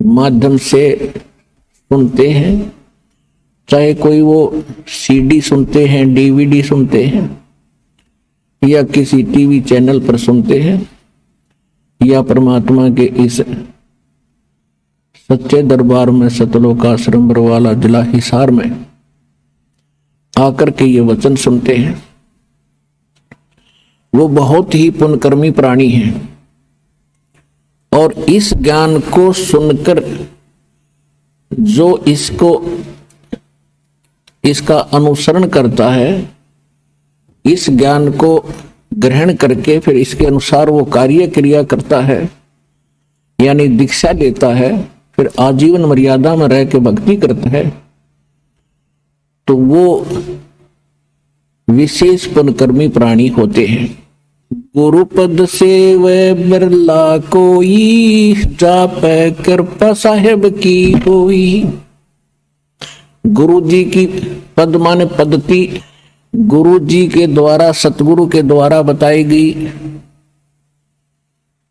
माध्यम से सुनते हैं, चाहे कोई वो सीडी सुनते हैं, डीवीडी सुनते हैं, या किसी टीवी चैनल पर सुनते हैं, या परमात्मा के इस सच्चे दरबार में सतलोक आश्रम बरवाला जिला हिसार में आकर के ये वचन सुनते हैं, वो बहुत ही पुण्यकर्मी प्राणी हैं। और इस ज्ञान को सुनकर जो इसका अनुसरण करता है, इस ज्ञान को ग्रहण करके फिर इसके अनुसार वो कार्य क्रिया करता है, यानी दीक्षा लेता है, फिर आजीवन मर्यादा में रह के भक्ति करता है, तो वो विशेष पुण्यकर्मी प्राणी होते हैं। गुरुपद सेवै बिरला कोई, जापै कृपा साहेब की होई। गुरु जी की पद माने पद्धति, गुरु जी के द्वारा, सतगुरु के द्वारा बताई गई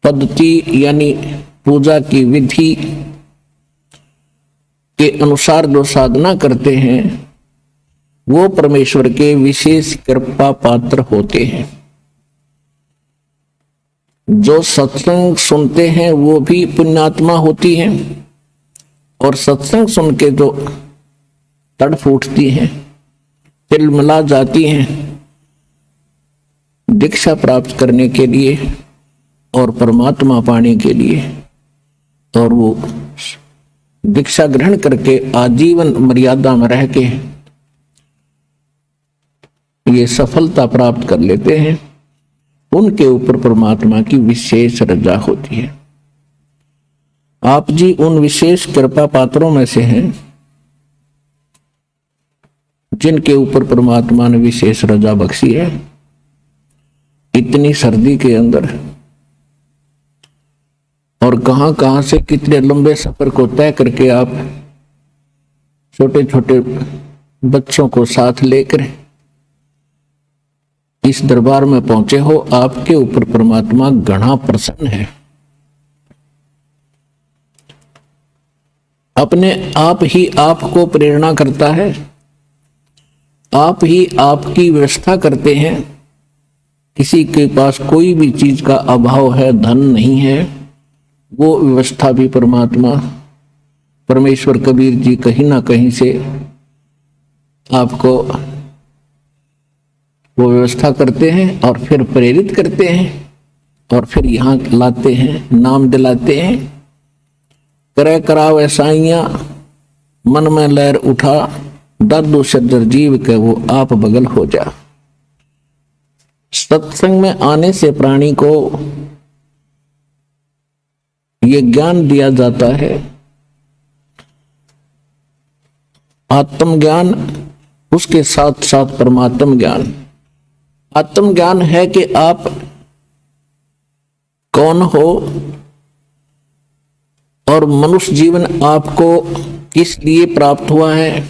पद्धति यानी पूजा की विधि के अनुसार जो साधना करते हैं वो परमेश्वर के विशेष कृपा पात्र होते हैं। जो सत्संग सुनते हैं वो भी पुण्यात्मा होती हैं, और सत्संग सुन के जो तड़फ उठती हैं, तिलमिला जाती हैं दीक्षा प्राप्त करने के लिए और परमात्मा पाने के लिए, और वो दीक्षा ग्रहण करके आजीवन मर्यादा में रह के ये सफलता प्राप्त कर लेते हैं, उनके ऊपर परमात्मा की विशेष रजा होती है। आप जी उन विशेष कृपा पात्रों में से हैं जिनके ऊपर परमात्मा ने विशेष रजा बख्शी है। इतनी सर्दी के अंदर और कहां कहां से कितने लंबे सफर को तय करके आप छोटे छोटे बच्चों को साथ लेकर इस दरबार में पहुंचे हो, आपके ऊपर परमात्मा घना प्रसन्न है। अपने आप ही आपको प्रेरणा करता है, आप ही आपकी व्यवस्था करते हैं। किसी के पास कोई भी चीज का अभाव है, धन नहीं है, वो व्यवस्था भी परमात्मा परमेश्वर कबीर जी कहीं ना कहीं से आपको वो व्यवस्था करते हैं और फिर प्रेरित करते हैं और फिर यहाँ लाते हैं, नाम दिलाते हैं। करे कराव ऐसाइयां मन में लहर उठा, दादू सज्जर जीव के वो आप बगल हो जा। सत्संग में आने से प्राणी को ये ज्ञान दिया जाता है, आत्मज्ञान, उसके साथ साथ परमात्म ज्ञान। आत्मज्ञान है कि आप कौन हो और मनुष्य जीवन आपको किस लिए प्राप्त हुआ है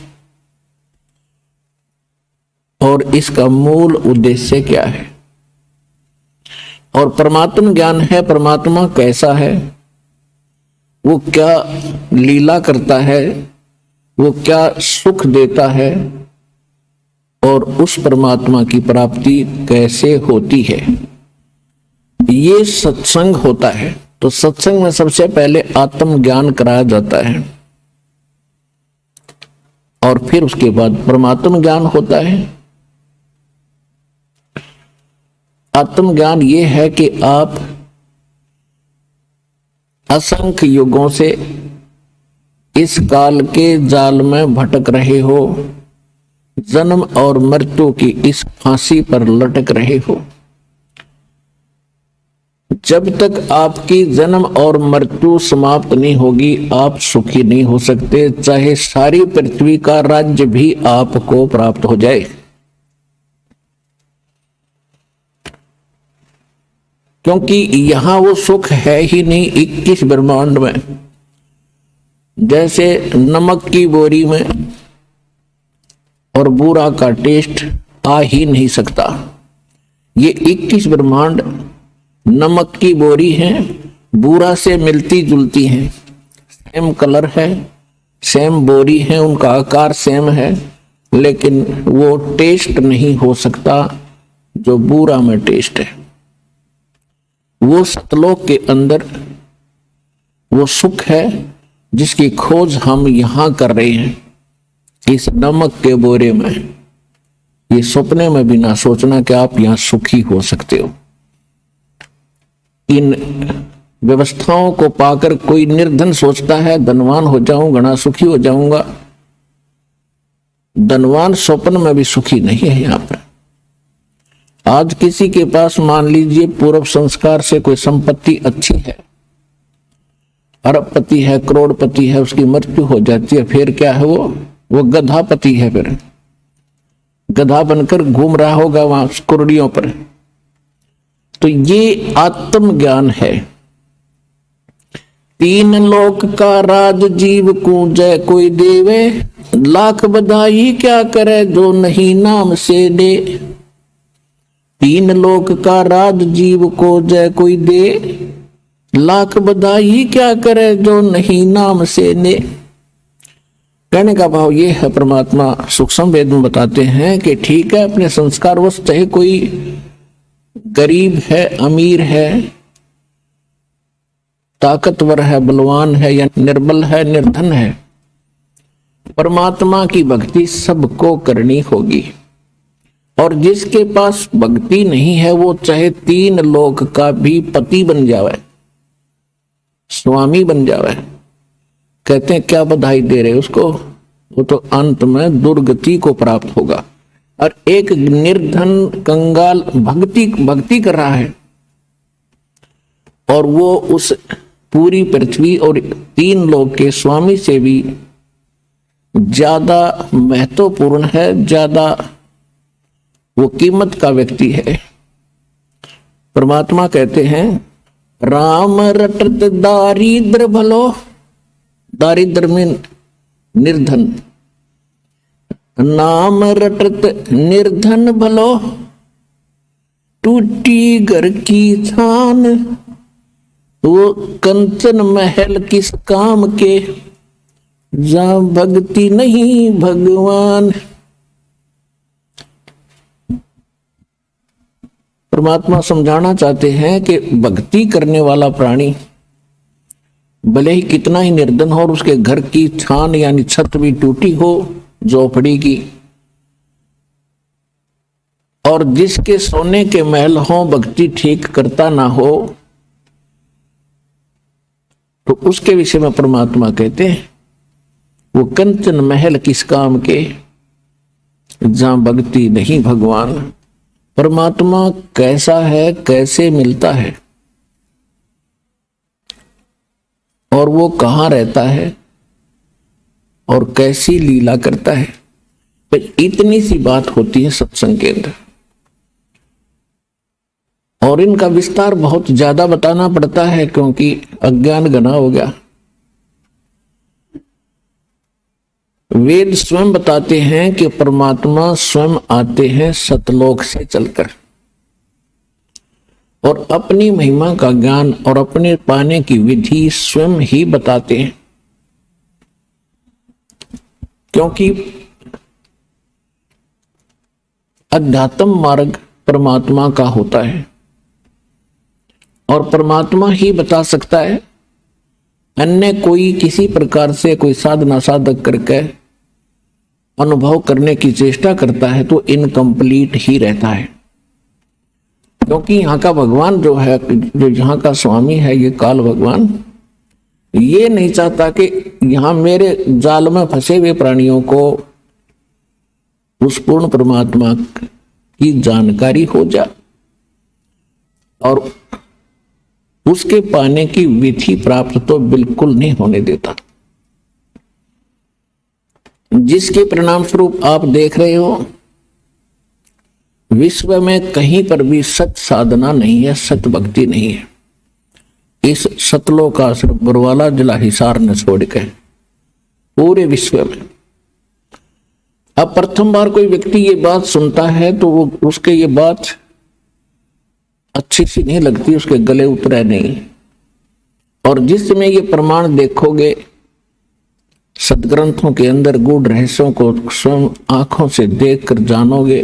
और इसका मूल उद्देश्य क्या है। और परमात्म ज्ञान है परमात्मा कैसा है, वो क्या लीला करता है, वो क्या सुख देता है और उस परमात्मा की प्राप्ति कैसे होती है, ये सत्संग होता है। तो सत्संग में सबसे पहले आत्म ज्ञान कराया जाता है और फिर उसके बाद परमात्म ज्ञान होता है। आत्म ज्ञान ये है कि आप असंख्य युगों से इस काल के जाल में भटक रहे हो, जन्म और मृत्यु की इस फांसी पर लटक रहे हो। जब तक आपकी जन्म और मृत्यु समाप्त नहीं होगी आप सुखी नहीं हो सकते, चाहे सारी पृथ्वी का राज्य भी आपको प्राप्त हो जाए। क्योंकि यहां वो सुख है ही नहीं 21 ब्रह्मांड में। जैसे नमक की बोरी में और बूरा का टेस्ट आ ही नहीं सकता, ये 21 ब्रह्मांड नमक की बोरी हैं, बूरा से मिलती जुलती हैं, सेम कलर है, सेम बोरी है, उनका आकार सेम है, लेकिन वो टेस्ट नहीं हो सकता जो बूरा में टेस्ट है। वो सतलोक के अंदर वो सुख है जिसकी खोज हम यहां कर रहे हैं, इस नमक के बोरे में। ये सपने में भी ना सोचना कि आप यहां सुखी हो सकते हो। इन व्यवस्थाओं को पाकर कोई निर्धन सोचता है धनवान हो जाऊं, घना सुखी हो जाऊंगा। धनवान स्वप्न में भी सुखी नहीं है। यहां पर आज किसी के पास मान लीजिए पूर्व संस्कार से कोई संपत्ति अच्छी है, अरबपति है, करोड़पति है, उसकी मृत्यु हो जाती है, फिर क्या है? वो गधापति है, फिर गधा बनकर घूम रहा होगा वहां कुर्डियों पर। तो ये आत्मज्ञान है। तीन लोक का राज जीव को जय कोई देवे, लाख बधाई क्या करे जो नहीं नाम से दे। तीन लोक का राज जीव को जय कोई दे, लाख बधाई क्या करे जो नहीं नाम से ने। कहने का भाव ये है, परमात्मा सूक्ष्म वेद में बताते हैं कि ठीक है, अपने संस्कार वश चाहे कोई गरीब है, अमीर है, ताकतवर है, बलवान है या निर्बल है, निर्धन है, परमात्मा की भक्ति सबको करनी होगी। और जिसके पास भक्ति नहीं है वो चाहे तीन लोक का भी पति बन जावे, स्वामी बन जावे, कहते हैं क्या बधाई दे रहे उसको, वो तो अंत में दुर्गति को प्राप्त होगा। और एक निर्धन कंगाल भक्ति कर रहा है और वो उस पूरी पृथ्वी और तीन लोक के स्वामी से भी ज्यादा महत्वपूर्ण है, ज्यादा वो कीमत का व्यक्ति है। परमात्मा कहते हैं राम रटत दारिद्र भलो, दारिद्र में निर्धन, नाम रटत निर्धन भलो, टूटी घर की छान, वो कंचन महल किस काम के, जहां भक्ति नहीं भगवान। परमात्मा समझाना चाहते हैं कि भक्ति करने वाला प्राणी भले ही कितना ही निर्धन हो और उसके घर की छान यानी छत भी टूटी हो झोपड़ी की, और जिसके सोने के महल हो भक्ति ठीक करता ना हो, तो उसके विषय में परमात्मा कहते हैं वो कंचन महल किस काम के, जहां भक्ति नहीं भगवान। परमात्मा कैसा है, कैसे मिलता है और वो कहां रहता है और कैसी लीला करता है, तो इतनी सी बात होती है सत्संग के अंदर। और इनका विस्तार बहुत ज्यादा बताना पड़ता है क्योंकि अज्ञान घना हो गया। वेद स्वयं बताते हैं कि परमात्मा स्वयं आते हैं सतलोक से चलकर और अपनी महिमा का ज्ञान और अपने पाने की विधि स्वयं ही बताते हैं, क्योंकि अध्यात्म मार्ग परमात्मा का होता है और परमात्मा ही बता सकता है। अन्य कोई किसी प्रकार से कोई साधना साधक करके अनुभव करने की चेष्टा करता है तो इनकम्प्लीट ही रहता है, क्योंकि यहाँ का भगवान जो है, जो यहाँ का स्वामी है, ये काल भगवान, ये नहीं चाहता कि यहाँ मेरे जाल में फंसे हुए प्राणियों को उस पूर्ण परमात्मा की जानकारी हो जाए और उसके पाने की विधि प्राप्त तो बिल्कुल नहीं होने देता, जिसके परिणाम स्वरूप आप देख रहे हो विश्व में कहीं पर भी सत साधना नहीं है, सत भक्ति नहीं है। इस सतलोक का सिर्फ बरवाला जिला हिसार ने छोड़ के पूरे विश्व में। अब प्रथम बार कोई व्यक्ति ये बात सुनता है तो वो उसके ये बात अच्छी सी नहीं लगती, उसके गले उतरे नहीं। और जिस समय ये प्रमाण देखोगे सदग्रंथों के अंदर गूढ़ रहस्यों को स्वयं आंखों से देखकर जानोगे,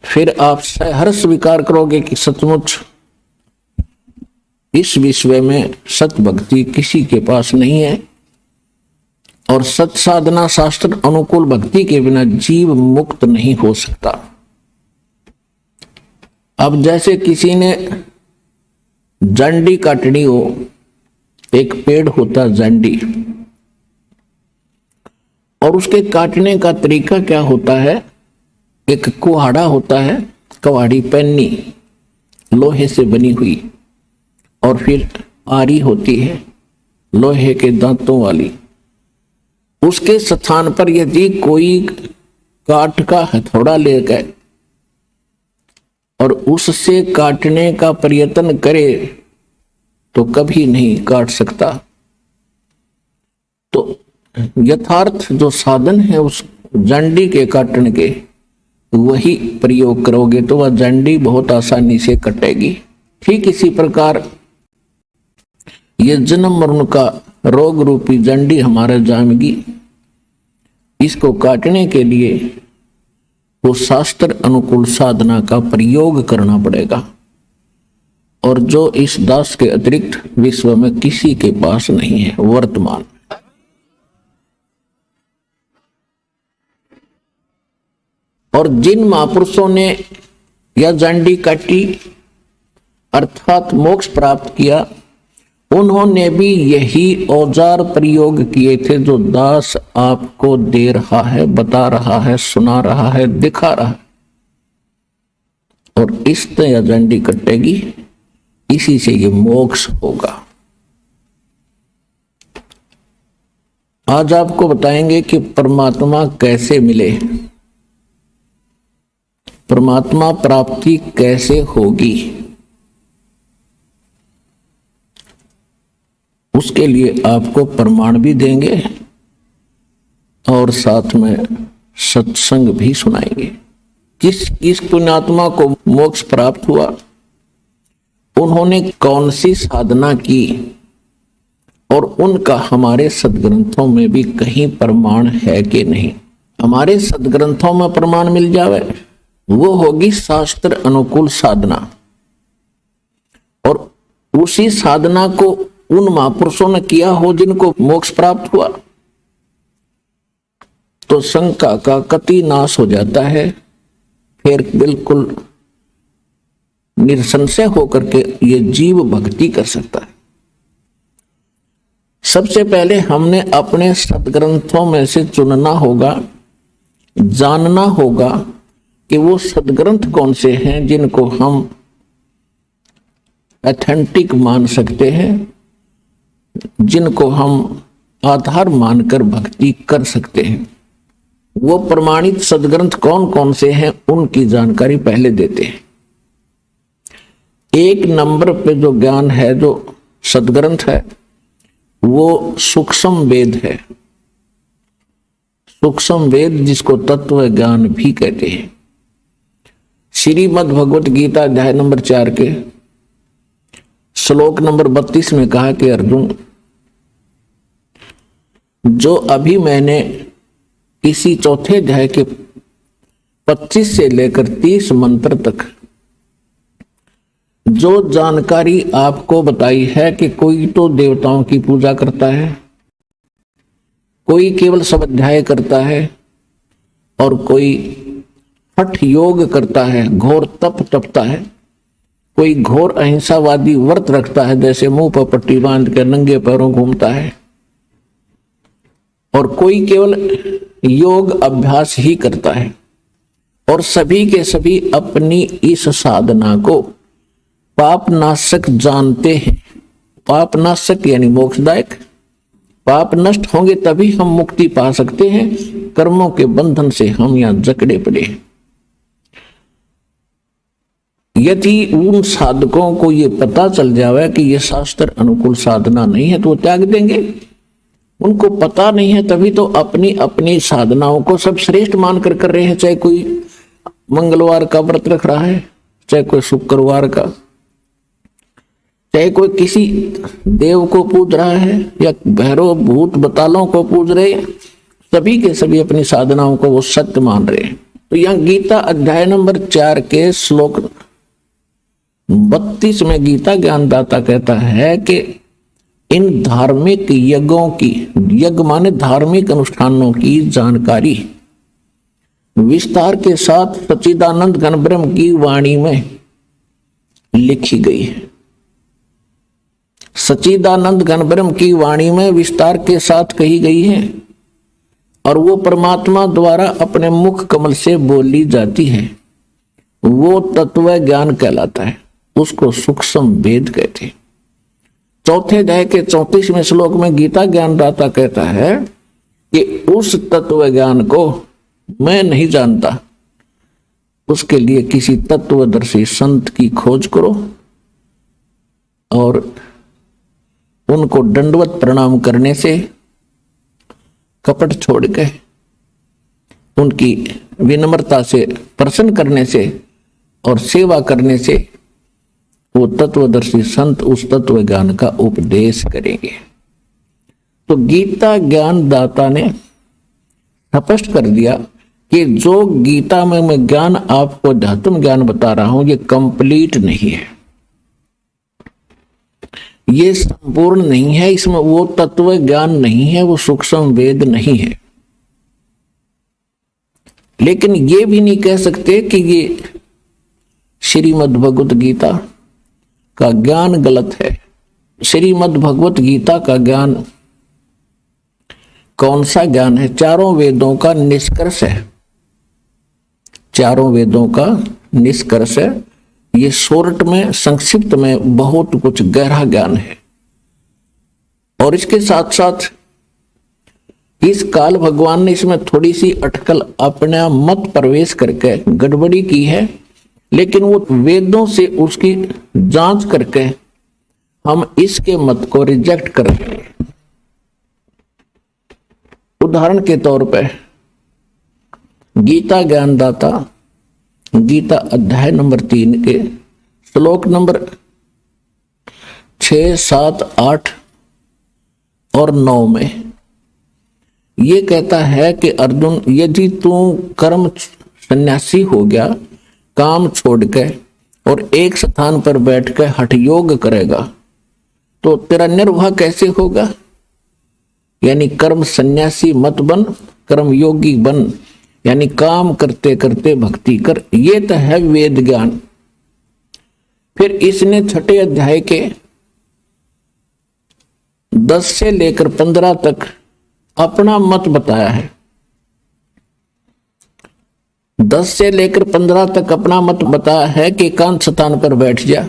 फिर आप सहर्ष स्वीकार करोगे कि सचमुच इस विश्व में सत भक्ति किसी के पास नहीं है, और सत साधना शास्त्र अनुकूल भक्ति के बिना जीव मुक्त नहीं हो सकता। अब जैसे किसी ने जंडी काटनी हो, एक पेड़ होता जंडी, और उसके काटने का तरीका क्या होता है, एक कुहाड़ा होता है, कुहाड़ी पन्नी लोहे से बनी हुई, और फिर आरी होती है लोहे के दांतों वाली। उसके स्थान पर यदि कोई काठ का हथौड़ा ले गए और उससे काटने का प्रयत्न करे तो कभी नहीं काट सकता। तो यथार्थ जो साधन है उस जंडी के काटने के, वही प्रयोग करोगे तो वह जंडी बहुत आसानी से कटेगी। ठीक इसी प्रकार ये जन्म मरण का रोग रूपी जंडी हमारा जामेगी, इसको काटने के लिए वो शास्त्र अनुकूल साधना का प्रयोग करना पड़ेगा, और जो इस दास के अतिरिक्त विश्व में किसी के पास नहीं है वर्तमान। और जिन महापुरुषों ने यह जंडी काटी अर्थात मोक्ष प्राप्त किया, उन्होंने भी यही औजार प्रयोग किए थे जो दास आपको दे रहा है, बता रहा है, सुना रहा है, दिखा रहा है। और इस तरह जंडी कटेगी, इसी से ये मोक्ष होगा। आज आपको बताएंगे कि परमात्मा कैसे मिले, परमात्मा प्राप्ति कैसे होगी। उसके लिए आपको प्रमाण भी देंगे और साथ में सत्संग भी सुनाएंगे। किस पुण्यात्मा को मोक्ष प्राप्त हुआ, उन्होंने कौन सी साधना की, और उनका हमारे सदग्रंथों में भी कहीं प्रमाण है कि नहीं। हमारे सदग्रंथों में प्रमाण मिल जावे, वो होगी शास्त्र अनुकूल साधना, और उसी साधना को उन महापुरुषों ने किया हो जिनको मोक्ष प्राप्त हुआ, तो शंका का कति नाश हो जाता है। फिर बिल्कुल निसंशय होकर के ये जीव भक्ति कर सकता है। सबसे पहले हमने अपने सदग्रंथों में से चुनना होगा, जानना होगा कि वो सदग्रंथ कौन से हैं जिनको हम ऑथेंटिक मान सकते हैं, जिनको हम आधार मानकर भक्ति कर सकते हैं। वो प्रमाणित सदग्रंथ कौन कौन से हैं उनकी जानकारी पहले देते हैं। एक नंबर पे जो ज्ञान है, जो सदग्रंथ है, वो सूक्ष्म वेद है। सूक्ष्म वेद जिसको तत्व ज्ञान भी कहते हैं। श्रीमद् भगवत गीता अध्याय नंबर 4 के श्लोक नंबर 32 में कहा कि अर्जुन, जो अभी मैंने इसी चौथे अध्याय के 25 से लेकर 30 मंत्र तक जो जानकारी आपको बताई है कि कोई तो देवताओं की पूजा करता है, कोई केवल स्वाध्याय करता है, और कोई हठ योग करता है, घोर तप तपता है, कोई घोर अहिंसावादी व्रत रखता है, जैसे मुंह पर पट्टी बांध कर नंगे पैरों घूमता है, और कोई केवल योग अभ्यास ही करता है। और सभी के सभी अपनी इस साधना को पाप नाशक जानते हैं। पाप नाशक यानी मोक्षदायक। पाप नष्ट होंगे तभी हम मुक्ति पा सकते हैं, कर्मों के बंधन से हम यहां जकड़े पड़े हैं। यदि उन साधकों को ये पता चल जाए कि ये शास्त्र अनुकूल साधना नहीं है तो वो त्याग देंगे। उनको पता नहीं है तभी तो अपनी अपनी साधनाओं को सब श्रेष्ठ मानकर कर रहे हैं। चाहे कोई मंगलवार का व्रत रख रहा है, चाहे कोई शुक्रवार का, चाहे कोई किसी देव को पूज रहा है या भैरव भूत बतालों को पूज रहे, सभी के सभी अपनी साधनाओं को वो सत्य मान रहे हैं। तो यहाँ गीता अध्याय नंबर 4 के श्लोक 32 में गीता ज्ञानदाता कहता है कि इन धार्मिक यज्ञों की, यज्ञ माने धार्मिक अनुष्ठानों की जानकारी विस्तार के साथ सच्चिदानंद घन ब्रह्म की वाणी में लिखी गई है। सच्चिदानंद घन ब्रह्म की वाणी में विस्तार के साथ कही गई है और वो परमात्मा द्वारा अपने मुख कमल से बोली जाती है। वो तत्व ज्ञान कहलाता है, उसको सूक्ष्म वेद कहते हैं। चौथे अध्याय के 34वें श्लोक में गीता ज्ञानदाता कहता है कि उस तत्व ज्ञान को मैं नहीं जानता, उसके लिए किसी तत्वदर्शी संत की खोज करो और उनको दंडवत प्रणाम करने से, कपट छोड़ के उनकी विनम्रता से प्रसन्न करने से और सेवा करने से वो तत्वदर्शी संत उस तत्व ज्ञान का उपदेश करेंगे। तो गीता ज्ञान दाता ने स्पष्ट कर दिया कि जो गीता में मैं ज्ञान आपको अध्यात्म ज्ञान बता रहा हूं, ये कंप्लीट नहीं है, ये संपूर्ण नहीं है, इसमें वो तत्व ज्ञान नहीं है, वो सूक्ष्म वेद नहीं है। लेकिन ये भी नहीं कह सकते कि ये श्रीमद् भगवत गीता का ज्ञान गलत है। श्रीमद् भगवत गीता का ज्ञान कौन सा ज्ञान है? चारों वेदों का निष्कर्ष है, चारों वेदों का निष्कर्ष है। ये शॉर्ट में, संक्षिप्त में बहुत कुछ गहरा ज्ञान है। और इसके साथ साथ इस काल भगवान ने इसमें थोड़ी सी अटकल अपना मत प्रवेश करके गड़बड़ी की है, लेकिन वो वेदों से उसकी जांच करके हम इसके मत को रिजेक्ट कर देंगे। उदाहरण के तौर पर गीता ज्ञानदाता गीता अध्याय नंबर 3 के श्लोक नंबर 6, 7, 8 और 9 में ये कहता है कि अर्जुन, यदि तू कर्म सन्यासी हो गया, काम छोड़ के और एक स्थान पर बैठ के हठ योग करेगा, तो तेरा निर्वाह कैसे होगा? यानी कर्म सन्यासी मत बन, कर्म योगी बन, यानी काम करते करते भक्ति कर। ये तो है वेद ज्ञान। फिर इसने 6ठे अध्याय के 10 से लेकर 15 तक अपना मत बताया है। 10 से लेकर 15 तक अपना मत बताया है कि एकांत स्थान पर बैठ जा,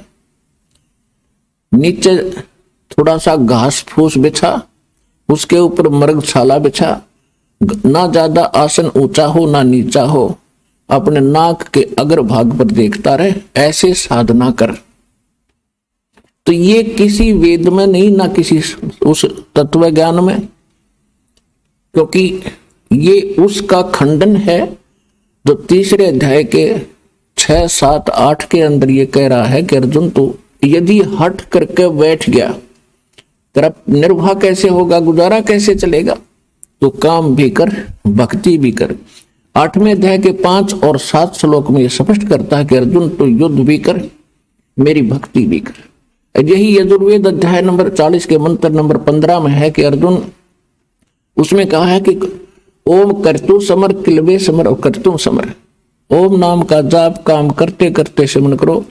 नीचे थोड़ा सा घास फूस बिछा, उसके ऊपर मृगशाला बिछा, ना ज्यादा आसन ऊंचा हो ना नीचा हो, अपने नाक के अग्र भाग पर देखता रहे, ऐसे साधना कर। तो ये किसी वेद में नहीं, ना किसी उस तत्व ज्ञान में, क्योंकि ये उसका खंडन है जो 3रे अध्याय के 6, 7, 8 के अंदर ये कह रहा है कि अर्जुन, तू यदि हट करके बैठ गया, तेरा निर्वाह कैसे होगा, गुजारा कैसे चलेगा? तो काम भी कर, भक्ति भी कर। 8वें अध्याय के 5 और 7 श्लोक में यह स्पष्ट करता है कि अर्जुन, तू युद्ध भी कर, मेरी भक्ति भी कर। यही यजुर्वेद अध्याय नंबर 40 के मंत्र नंबर 15 में है कि अर्जुन, उसमें कहा है कि ओम कर्तु समर किलबे समर और कर्तुम समर। ओम नाम का जाप काम करते करते सिमरण करो,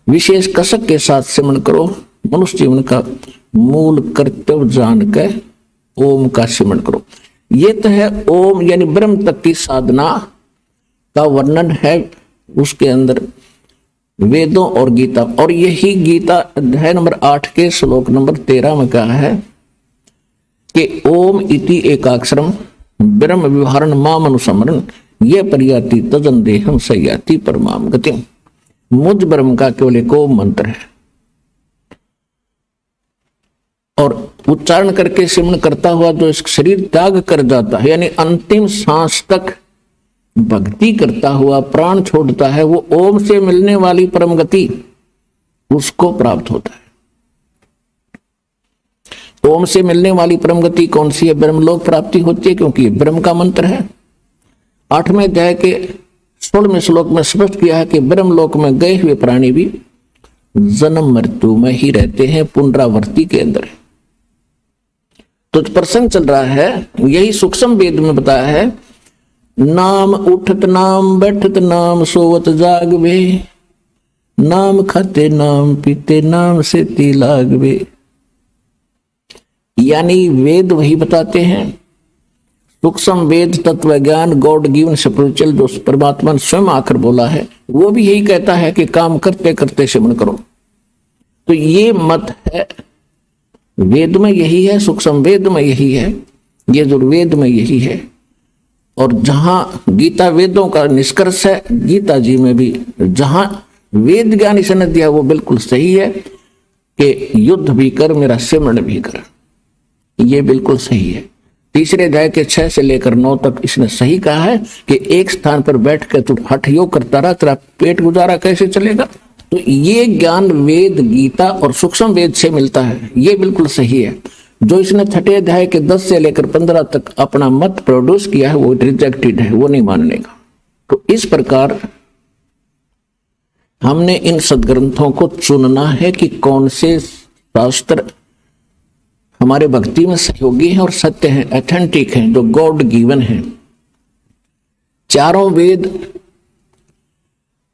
विशेष कसक के साथ सिमरण करो, मनुष्य जीवन का मूल कर्तव्य जान के ओम का सिमरण करो। ये तो है ओम यानी ब्रह्म तक की साधना का वर्णन है उसके अंदर वेदों और गीता। और यही गीता अध्याय नंबर 8 के श्लोक नंबर 13 में कहा है कि ओम इति एकाक्षरम ब्रह्म विवरण माम अनुसमरण ये परियाति तजन देहम सयाति परमाम गति। मुझ ब्रह्म का केवल एक ओम मंत्र है और उच्चारण करके सिमरण करता हुआ जो इस शरीर त्याग कर जाता है, यानी अंतिम सांस तक भक्ति करता हुआ प्राण छोड़ता है, वो ओम से मिलने वाली परम गति उसको प्राप्त होता है। ओम से मिलने वाली परम गति कौन सी है? ब्रह्मलोक प्राप्ति होती है, क्योंकि ब्रह्म का मंत्र है। 8वें अध्याय के 16वें श्लोक में स्पष्ट किया है कि ब्रह्मलोक में गए हुए प्राणी भी जन्म मृत्यु में ही रहते हैं, पुनरावृत्ति के अंदर। तो प्रसंग चल रहा है, यही सूक्ष्म वेद में बताया है, नाम उठत नाम बैठत नाम सोवत जागवे, नाम खाते नाम पीते नाम से ती लागवे। यानी वेद वही बताते हैं, सूक्ष्म वेद तत्व ज्ञान गॉड गिवन स्पिरिचुअल जो परमात्मा ने स्वयं आकर बोला है, वो भी यही कहता है कि काम करते करते सिमरन करो। तो ये मत है, वेद में यही है, सूक्ष्म वेद में यही है, यजुर्वेद में यही है। और जहां गीता वेदों का निष्कर्ष है, गीता जी में भी जहां वेद ज्ञान इसने दिया वो बिल्कुल सही है कि युद्ध भी कर मेरा सिमरन भी कर, ये बिल्कुल सही है। तीसरे अध्याय के 6 से लेकर 9 तक इसने सही कहा है कि एक स्थान पर बैठ कर तू हठ योग करता रहा, तेरा पेट गुजारा कैसे चलेगा। तो ये ज्ञान वेद गीता और सूक्ष्म वेद से मिलता है, ये बिल्कुल सही है। जो इसने 6ठे अध्याय के 10 से लेकर 15 तक अपना मत प्रोड्यूस किया है वो रिजेक्टेड है, वो नहीं मानने का। तो इस प्रकार हमने इन सदग्रंथों को चुनना है कि कौन से शास्त्र हमारे भक्ति में सहयोगी हैं और सत्य हैं, ऑथेंटिक हैं, जो गॉड गिवन हैं। चारों वेद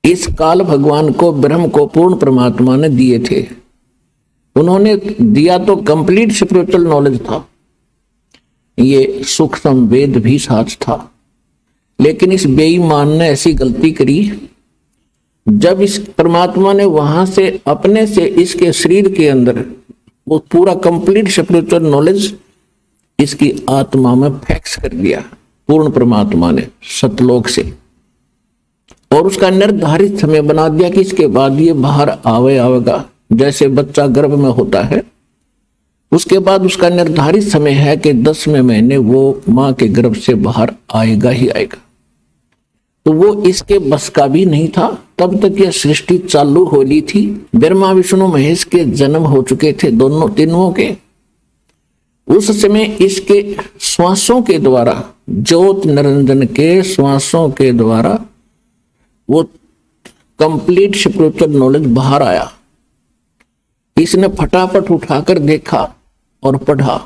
इस काल भगवान को, ब्रह्म को, पूर्ण परमात्मा ने दिए थे। उन्होंने दिया तो कंप्लीट स्पिरिचुअल नॉलेज था, ये सूक्ष्म वेद भी साथ था। लेकिन इस बेईमान ने ऐसी गलती करी, जब इस परमात्मा ने वहां से अपने से इसके शरीर के अंदर वो पूरा कंप्लीट स्पिरिचुअल नॉलेज इसकी आत्मा में फैक्स कर दिया पूर्ण परमात्मा ने सतलोक से, और उसका निर्धारित समय बना दिया कि इसके बाद ये बाहर आवेगा। जैसे बच्चा गर्भ में होता है, उसके बाद उसका निर्धारित समय है कि 10वें महीने वो मां के गर्भ से बाहर आएगा ही आएगा। तो वो इसके बस का भी नहीं था। तब तक यह सृष्टि चालू हो ली थी। ब्रह्मा विष्णु महेश के जन्म हो चुके थे, दोनों तीनों के। उस समय इसके श्वासों के द्वारा, ज्योत निरंजन के श्वासों के द्वारा वो कंप्लीट स्पिरिचुअल नॉलेज बाहर आया। इसने फटाफट उठाकर देखा और पढ़ा।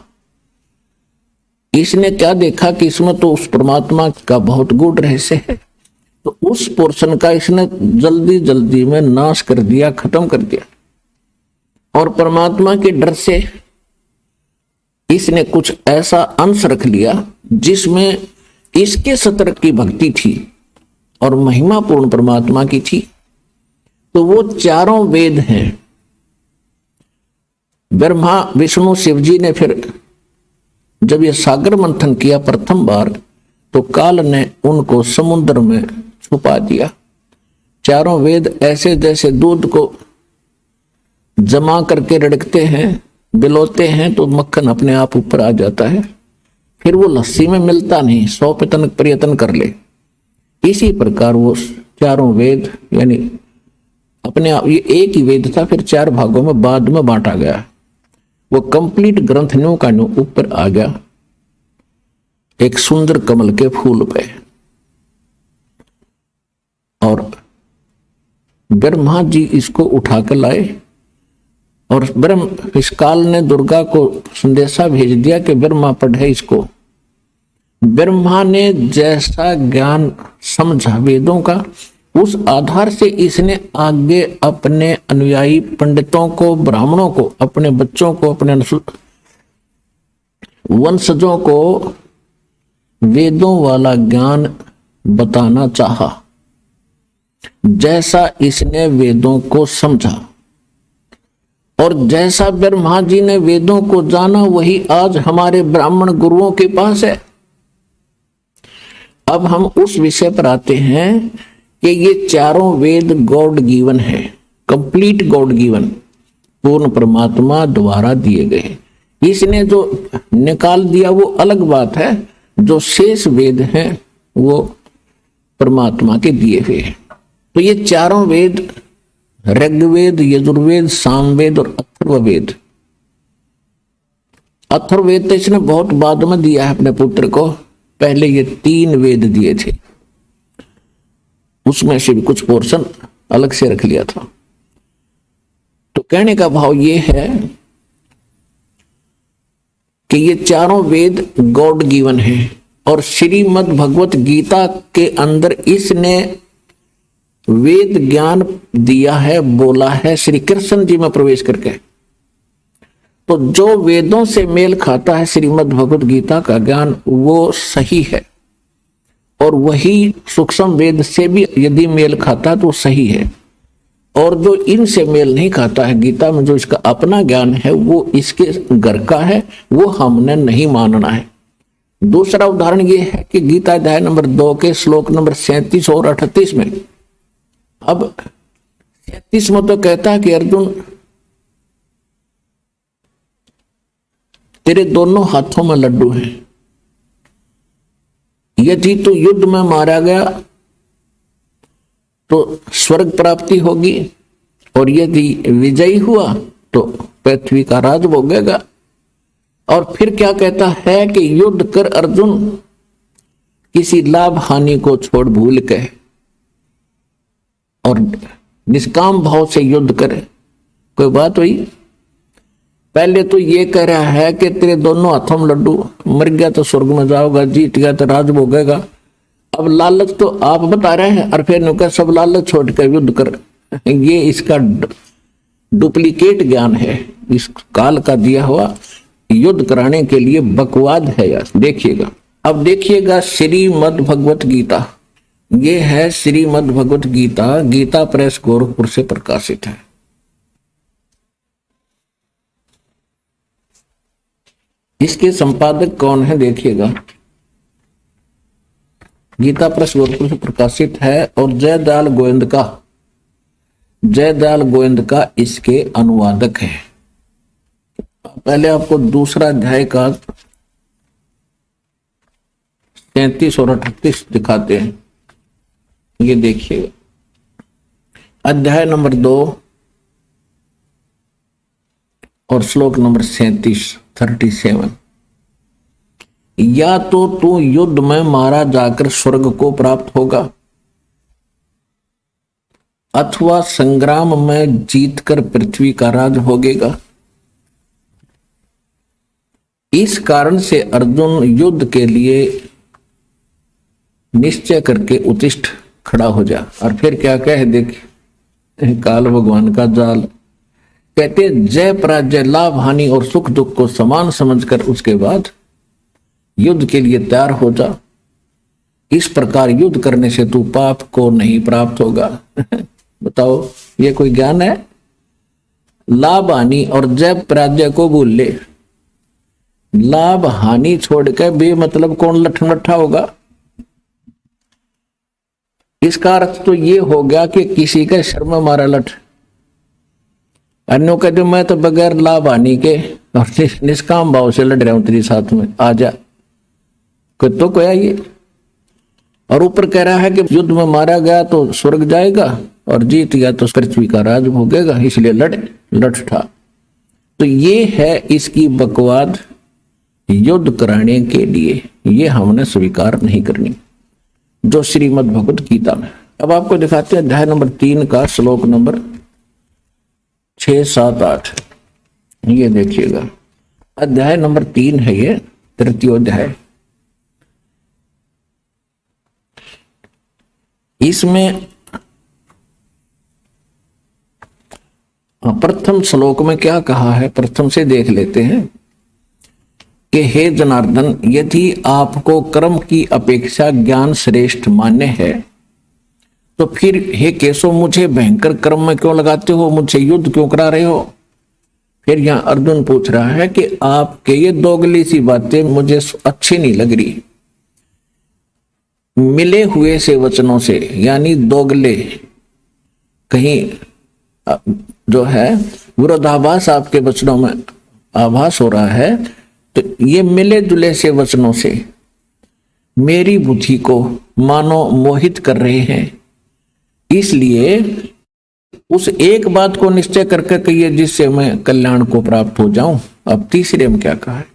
इसने क्या देखा कि इसमें तो उस परमात्मा का बहुत गूढ़ रहस्य है, तो उस पोर्शन का इसने जल्दी जल्दी में नाश कर दिया, खत्म कर दिया। और परमात्मा के डर से इसने कुछ ऐसा अंश रख लिया जिसमें इसके सतर की भक्ति थी और महिमा पूर्ण परमात्मा की थी। तो वो चारों वेद हैं। ब्रह्मा विष्णु शिव जी ने फिर जब ये सागर मंथन किया प्रथम बार, तो काल ने उनको समुद्र में छुपा दिया। चारों वेद ऐसे जैसे दूध को जमा करके रड़कते हैं, बिलोते हैं तो मक्खन अपने आप ऊपर आ जाता है, फिर वो लस्सी में मिलता नहीं, 100 प्रयत्न कर ले। इसी प्रकार वो चारों वेद यानी अपने आप, ये एक ही वेद था, फिर 4 भागों में बाद में बांटा गया। वो कंप्लीट ग्रंथ न्यू का न्यू ऊपर आ गया एक सुंदर कमल के फूल पे। और ब्रह्मा जी इसको उठाकर लाए और ब्रह्म इस काल ने दुर्गा को संदेशा भेज दिया कि ब्रह्मा पढ़े इसको। ब्रह्मा ने जैसा ज्ञान समझा वेदों का, उस आधार से इसने आगे अपने अनुयायी पंडितों को, ब्राह्मणों को, अपने बच्चों को, अपने वंशजों को वेदों वाला ज्ञान बताना चाहा, जैसा इसने वेदों को समझा। और जैसा ब्रह्मा जी ने वेदों को जाना, वही आज हमारे ब्राह्मण गुरुओं के पास है। अब हम उस विषय पर आते हैं कि ये चारों वेद गॉड गिवन है, कंप्लीट गॉड गिवन, पूर्ण परमात्मा द्वारा दिए गए। इसने जो निकाल दिया वो अलग बात है, जो शेष वेद हैं वो परमात्मा के दिए हुए हैं। तो ये चारों वेद, ऋग्वेद, यजुर्वेद, सामवेद और अथर्ववेद, अथर्ववेद तो इसने बहुत बाद में दिया है अपने पुत्र को, पहले ये 3 वेद दिए थे, उसमें से भी कुछ पोर्शन अलग से रख लिया था। तो कहने का भाव ये है कि ये चारों वेद गॉड गिवन है, और श्रीमद् भगवत गीता के अंदर इसने वेद ज्ञान दिया है, बोला है श्री कृष्ण जी में प्रवेश करके। तो जो वेदों से मेल खाता है श्रीमद् भगवत गीता का ज्ञान, वो सही है, और वही सूक्ष्म वेद से भी यदि मेल खाता है तो सही है। और जो इनसे मेल नहीं खाता है, गीता में जो इसका अपना ज्ञान है वो इसके घर का है, वो हमने नहीं मानना है। दूसरा उदाहरण ये है कि गीता अध्याय नंबर 2 के श्लोक नंबर 37 और 38 में, अब 37 में तो कहता है कि अर्जुन तेरे दोनों हाथों में लड्डू हैं, यदि तू युद्ध में मारा गया तो स्वर्ग प्राप्ति होगी, और यदि विजयी हुआ तो पृथ्वी का राज भोगेगा। और फिर क्या कहता है कि युद्ध कर अर्जुन, किसी लाभ हानि को छोड़ भूल के, और निष्काम भाव से युद्ध करे। कोई बात हुई? पहले तो ये कह रहा है कि तेरे दोनों हाथों में लड्डू, मर गया तो स्वर्ग में जाओगा, जीत गया तो राज भोगेगा। अब लालच तो आप बता रहे हैं, और फिर नुका सब लालच छोड़ कर युद्ध कर। ये इसका डुप्लीकेट ज्ञान है, इस काल का दिया हुआ युद्ध कराने के लिए बकवाद है यार। देखिएगा, अब देखिएगा श्रीमद् भगवत गीता, ये है श्रीमद् भगवत गीता, गीता प्रेस गोरखपुर से प्रकाशित है। इसके संपादक कौन है देखिएगा, गीता प्रेस गोरखपुर से प्रकाशित है, और जयदयाल गोविंद का इसके अनुवादक है। पहले आपको दूसरा अध्याय का 33 और 38 दिखाते हैं। ये देखिए, अध्याय नंबर 2 और श्लोक नंबर 37। या तो तू युद्ध में मारा जाकर स्वर्ग को प्राप्त होगा, अथवा संग्राम में जीतकर पृथ्वी का राज भोगेगा। इस कारण से अर्जुन युद्ध के लिए निश्चय करके उत्तिष्ठ खड़ा हो जा। और फिर क्या कहे देख, काल भगवान का जाल, कहते जय पराजय, लाभ हानि और सुख दुख को समान समझकर उसके बाद युद्ध के लिए तैयार हो जा। इस प्रकार युद्ध करने से तू पाप को नहीं प्राप्त होगा। बताओ, ये कोई ज्ञान है? लाभ हानि और जय पराजय को भूल ले। लाभ हानि छोड़कर बेमतलब कौन लठमठा होगा? इसका अर्थ तो ये हो गया कि किसी का शर्म मारा लठ, अन्यों कहते मैं तो बगैर लाभ हानि के और निष्काम भाव से लड़ रहा हूं तेरे साथ में, आ जा। तो कोया ये, और ऊपर कह रहा है कि युद्ध में मारा गया तो स्वर्ग जाएगा, और जीत गया तो पृथ्वी का राज भोगेगा, इसलिए लठ था। तो ये है इसकी बकवाद युद्ध कराने के लिए, ये हमने स्वीकार नहीं करनी जो श्रीमद् भगवत गीता में। अब आपको दिखाते हैं अध्याय नंबर 3 का श्लोक नंबर 6, 7, 8। ये देखिएगा, अध्याय नंबर 3 है ये, तृतीय अध्याय। इसमें प्रथम श्लोक में क्या कहा है, प्रथम से देख लेते हैं कि हे जनार्दन, यदि आपको कर्म की अपेक्षा ज्ञान श्रेष्ठ मान्य है तो फिर हे केशव मुझे भयंकर कर्म में क्यों लगाते हो, मुझसे युद्ध क्यों करा रहे हो। फिर यहां अर्जुन पूछ रहा है कि आपके ये दोगली सी बातें मुझे अच्छी नहीं लग रही। मिले हुए से वचनों से, यानी दोगले, कहीं जो है विरोधाभास आपके वचनों में आभास हो रहा है, तो ये मिले जुले से वचनों से मेरी बुद्धि को मानो मोहित कर रहे हैं। इसलिए उस एक बात को निश्चय करके कहिए जिससे मैं कल्याण को प्राप्त हो जाऊं। अब तीसरे में क्या कहा है,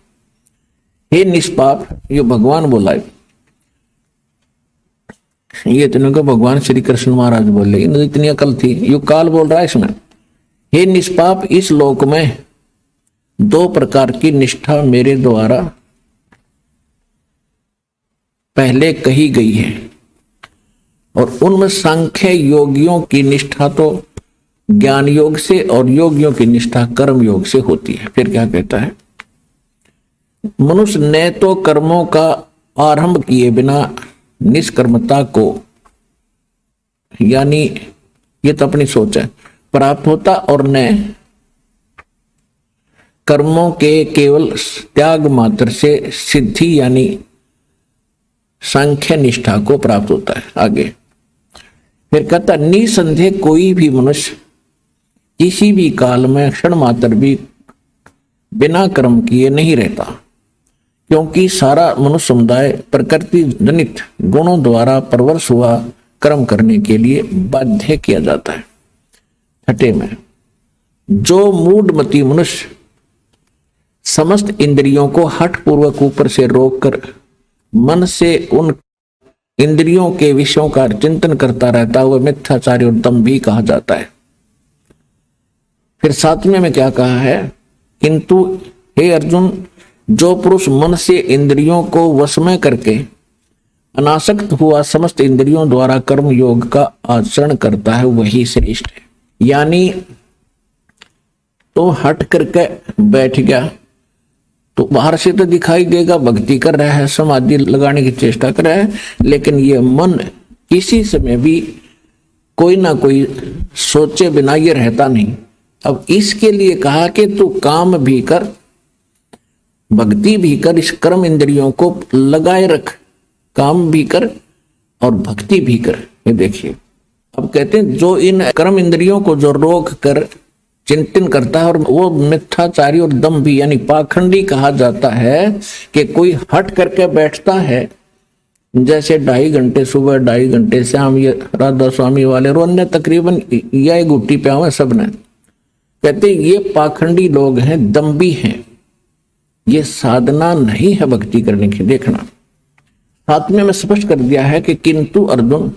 हे निष्पाप, ये भगवान बोला है, ये इतने को भगवान श्री कृष्ण महाराज बोले, इतनी अकल थी, यो काल बोल रहा है इसमें। हे निष्पाप, इस लोक में दो प्रकार की निष्ठा मेरे द्वारा पहले कही गई है, और उनमें सांख्य योगियों की निष्ठा तो ज्ञान योग से और योगियों की निष्ठा कर्म योग से होती है। फिर क्या कहता है, मनुष्य ने तो कर्मों का आरंभ किए बिना निष्कर्मता को, यानी ये तो अपनी सोच है, प्राप्त होता, और न कर्मों के केवल त्याग मात्र से सिद्धि यानी सांख्य निष्ठा को प्राप्त होता है। आगे फिर कहता, निसंदेह कोई भी मनुष्य किसी भी काल में क्षण मात्र भी बिना कर्म किए नहीं रहता, क्योंकि सारा मनुष्य समुदाय प्रकृति जनित गुणों द्वारा परवश हुआ कर्म करने के लिए बाध्य किया जाता है। छठे में, जो मूढ़मती मनुष्य समस्त इंद्रियों को हठ पूर्वक ऊपर से रोककर मन से उन इंद्रियों के विषयों का चिंतन करता रहता है, वह मिथ्याचारी और दंभी कहा जाता है। फिर सातवें में क्या कहा है, किंतु हे अर्जुन, जो पुरुष मन से इंद्रियों को वश में करके अनासक्त हुआ समस्त इंद्रियों द्वारा कर्म योग का आचरण करता है, वही श्रेष्ठ है। यानी तो हट करके बैठ गया तो बाहर से तो दिखाई देगा भक्ति कर रहा है, समाधि लगाने की चेष्टा कर रहा है, लेकिन ये मन किसी समय भी कोई ना कोई सोचे बिना ये रहता नहीं। अब इसके लिए कहा कि तू काम भी कर, भक्ति भी कर, इस कर्म इंद्रियों को लगाए रख, काम भी कर और भक्ति भी कर। ये देखिए, अब कहते हैं जो इन कर्म इंद्रियों को जो रोक कर चिंतन करता है, और वो मिथ्याचारी और दंभी यानी पाखंडी कहा जाता है कि कोई हट करके बैठता है, जैसे 2.5 घंटे सुबह 2.5 घंटे शाम, ये राधा स्वामी वाले और अन्य तकरीबन यह गुट्टी पे हुए सब ने, कहते ये पाखंडी लोग हैं, दंभी हैं, ये साधना नहीं है भक्ति करने की। देखना 7वें में स्पष्ट कर दिया है कि किंतु अर्जुन,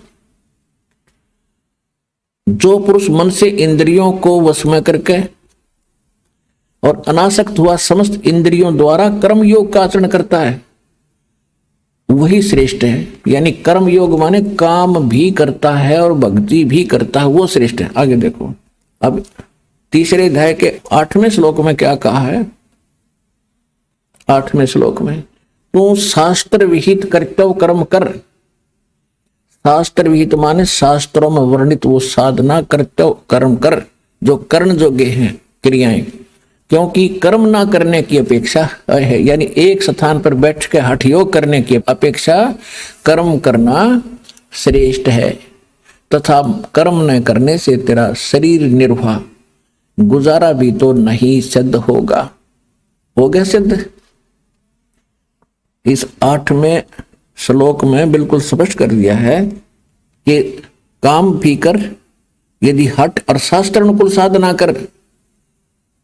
जो पुरुष मन से इंद्रियों को वश में करके और अनासक्त हुआ समस्त इंद्रियों द्वारा कर्म योग का आचरण करता है, वही श्रेष्ठ है। यानी कर्म योग माने काम भी करता है और भक्ति भी करता है, वो श्रेष्ठ है। आगे देखो, अब तीसरे अध्याय के 8वें श्लोक में क्या कहा है, 8वें श्लोक में, तू शास्त्र विहित कर्तव्य कर्म कर। शास्त्र विहित माने शास्त्रों में वर्णित वो साधना कर्तव्य कर्म कर जो कर्ण योग्य हैं क्रियाएं, क्योंकि कर्म ना करने की अपेक्षा है, यानी एक स्थान पर बैठ के हठ योग करने की अपेक्षा कर्म करना श्रेष्ठ है, तथा कर्म न करने से तेरा शरीर निर्वाह गुजारा भी तो नहीं सिद्ध होगा। हो गया सिद्ध। इस 8वें श्लोक में बिल्कुल स्पष्ट कर दिया है कि काम भी कर, यदि हठ और शास्त्र अनुकूल साधना कर,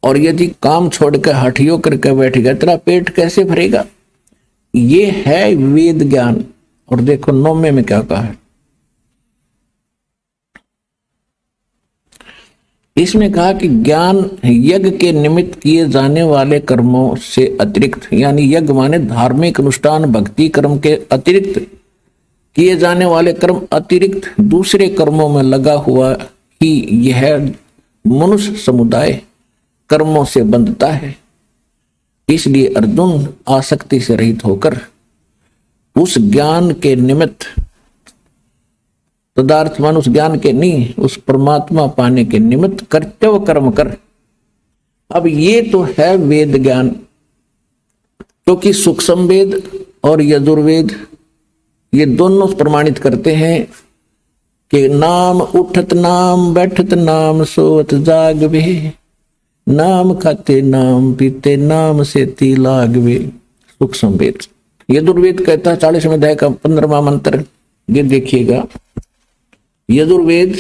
और यदि काम छोड़कर हठ योग करके बैठ गया, तेरा पेट कैसे भरेगा। ये है वेद ज्ञान। और देखो 9वें में क्या कहा है, इसमें कहा कि ज्ञान यज्ञ के निमित्त किए जाने वाले कर्मों से अतिरिक्त, यानी यज्ञ माने धार्मिक अनुष्ठान भक्ति कर्म के अतिरिक्त किए जाने वाले कर्म अतिरिक्त दूसरे कर्मों में लगा हुआ ही यह मनुष्य समुदाय कर्मों से बंधता है। इसलिए अर्जुन आसक्ति से रहित होकर उस ज्ञान के निमित्त, तदार्थ मान उस ज्ञान के नहीं, उस परमात्मा पाने के निमित्त कर्तव्य कर्म कर। अब ये तो है वेद ज्ञान, क्योंकि सूक्ष्म वेद और यजुर्वेद ये दोनों प्रमाणित करते हैं कि नाम उठत नाम बैठत नाम सोत जागवे, नाम खाते नाम पीते नाम से ती लागवे। सूक्ष्म वेद। यजुर्वेद कहता है 40वें अध्याय का 15वां मंत्र, ये देखिएगा यजुर्वेद,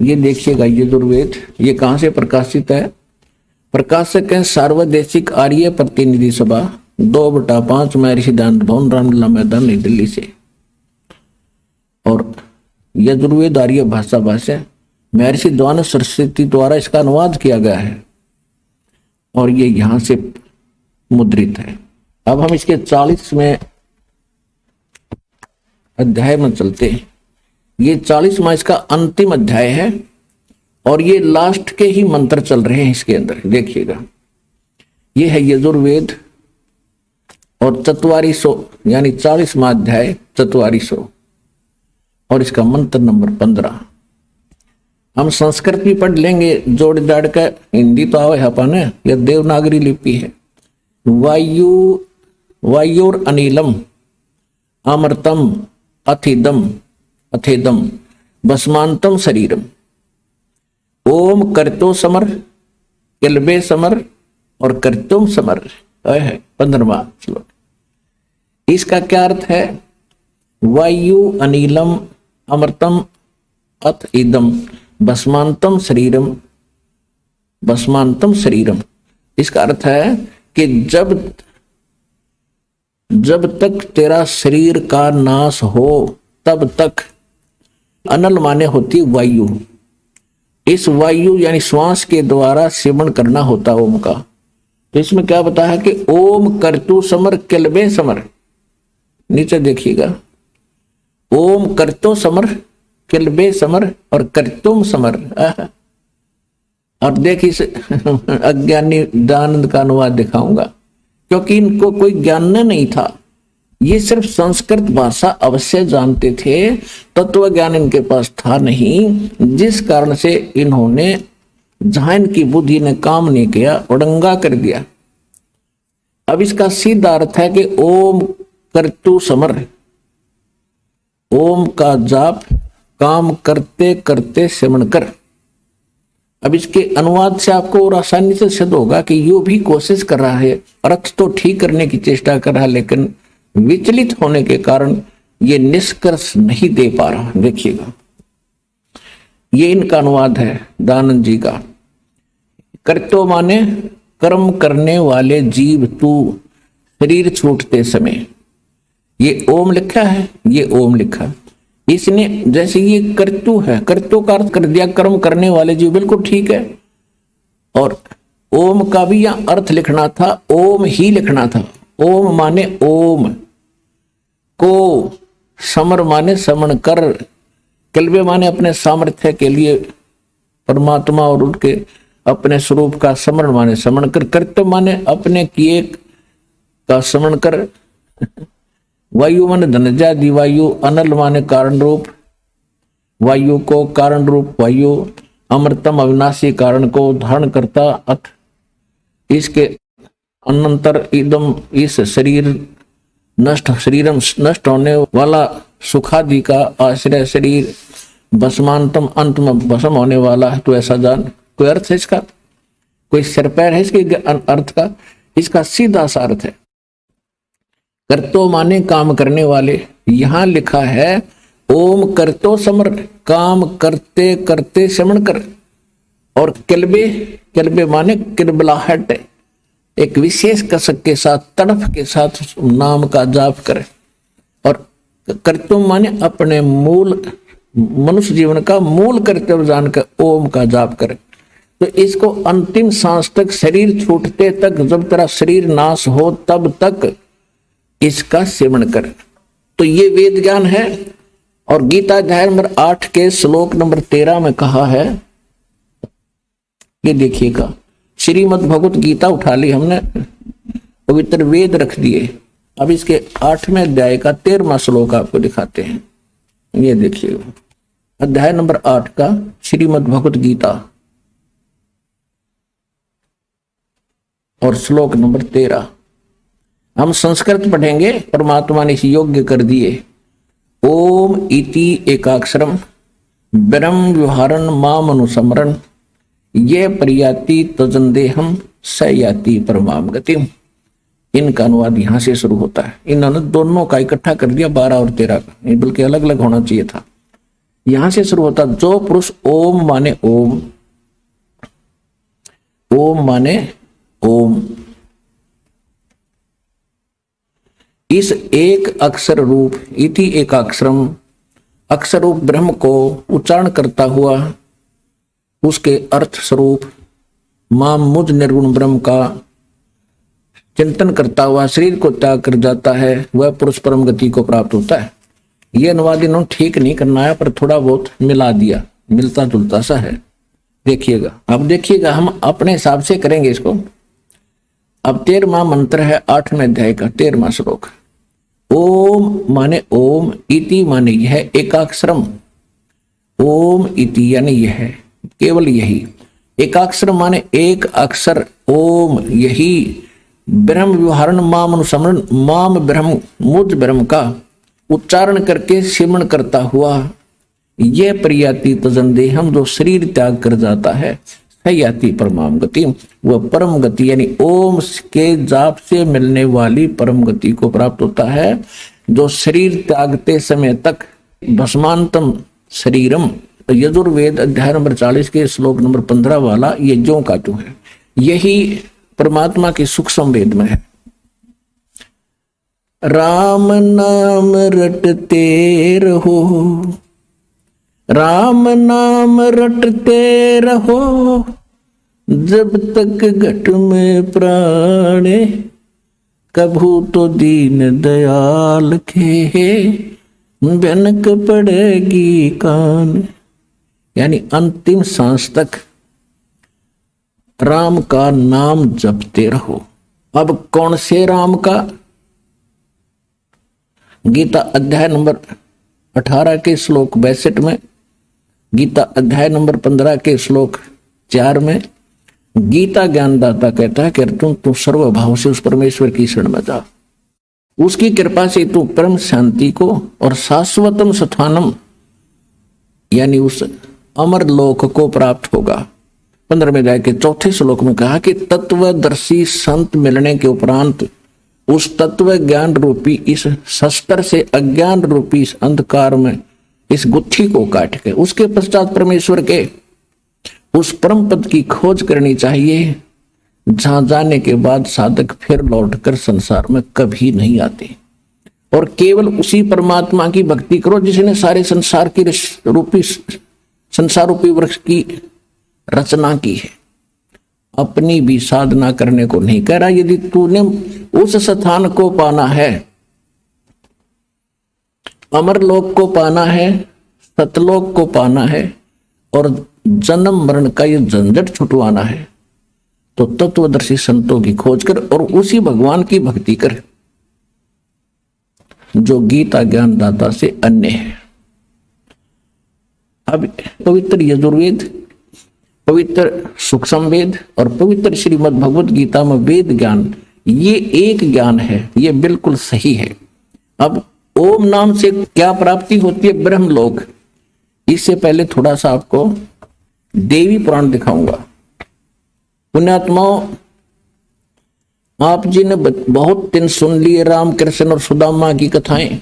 ये देखिएगा यजुर्वेद, ये कहां से प्रकाशित है, प्रकाशक है सार्वदेशिक आर्य प्रतिनिधि सभा 2/5 महर्षि दयानंद भवन, रामलीला मैदान, नई दिल्ली से। और यजुर्वेद आर्य भाषा भाष्य महर्षि दयानंद सरस्वती द्वारा इसका अनुवाद किया गया है और ये यहां से मुद्रित है। अब हम इसके 40वें अध्याय में चलते हैं। ये 40वां इसका अंतिम अध्याय है और ये लास्ट के ही मंत्र चल रहे हैं इसके अंदर। देखिएगा, ये है यजुर्वेद और 4400 यानी 40वां अध्याय 4400 और इसका मंत्र नंबर 15। हम संस्कृत भी पढ़ लेंगे जोड़ जाड़ कर, हिंदी तो आवे अपन, यह देवनागरी लिपि है। वायुर अनिलम अमृतम अथेदम भस्मांतम शरीरम। ओम करतो समर किलबे समर और करतुम समर है 15वां श्लोक। इसका क्या अर्थ है? वायु अनिलम अमृतम अथ इदम भस्मांतम शरीरम। इसका अर्थ है कि जब तक तेरा शरीर का नाश हो तब तक, अनल माने होती वायु, इस वायु यानी श्वास के द्वारा सेवन करना होता ओम का। तो इसमें क्या बताया है कि ओम करतु समर किलबे समर। नीचे देखिएगा, ओम करतो समर किलबे समर और करतुम समर। और देख इस अज्ञानी दयानंद का अनुवाद दिखाऊंगा, क्योंकि इनको कोई ज्ञान नहीं था। ये सिर्फ संस्कृत भाषा अवश्य जानते थे, तत्व ज्ञान इनके पास था नहीं, जिस कारण से इन्होंने जहां इनकी बुद्धि ने काम नहीं किया उड़ंगा कर दिया। अब इसका सीधा अर्थ है कि ओम करतु समर, ओम का जाप काम करते करते सेवन कर। अब इसके अनुवाद से आपको और आसानी से सिद्ध होगा कि यो भी कोशिश कर रहा है, अर्थ तो ठीक करने की चेष्टा कर रहा है, लेकिन विचलित होने के कारण ये निष्कर्ष नहीं दे पा रहा। देखिएगा, ये इनका अनुवाद है दयानंद जी का। करतो माने कर्म करने वाले जीव तू शरीर छूटते समय, ये ओम लिखा है, ये ओम लिखा। इसने जैसे ये कर्तु है, कर्तु का अर्थ कर दिया कर्म करने वाले जीव, बिल्कुल ठीक है। और ओम का भी यहां अर्थ लिखना था, ओम ही लिखना था। ओम माने ओम को, समर माने समण कर, किलबे माने अपने सामर्थ्य के लिए परमात्मा और उनके अपने स्वरूप का समरण माने समण कर, कर्तव्य माने अपने किए का समण कर। वायु माने धनजादि वायु, अनल माने कारण रूप वायु को, कारण रूप वायु, अमृतम अविनाशी कारण को धारण करता अथ इसके अनंतर इदम इस शरीर शरीरम नष्ट होने वाला सुखादि का आश्रय शरीर, भस्मांतम अंत में भस्म होने वाला है। तो ऐसा जान। कोई अर्थ है इसका? कोई सिर पैर है इसके अर्थ का? इसका सीधा सा अर्थ है करतो माने काम करने वाले। यहां लिखा है ओम करतो समर, काम करते करते समण कर। और किलबे माने किलबलाहट, एक विशेष कसक के साथ तड़फ के साथ नाम का जाप करे। और कर्तव्य माने अपने मूल मनुष्य जीवन का मूल कर्तव्य जानकर ओम का जाप करे। तो इसको अंतिम सांस तक, शरीर छूटते तक, जब तेरा शरीर नाश हो तब तक इसका सेवन कर। तो ये वेद ज्ञान है। और गीता अध्याय नंबर 8 के श्लोक नंबर 13 में कहा है, ये देखिएगा, श्रीमद् भगवत गीता उठा ली हमने, पवित्र वेद रख दिए। अब इसके 8वें अध्याय का 13वां श्लोक आपको दिखाते हैं। ये देखिएगा, अध्याय नंबर 8 का श्रीमद् भगवत गीता और श्लोक नंबर 13। हम संस्कृत पढ़ेंगे। परमात्मा ने इस योग्य कर दिए। ओम इति एकाक्षरम ब्रह्म व्यवहारन माम अनुसमरण ये प्रयाति तजंदेहम सयाति परमाम गतिम। इनका अनुवाद यहां से शुरू होता है। इन्होंने दोनों का इकट्ठा कर दिया, 12 और 13 का, बल्कि अलग अलग होना चाहिए था। यहां से शुरू होता, जो पुरुष ओम माने ओम, ओम माने ओम। इस एक अक्षर रूप इति एकाक्षरम अक्षर रूप ब्रह्म को उच्चारण करता हुआ उसके अर्थ स्वरूप मां मुझ निर्गुण ब्रह्म का चिंतन करता हुआ शरीर को त्याग कर जाता है, वह पुरुष परम गति को प्राप्त होता है। यह अनुवाद इन्होंने ठीक नहीं करना है, पर थोड़ा बहुत मिला दिया, मिलता जुलता सा है। देखिएगा, अब देखिएगा, हम अपने हिसाब से करेंगे इसको। अब 13वां मंत्र है 8वें अध्याय का 13वां श्लोक। ओम माने ओम, इति माने यह एकाक्षरम। ओम इति यानी यह, केवल यही। एकाक्षरम माने एक अक्षर, ओम यही। ब्रह्म व्यवहारण माम अनुसमरण, माम ब्रह्म मुझ ब्रह्म का उच्चारण करके सिमरण करता हुआ यह प्रियाति तजनदेहम, जो शरीर त्याग कर जाता है, सयाति परमाम गति, वह परम गति यानी ओम के जाप से मिलने वाली परम गति को प्राप्त होता है। जो शरीर त्यागते समय तक भस्मांतम शरीरम, यजुर्वेद अध्याय नंबर 40 के श्लोक नंबर 15 वाला ये जो का जो है, यही परमात्मा की सूक्ष्म वेद में है। राम नाम रटते रहो, राम नाम रटते रहो, जब तक घट में प्राणे, कभू तो दीन दयाल के भनक पड़ेगी कान। यानी अंतिम सांस तक राम का नाम जपते रहो। अब कौन से राम का? गीता अध्याय नंबर 18 के श्लोक 62 में, गीता अध्याय नंबर 15 के श्लोक 4 में गीता ज्ञानदाता कहता है कि अर्जुन तू सर्वभाव से उस परमेश्वर की शरण में जा, उसकी कृपा से तू परम शांति को और शाश्वतम स्थानम यानी उस अमर लोक को प्राप्त होगा। 15वें अध्याय के 4थे श्लोक में कहा कि तत्वदर्शी संत मिलने के उपरांत उस तत्व ज्ञान रूपी इस शस्त्र से अज्ञान रूपी इस अंधकार में इस गुत्थी को काट के उसके पश्चात परमेश्वर के उस परम पद की खोज करनी चाहिए, जहां जाने के बाद साधक फिर लौटकर संसार में कभी नहीं आते। और केवल उसी परमात्मा की भक्ति करो जिसने सारे संसार की संसार रूपी वृक्ष की रचना की है। अपनी भी साधना करने को नहीं कह रहा। यदि तूने उस स्थान को पाना है, अमरलोक को पाना है, सतलोक को पाना है और जन्म मरण का ये झंझट छुटवाना है, तो तत्वदर्शी संतों की खोज कर और उसी भगवान की भक्ति कर जो गीता ज्ञान दाता से अन्य है। अब पवित्र यजुर्वेद, पवित्र सूक्ष्म वेद और पवित्र श्रीमद् भगवत गीता में वेद ज्ञान, ये एक ज्ञान है, ये बिल्कुल सही है। अब ओम नाम से क्या प्राप्ति होती है? ब्रह्मलोक। इससे पहले थोड़ा सा आपको देवी पुराण दिखाऊंगा। पुण्यात्माओं, आप जी ने बहुत दिन सुन लिए राम कृष्ण और सुदामा की कथाएं,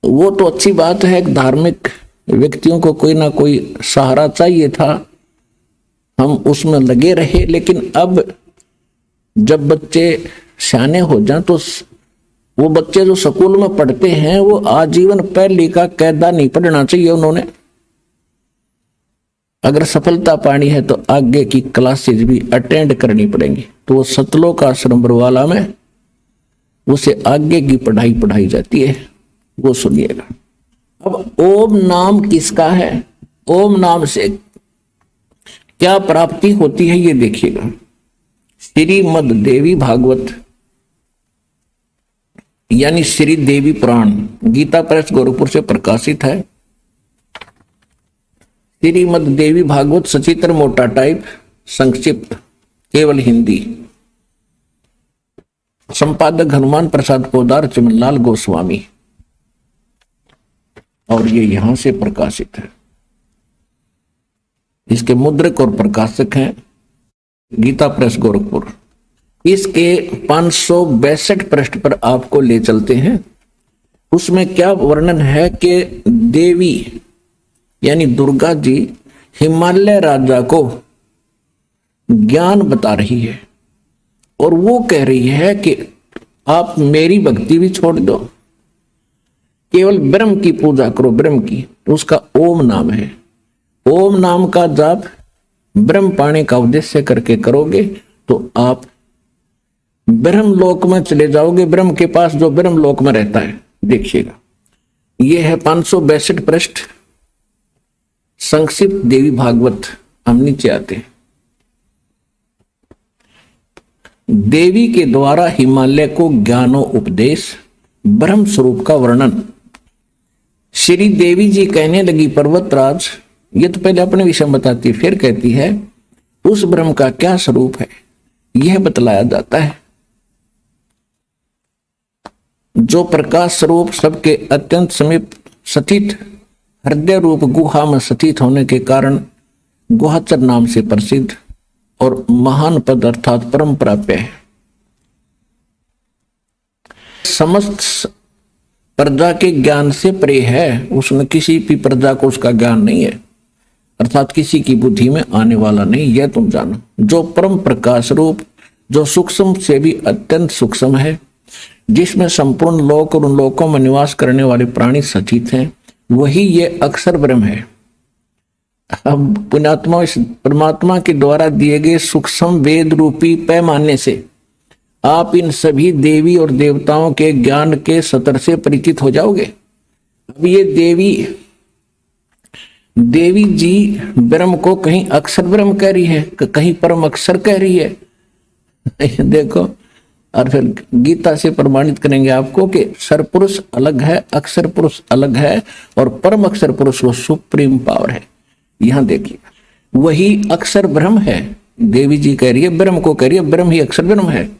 वो तो अच्छी बात है। एक धार्मिक व्यक्तियों को कोई ना कोई सहारा चाहिए था, हम उसमें लगे रहे। लेकिन अब जब बच्चे सियाने हो जाएं तो वो बच्चे जो स्कूल में पढ़ते हैं वो आजीवन पहली का कायदा नहीं पढ़ना चाहिए उन्होंने। अगर सफलता पानी है तो आगे की क्लासेज भी अटेंड करनी पड़ेंगी। तो वो सतलोक आश्रम बरवाला में उसे आगे की पढ़ाई पढ़ाई जाती है, वो सुनिएगा। अब ओम नाम किसका है? ओम नाम से क्या प्राप्ति होती है ये देखिएगा। श्रीमद् देवी भागवत यानी श्री देवी पुराण गीता प्रेस गोरखपुर से प्रकाशित है। श्रीमद् देवी भागवत सचित्र मोटा टाइप, संक्षिप्त केवल हिंदी, संपादक हनुमान प्रसाद पोदार, चमनलाल गोस्वामी, और ये यहां से प्रकाशित है। इसके मुद्रक और प्रकाशक हैं गीता प्रेस गोरखपुर। इसके 562 पृष्ठ पर आपको ले चलते हैं। उसमें क्या वर्णन है कि देवी यानी दुर्गा जी हिमालय राजा को ज्ञान बता रही है और वो कह रही है कि आप मेरी भक्ति भी छोड़ दो, केवल ब्रह्म की पूजा करो, ब्रह्म की। तो उसका ओम नाम है। ओम नाम का जाप ब्रह्म पाने का उद्देश्य करके करोगे तो आप ब्रह्म लोक में चले जाओगे, ब्रह्म के पास जो ब्रह्म लोक में रहता है। देखिएगा, यह है 562 पृष्ठ संक्षिप्त देवी भागवत। हम नीचे आते हैं। देवी के द्वारा हिमालय को ज्ञानो उपदेश, ब्रह्म स्वरूप का वर्णन। श्री देवी जी कहने लगी, पर्वतराज, ये तो पहले अपने विषय में बताती है, फिर कहती है उस ब्रह्म का क्या स्वरूप है यह बतलाया जाता है, जो प्रकाश स्वरूप सबके अत्यंत समीप स्थित हृदय रूप गुहा में स्थित होने के कारण गुहाचर नाम से प्रसिद्ध और महान पद अर्थात परम प्राप्य है। समस्त प्रजा के ज्ञान से परे है, उसने किसी भी प्रजा को उसका ज्ञान नहीं है, अर्थात किसी की बुद्धि में आने वाला नहीं, यह तुम जानो। जो परम प्रकाश रूप, जो सूक्ष्म से भी अत्यंत सूक्ष्म है, जिसमें संपूर्ण लोक और उन लोकों में निवास करने वाले प्राणी सचित हैं, वही ये अक्षर ब्रह्म है। अब पुण्यात्मा इस परमात्मा के द्वारा दिए गए सूक्ष्म वेद रूपी पैमाने से आप इन सभी देवी और देवताओं के ज्ञान के सतर से परिचित हो जाओगे। अब ये देवी जी ब्रह्म को कहीं अक्षर ब्रह्म कह रही है, कहीं परम अक्षर कह रही है। देखो, और फिर गीता से प्रमाणित करेंगे आपको कि सरपुरुष अलग है, अक्षर पुरुष अलग है, और परम अक्षर पुरुष वो सुप्रीम पावर है। यहां देखिए, वही अक्षर ब्रह्म है। देवी जी कह रही है, ब्रह्म को कह रही है, ब्रह्म ही अक्षर ब्रह्म है।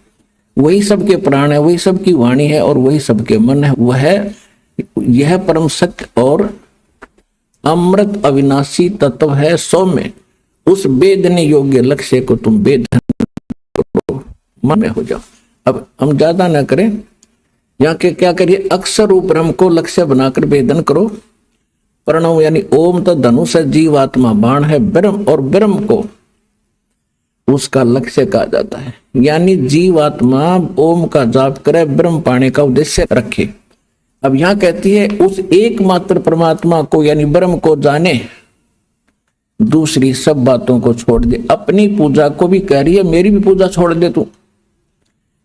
वही सबके प्राण है, वही सबकी वाणी है, और वही सबके मन है। वह यह परम सत्य और अमृत अविनाशी तत्व है। सौम्य उस वेदने योग्य लक्ष्य को तुम वेदन करो, मन में हो जाओ। अब हम ज्यादा ना करें, यहाँ के क्या करिए, अक्षर रूप ब्रह्म को लक्ष्य बनाकर वेदन करो। प्रणव यानी ओम तो धनुष है, जीवात्मा बाण है, ब्रह्म और ब्रह्म को उसका लक्ष्य कहा जाता है। यानी जीवात्मा ओम का जाप करे, ब्रह्म पाने का उद्देश्य रखे। अब यहां कहती है उस एकमात्र परमात्मा को यानी ब्रह्म को जाने, दूसरी सब बातों को छोड़ दे। अपनी पूजा को भी कह रही है, मेरी भी पूजा छोड़ दे तू।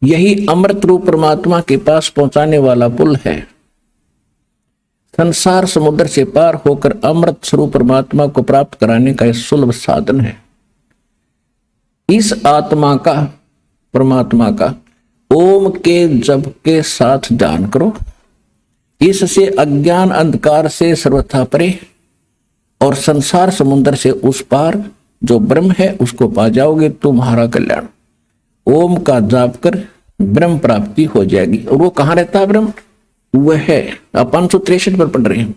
यही अमृत रूप परमात्मा के पास पहुंचाने वाला पुल है। संसार समुद्र से पार होकर अमृत स्वरूप परमात्मा को प्राप्त कराने का यह सुलभ साधन है। इस आत्मा का, परमात्मा का ओम के जप के साथ ध्यान करो। इससे अज्ञान अंधकार से सर्वथा परे और संसार समुद्र से उस पार जो ब्रह्म है उसको पा जाओगे। तुम्हारा कल्याण। ओम का जाप कर ब्रह्म प्राप्ति हो जाएगी। और वो कहां रहता है ब्रह्म? वह है, आप 563 पर पढ़ रहे हैं,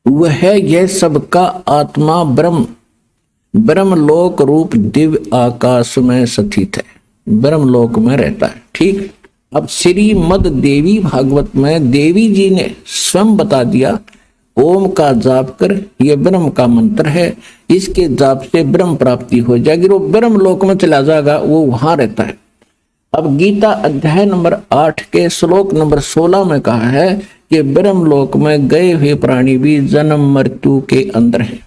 वह है यह सबका आत्मा ब्रह्म, ब्रह्मलोक रूप दिव्य आकाश में स्थित है, ब्रह्मलोक में रहता है। ठीक। अब श्रीमद देवी भागवत में देवी जी ने स्वयं बता दिया, ओम का जाप कर, यह ब्रह्म का मंत्र है, इसके जाप से ब्रह्म प्राप्ति हो जाएगी। वो ब्रह्म लोक में चला जाएगा, वो वहां रहता है। अब गीता अध्याय नंबर 8 के श्लोक नंबर 16 में कहा है कि ब्रह्म लोक में गए हुए प्राणी भी जन्म मृत्यु के अंदर है।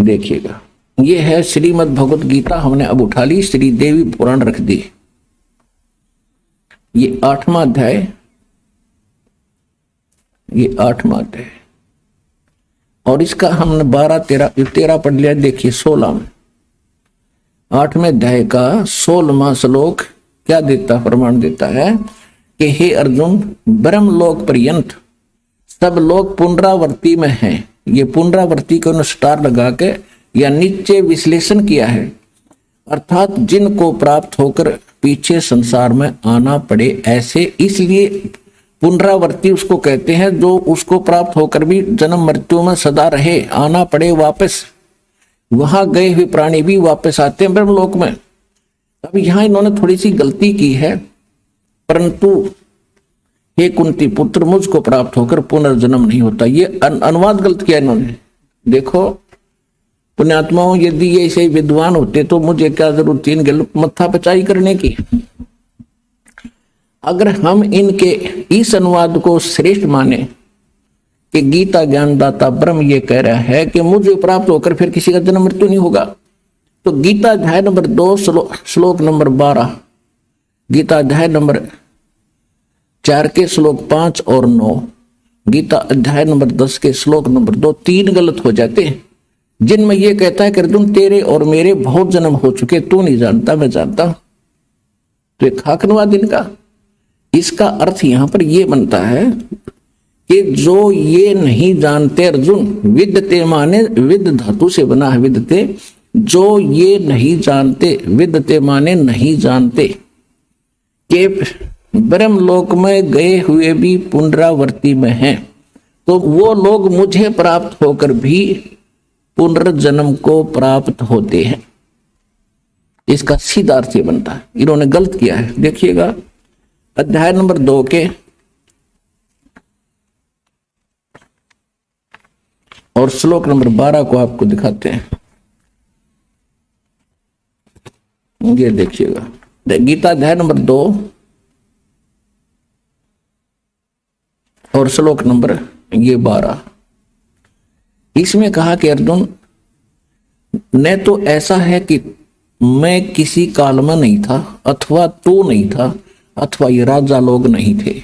देखिएगा, ये है श्रीमद् भगवत गीता। हमने अब उठा ली, श्री देवी पुराण रख दी। ये 8वां अध्याय, ये 8वां अध्याय, और इसका हमने 13 पढ़ लिया। देखिए 16 में, 8वें अध्याय का 16वां श्लोक क्या देता, प्रमाण देता है कि हे अर्जुन, ब्रह्मलोक पर्यंत सब लोग पुनरावर्ती में हैं। ये पुनरावर्ती को स्टार लगा के या नीचे विश्लेषण किया है, अर्थात जिनको प्राप्त होकर पीछे संसार में आना पड़े ऐसे। इसलिए पुनरावर्ती उसको कहते हैं जो उसको प्राप्त होकर भी जन्म मृत्यु में सदा रहे, आना पड़े वापस। वहां गए हुए प्राणी भी वापस आते हैं ब्रह्मलोक में। अब यहां इन्होंने थोड़ी सी गलती की है, परंतु हे कुंती पुत्र, मुझको प्राप्त होकर पुनर्जन्म नहीं होता। ये अनुवाद गलत किया इन्होंने। देखो, पुण्यात्माओं, यदि ये ऐसे विद्वान होते तो मुझे क्या जरूरत थी इनके मत्था पचाई करने की। अगर हम इनके इस अनुवाद को श्रेष्ठ माने कि गीता ज्ञानदाता ब्रह्म ये कह रहा है कि मुझे प्राप्त होकर फिर किसी का जन्म मृत्यु नहीं होगा, तो गीता अध्याय नंबर 2 श्लोक नंबर 12, गीता अध्याय नंबर 4 के श्लोक 5 और 9, गीता अध्याय नंबर 10 के श्लोक नंबर 2, 3 गलत हो जाते हैं, जिनमें यह कहता है कि अर्जुन तेरे और मेरे बहुत जन्म हो चुके, तू नहीं जानता मैं जानता हूं। तो एक खाकनवाद इनका। इसका अर्थ यहां पर यह बनता है कि जो ये नहीं जानते अर्जुन, विद्यते माने विद धातु से बना है विद्यते, जो ये नहीं जानते, विद्यते माने नहीं जानते कि ब्रह्मलोक में गए हुए भी पुनरावर्ती में हैं, तो वो लोग मुझे प्राप्त होकर भी पुनर्जन्म को प्राप्त होते हैं। इसका सीधा अर्थ ये बनता है। इन्होंने गलत किया है। देखिएगा अध्याय नंबर 2 के और श्लोक नंबर 12 को आपको दिखाते हैं। ये देखिएगा, गीता अध्याय नंबर 2 और श्लोक नंबर ये 12। इसमें कहा कि अर्जुन न तो ऐसा है कि मैं किसी काल में नहीं था, अथवा तू नहीं था, अथवा ये राजा लोग नहीं थे,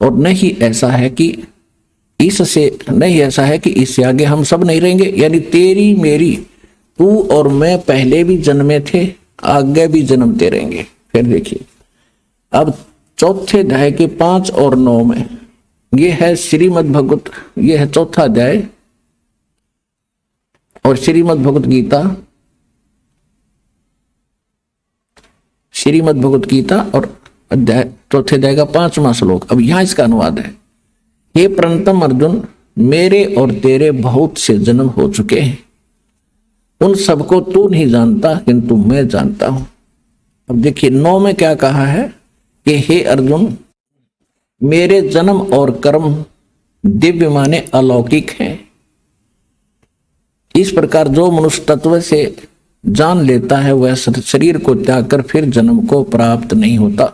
और नहीं ऐसा है कि ऐसा है कि इससे आगे हम सब नहीं रहेंगे। यानी तेरी मेरी, तू और मैं पहले भी जन्मे थे, आगे भी जन्मते रहेंगे। फिर देखिए अब चौथे अध्याय के 5 और 9 में, ये है श्रीमद् भगवत, ये है चौथा अध्याय और श्रीमद् भगवत गीता, श्रीमद् भगवत गीता और अध्याय चौथे अध्याय का 5वां श्लोक। अब यहां इसका अनुवाद है, हे प्रणतम अर्जुन, मेरे और तेरे बहुत से जन्म हो चुके हैं, उन सबको तू नहीं जानता किंतु मैं जानता हूं। अब देखिए 9 में क्या कहा है कि हे अर्जुन, मेरे जन्म और कर्म दिव्य माने अलौकिक हैं। इस प्रकार जो मनुष्य तत्व से जान लेता है वह शरीर को त्याग कर फिर जन्म को प्राप्त नहीं होता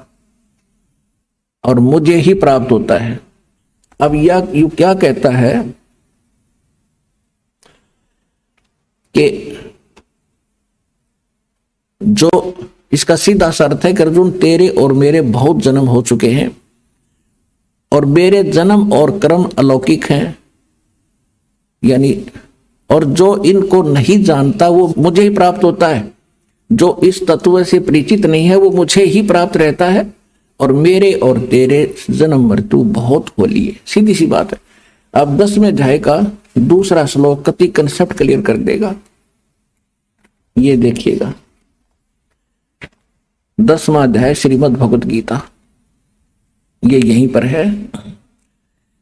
और मुझे ही प्राप्त होता है। अब यह यू क्या कहता है कि जो इसका सीधा सा अर्थ है कि अर्जुन तेरे और मेरे बहुत जन्म हो चुके हैं और मेरे जन्म और कर्म अलौकिक हैं, यानी और जो इनको नहीं जानता वो मुझे ही प्राप्त होता है, जो इस तत्व से परिचित नहीं है वो मुझे ही प्राप्त रहता है, और मेरे और तेरे जन्म मृत्यु बहुत होली है। सीधी सी बात है। अब 10वें अध्याय का दूसरा श्लोक कति कंसेप्ट क्लियर कर देगा। ये देखिएगा 10वां अध्याय श्रीमद् भगवत गीता, ये यहीं पर है।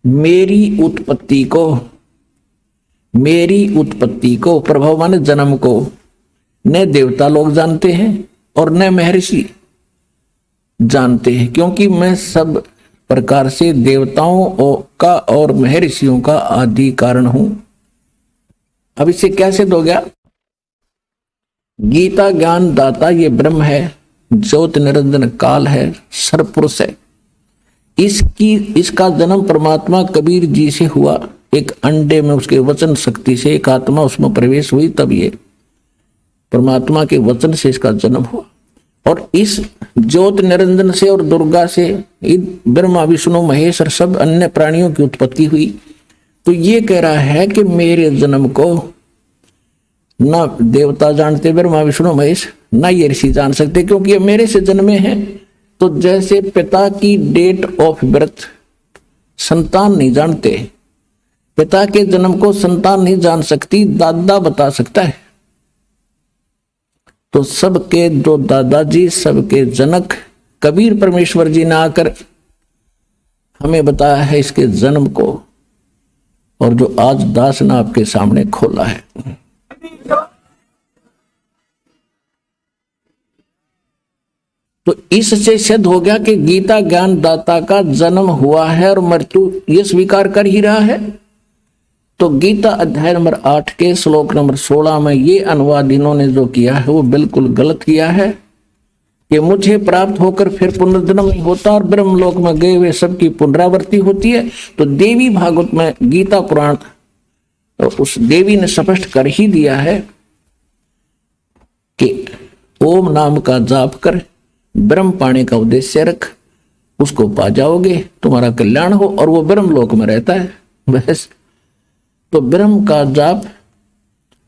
मेरी उत्पत्ति को प्रभाव माने जन्म को न देवता लोग जानते हैं और न महर्षि जानते हैं, क्योंकि मैं सब प्रकार से देवताओं का और महर्षियों का आदि कारण हूं। अब इससे क्या सिद्ध हो गया? गीता ज्ञान दाता ये ब्रह्म है, ज्योत निरंजन काल है, सर्वपुरुष है। इसका जन्म परमात्मा कबीर जी से हुआ। एक अंडे में उसके वचन शक्ति से एक आत्मा उसमें प्रवेश हुई, तब ये परमात्मा के वचन से इसका जन्म हुआ। और इस ज्योत निरंजन से और दुर्गा से ब्रह्मा विष्णु महेश और सब अन्य प्राणियों की उत्पत्ति हुई। तो ये कह रहा है कि मेरे जन्म को ना देवता जानते, ब्रह्मा विष्णु महेश, ना ये ऋषि जान सकते, क्योंकि ये मेरे से जन्मे हैं। तो जैसे पिता की डेट ऑफ बर्थ संतान नहीं जानते, पिता के जन्म को संतान नहीं जान सकती, दादा बता सकता है। तो सबके जो दादाजी, सबके जनक कबीर परमेश्वर जी ने आकर हमें बताया है इसके जन्म को, और जो आज दास ने आपके सामने खोला है। तो इससे सिद्ध हो गया कि गीता ज्ञान दाता का जन्म हुआ है और मृत्यु ये स्वीकार कर ही रहा है। तो गीता अध्याय नंबर 8 के श्लोक नंबर 16 में ये अनुवाद इन्होंने जो किया है वो बिल्कुल गलत किया है कि मुझे प्राप्त होकर फिर पुनर्जन्म नहीं होता और ब्रह्मलोक में गए हुए सबकी पुनरावृत्ति होती है। तो देवी भागवत में गीता पुराण तो उस देवी ने स्पष्ट कर ही दिया है कि ओम नाम का जाप कर ब्रह्म पाने का उद्देश्य रख, उसको पा जाओगे, तुम्हारा कल्याण हो, और वो ब्रह्मलोक में रहता है। बस तो ब्रह्म का जाप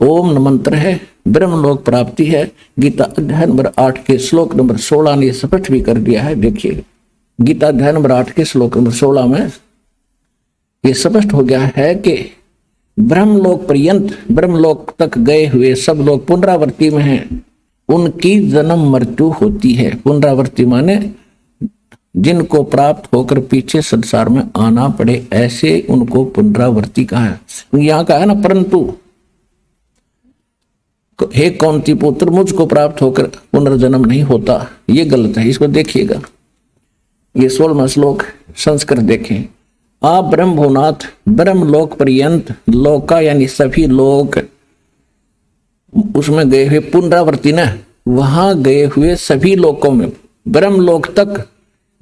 ओम मंत्र है, ब्रह्मलोक प्राप्ति है। गीता अध्याय नंबर 8 के श्लोक नंबर 16 ने स्पष्ट भी कर दिया है। देखिए गीता अध्याय नंबर 8 के श्लोक नंबर 16 में ये स्पष्ट हो गया है कि ब्रह्मलोक पर्यंत, ब्रह्मलोक तक गए हुए सब लोग पुनरावृत्ति में हैं, उनकी जन्म मृत्यु होती है। पुनरावृत्ति माने जिनको प्राप्त होकर पीछे संसार में आना पड़े, ऐसे उनको पुनरावृत्ति कहा है। यहां का है ना, परंतु हे कौंती पुत्र मुझको प्राप्त होकर पुनर्जन्म नहीं होता, ये गलत है। इसको देखिएगा, ये 16वां श्लोक संस्कृत देखें। आप ब्रह्म भुवनाथ ब्रह्मलोक पर्यंत, लोका यानी सभी लोक, उसमें गए हुए पुनरावृत्ति न, वहां गए हुए सभी लोकों में, ब्रह्मलोक तक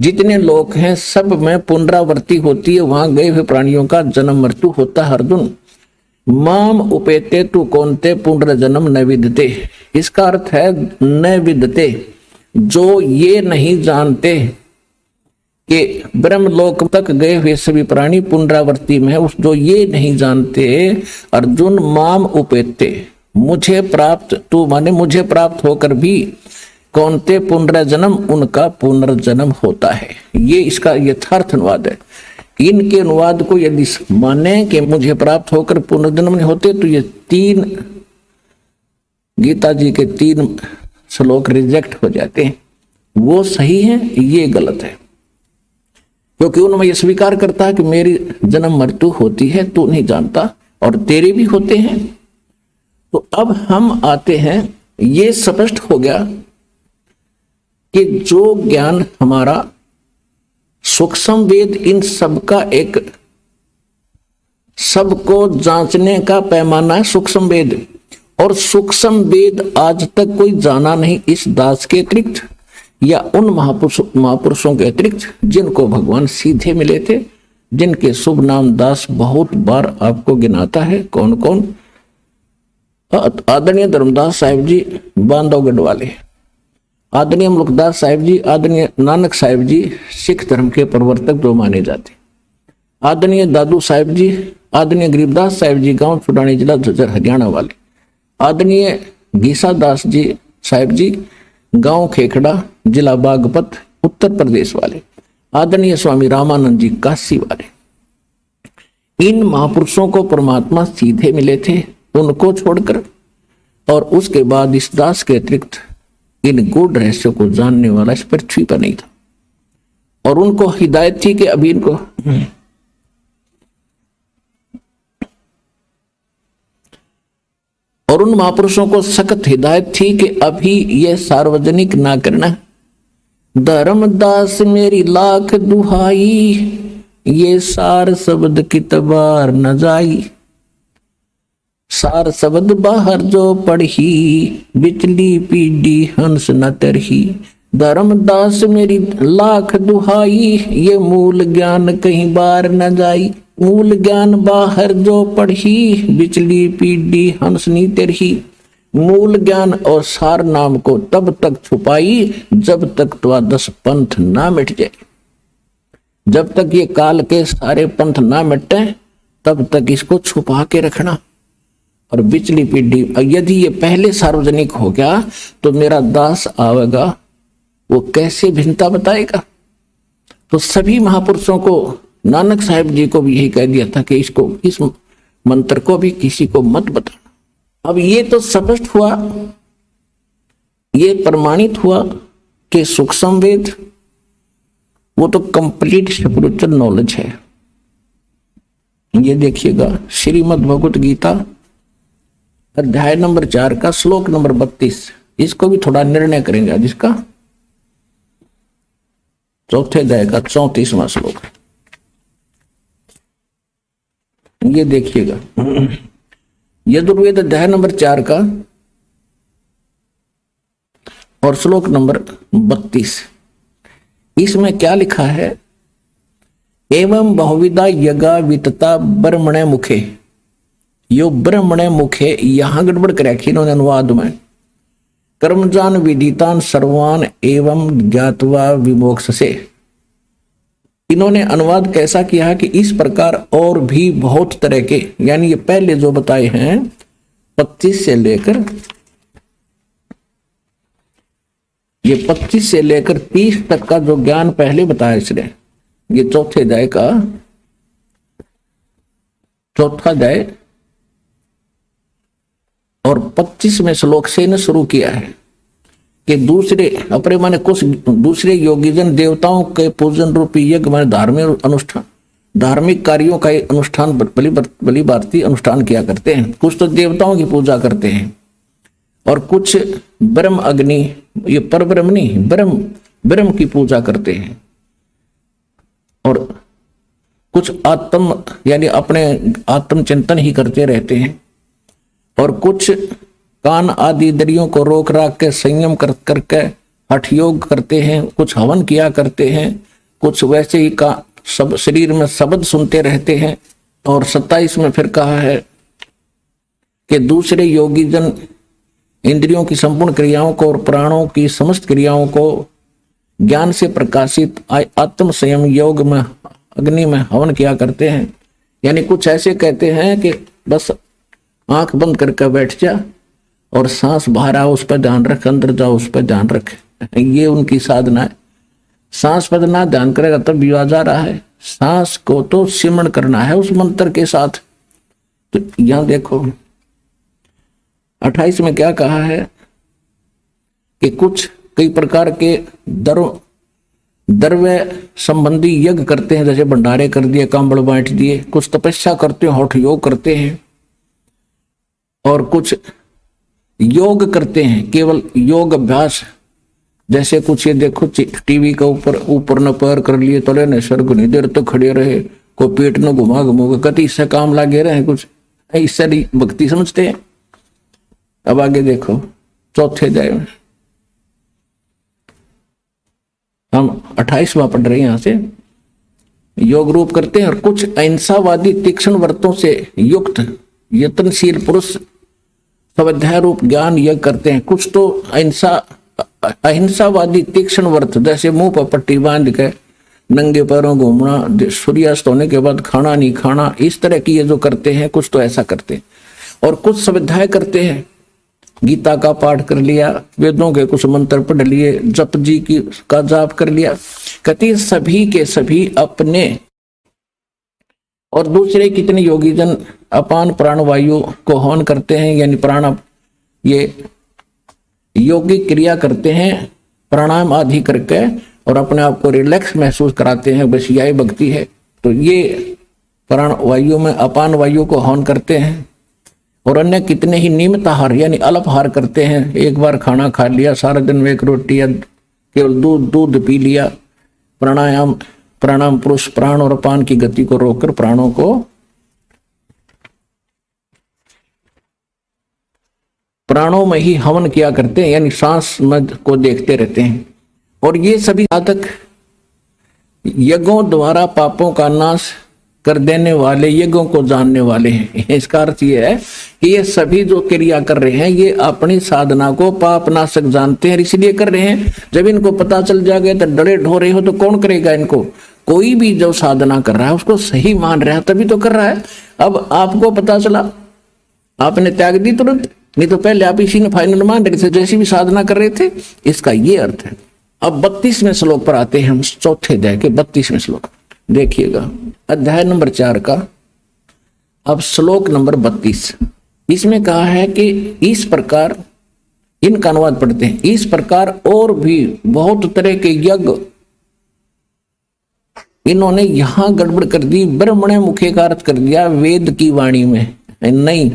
जितने लोक हैं सब में पुनरावृत्ति होती है। वहां गए हुए प्राणियों का जन्म मृत्यु होता है। अर्जुन माम उपेते तु कौनते पुनर्जन्म न विदते, इसका अर्थ है न विदते, जो ये नहीं जानते कि ब्रह्मलोक तक गए हुए सभी प्राणी पुनरावृत्ति में है, उस जो ये नहीं जानते। अर्जुन माम उपेते, मुझे प्राप्त, तू माने मुझे प्राप्त होकर भी कौनते पुनर्जन्म, उनका पुनर्जन्म होता है। ये इसका यथार्थ अनुवाद है। इनके अनुवाद को यदि माने कि मुझे प्राप्त होकर पुनर्जन्म नहीं होते, तो ये 3 गीता जी के 3 श्लोक रिजेक्ट हो जाते हैं। वो सही है, ये गलत है, क्योंकि उनमें यह स्वीकार करता है कि मेरी जन्म मृत्यु होती है, तू नहीं जानता, और तेरे भी होते हैं। तो अब हम आते हैं, ये स्पष्ट हो गया कि जो ज्ञान हमारा सूक्ष्म वेद, इन सबका एक सबको जांचने का पैमाना है सूक्ष्म वेद, और सूक्ष्म वेद आज तक कोई जाना नहीं इस दास के अतिरिक्त या उन महापुरुषों के अतिरिक्त जिनको भगवान सीधे मिले थे, जिनके शुभ नाम दास बहुत बार आपको गिनाता है। कौन कौन? आदरणीय धर्मदास साहिब जी बांधवगढ़ वाले, आदरणीय मुल्कदास साहिब जी, आदरणीय नानक साहिब जी सिख धर्म के प्रवर्तक जो माने जाते, आदरणीय दादू साहिब जी, आदरणीय गरीबदास साहिब जी गांव छुड़ानी जिला झज्जर हरियाणा वाले, आदरणीय घीसा दास जी साहिब जी गांव खेखड़ा जिला बागपत उत्तर प्रदेश वाले, आदरणीय स्वामी रामानंद जी काशी वाले। इन महापुरुषों को परमात्मा सीधे मिले थे, उनको छोड़कर, और उसके बाद इस दास के अतिरिक्त इन गूढ़ रहस्यों को जानने वाला इस पृथ्वी पर नहीं था। और उनको हिदायत थी कि अभी इनको और उन महापुरुषों को सख्त हिदायत थी कि अभी ये सार्वजनिक ना करना। धर्मदास मेरी लाख दुहाई, ये सार शब्द की तबार न जाई, सार शब्द बाहर जो पढ़ी, बिचली पीढ़ी हंस न तरही। धर्मदास मेरी लाख दुहाई, ये मूल ज्ञान कहीं बार न जाई, मूल ज्ञान बाहर जो पढ़ी, बिचली पीढ़ी हंस नी तरही। मूल ज्ञान और सार नाम को तब तक छुपाई जब तक द्वादश पंथ ना मिट जाए। जब तक ये काल के सारे पंथ ना मिटे तब तक इसको छुपा के रखना। और बिचली पीढ़ी, यदि ये पहले सार्वजनिक हो गया तो मेरा दास आवेगा, वो कैसे भिन्नता बताएगा। तो सभी महापुरुषों को, नानक साहिब जी को भी यही कह दिया था कि इसको, इस मंत्र को भी किसी को मत बताना। अब ये तो स्पष्ट हुआ, ये प्रमाणित हुआ कि सूक्ष्म वेद वो तो कंप्लीट स्पिरिचुअल नॉलेज है। ये देखिएगा श्रीमद् भगवत गीता अध्याय नंबर 4 का श्लोक नंबर 32, इसको भी थोड़ा निर्णय करेंगे आज। इसका चौथे अध्याय का 34वां श्लोक, ये देखिएगा यजुर्वेद अध्याय नंबर 4 का और श्लोक नंबर 32। इसमें क्या लिखा है? एवं बहुविधा यज्ञा वितता ब्रह्मणे मुखे। यो ब्रह्मणे मुखे यहां गड़बड़ कर रखी इन्होंने अनुवाद में। कर्मजान विदितान सर्वान एवं ज्ञातवा विमोक्ष से। इन्होंने अनुवाद कैसा किया है कि इस प्रकार और भी बहुत तरह के, यानी ये पहले जो बताए हैं 25 से लेकर 30 तक का जो ज्ञान पहले बताया इसने, ये चौथे अध्याय का चौथा अध्याय और 25वें श्लोक से इन्हें शुरू किया है कि दूसरे अपने माने कुछ दूसरे योगीजन देवताओं के पूजन रूपी यज्ञ माने धार्मिक अनुष्ठान, धार्मिक कार्यों का अनुष्ठान बलि भारती अनुष्ठान किया करते हैं। कुछ तो देवताओं की पूजा करते हैं और कुछ ब्रह्म अग्नि, ये परब्रह्म नहीं ब्रह्म की पूजा करते हैं। और कुछ आत्म यानी अपने आत्मचिंतन ही करते रहते हैं। और कुछ कान आदि इंद्रियों को रोक राख के संयम करके हठ योग करते हैं। कुछ हवन किया करते हैं। कुछ वैसे ही का सब शरीर में शब्द सुनते रहते हैं। और 27 में फिर कहा है कि दूसरे योगी जन इंद्रियों की संपूर्ण क्रियाओं को और प्राणों की समस्त क्रियाओं को ज्ञान से प्रकाशित आत्म संयम योग में अग्नि में हवन किया करते हैं। यानी कुछ ऐसे कहते हैं कि बस आंख बंद करके बैठ जा और सांस बाहर आओ उस पर ध्यान रख, अंदर जाओ उस पर ध्यान रख। ये उनकी साधना है। सांस पर ना ध्यान करेगा तब विवाद आ रहा है। सांस को तो सिमरण करना है उस मंत्र के साथ। तो यहां देखो 28 में क्या कहा है कि कुछ कई प्रकार के द्रव्य संबंधी यज्ञ करते हैं, जैसे भंडारे कर दिए, कांबड़ बांट दिए। कुछ तपस्या करते हैं, हठ योग करते हैं। और कुछ योग करते हैं, केवल योग अभ्यास। जैसे कुछ ये देखो टीवी का ऊपर न पैर कर लिए, तले न सर घनी देर तो खड़े रहे, को पेट न घुमा घुमा कति इससे काम लागे रहे। कुछ इससे भक्ति समझते हैं। अब आगे देखो चौथे अध्याय में हम 28वां पढ़ रहे हैं। यहां से योग रूप करते हैं। और कुछ अहिंसावादी तीक्ष्ण व्रतों से युक्त यत्नशील पुरुष स्वाध्याय रूप ज्ञान यज्ञ करते हैं। कुछ तो अहिंसावादी तीक्ष्ण व्रत, जैसे मुंह पर पट्टी बांध के नंगे पैरों घूमना, सूर्यास्त होने के बाद खाना नहीं खाना, इस तरह की ये जो करते हैं, कुछ तो ऐसा करते हैं। और कुछ स्वाध्याय करते हैं, गीता का पाठ कर लिया, वेदों के कुछ मंत्र पढ़ लिए, जप जी का जाप कर लिया। कहती सभी के सभी अपने और दूसरे कितने योगी जन अपान प्राणवायु को हवन करते हैं, यानी प्राण ये योगिक क्रिया करते हैं प्राणायाम आदि करके और अपने आप को रिलैक्स महसूस कराते हैं। बस यही भक्ति है। तो ये प्राण वायु में अपान वायु को हवन करते हैं। और अन्य कितने ही नियमित आहार यानी अल्पाहार करते हैं। एक बार खाना खा लिया, सारा दिन में एक रोटी या केवल दूध पी लिया। प्राणायाम पुरुष प्राण और अपान की गति को रोककर प्राणों को प्राणों में ही हवन किया करते हैं, यानी सांस मद को देखते रहते हैं। और ये सभी साधक यज्ञों द्वारा पापों का नाश कर देने वाले, यज्ञों को जानने वाले हैं। इसका अर्थ ये है कि ये सभी जो क्रिया कर रहे हैं ये अपनी साधना को पाप नाशक जानते हैं, इसलिए कर रहे हैं। जब इनको पता चल जाएगा तो डरे ढोरे हो तो कौन करेगा इनको? कोई भी जो साधना कर रहा है उसको सही मान रहा है तभी तो कर रहा है। अब आपको पता चला, आपने त्याग दी तुरंत, नहीं तो पहले आप इसी ने फाइनल मान रहे थे, जैसी भी साधना कर रहे थे। इसका ये अर्थ है। अब 32वें श्लोक पर आते हैं हम, चौथे अध्याय के 32वें श्लोक देखिएगा, अध्याय नंबर 4 का अब श्लोक नंबर 32। इसमें कहा है कि इस प्रकार, इनका अनुवाद पढ़ते हैं, इस प्रकार और भी बहुत तरह के यज्ञ इन्होंने यहां गड़बड़ कर दी। ब्रह्मणे मुखे का अर्थ कर दिया वेद की वाणी में, नहीं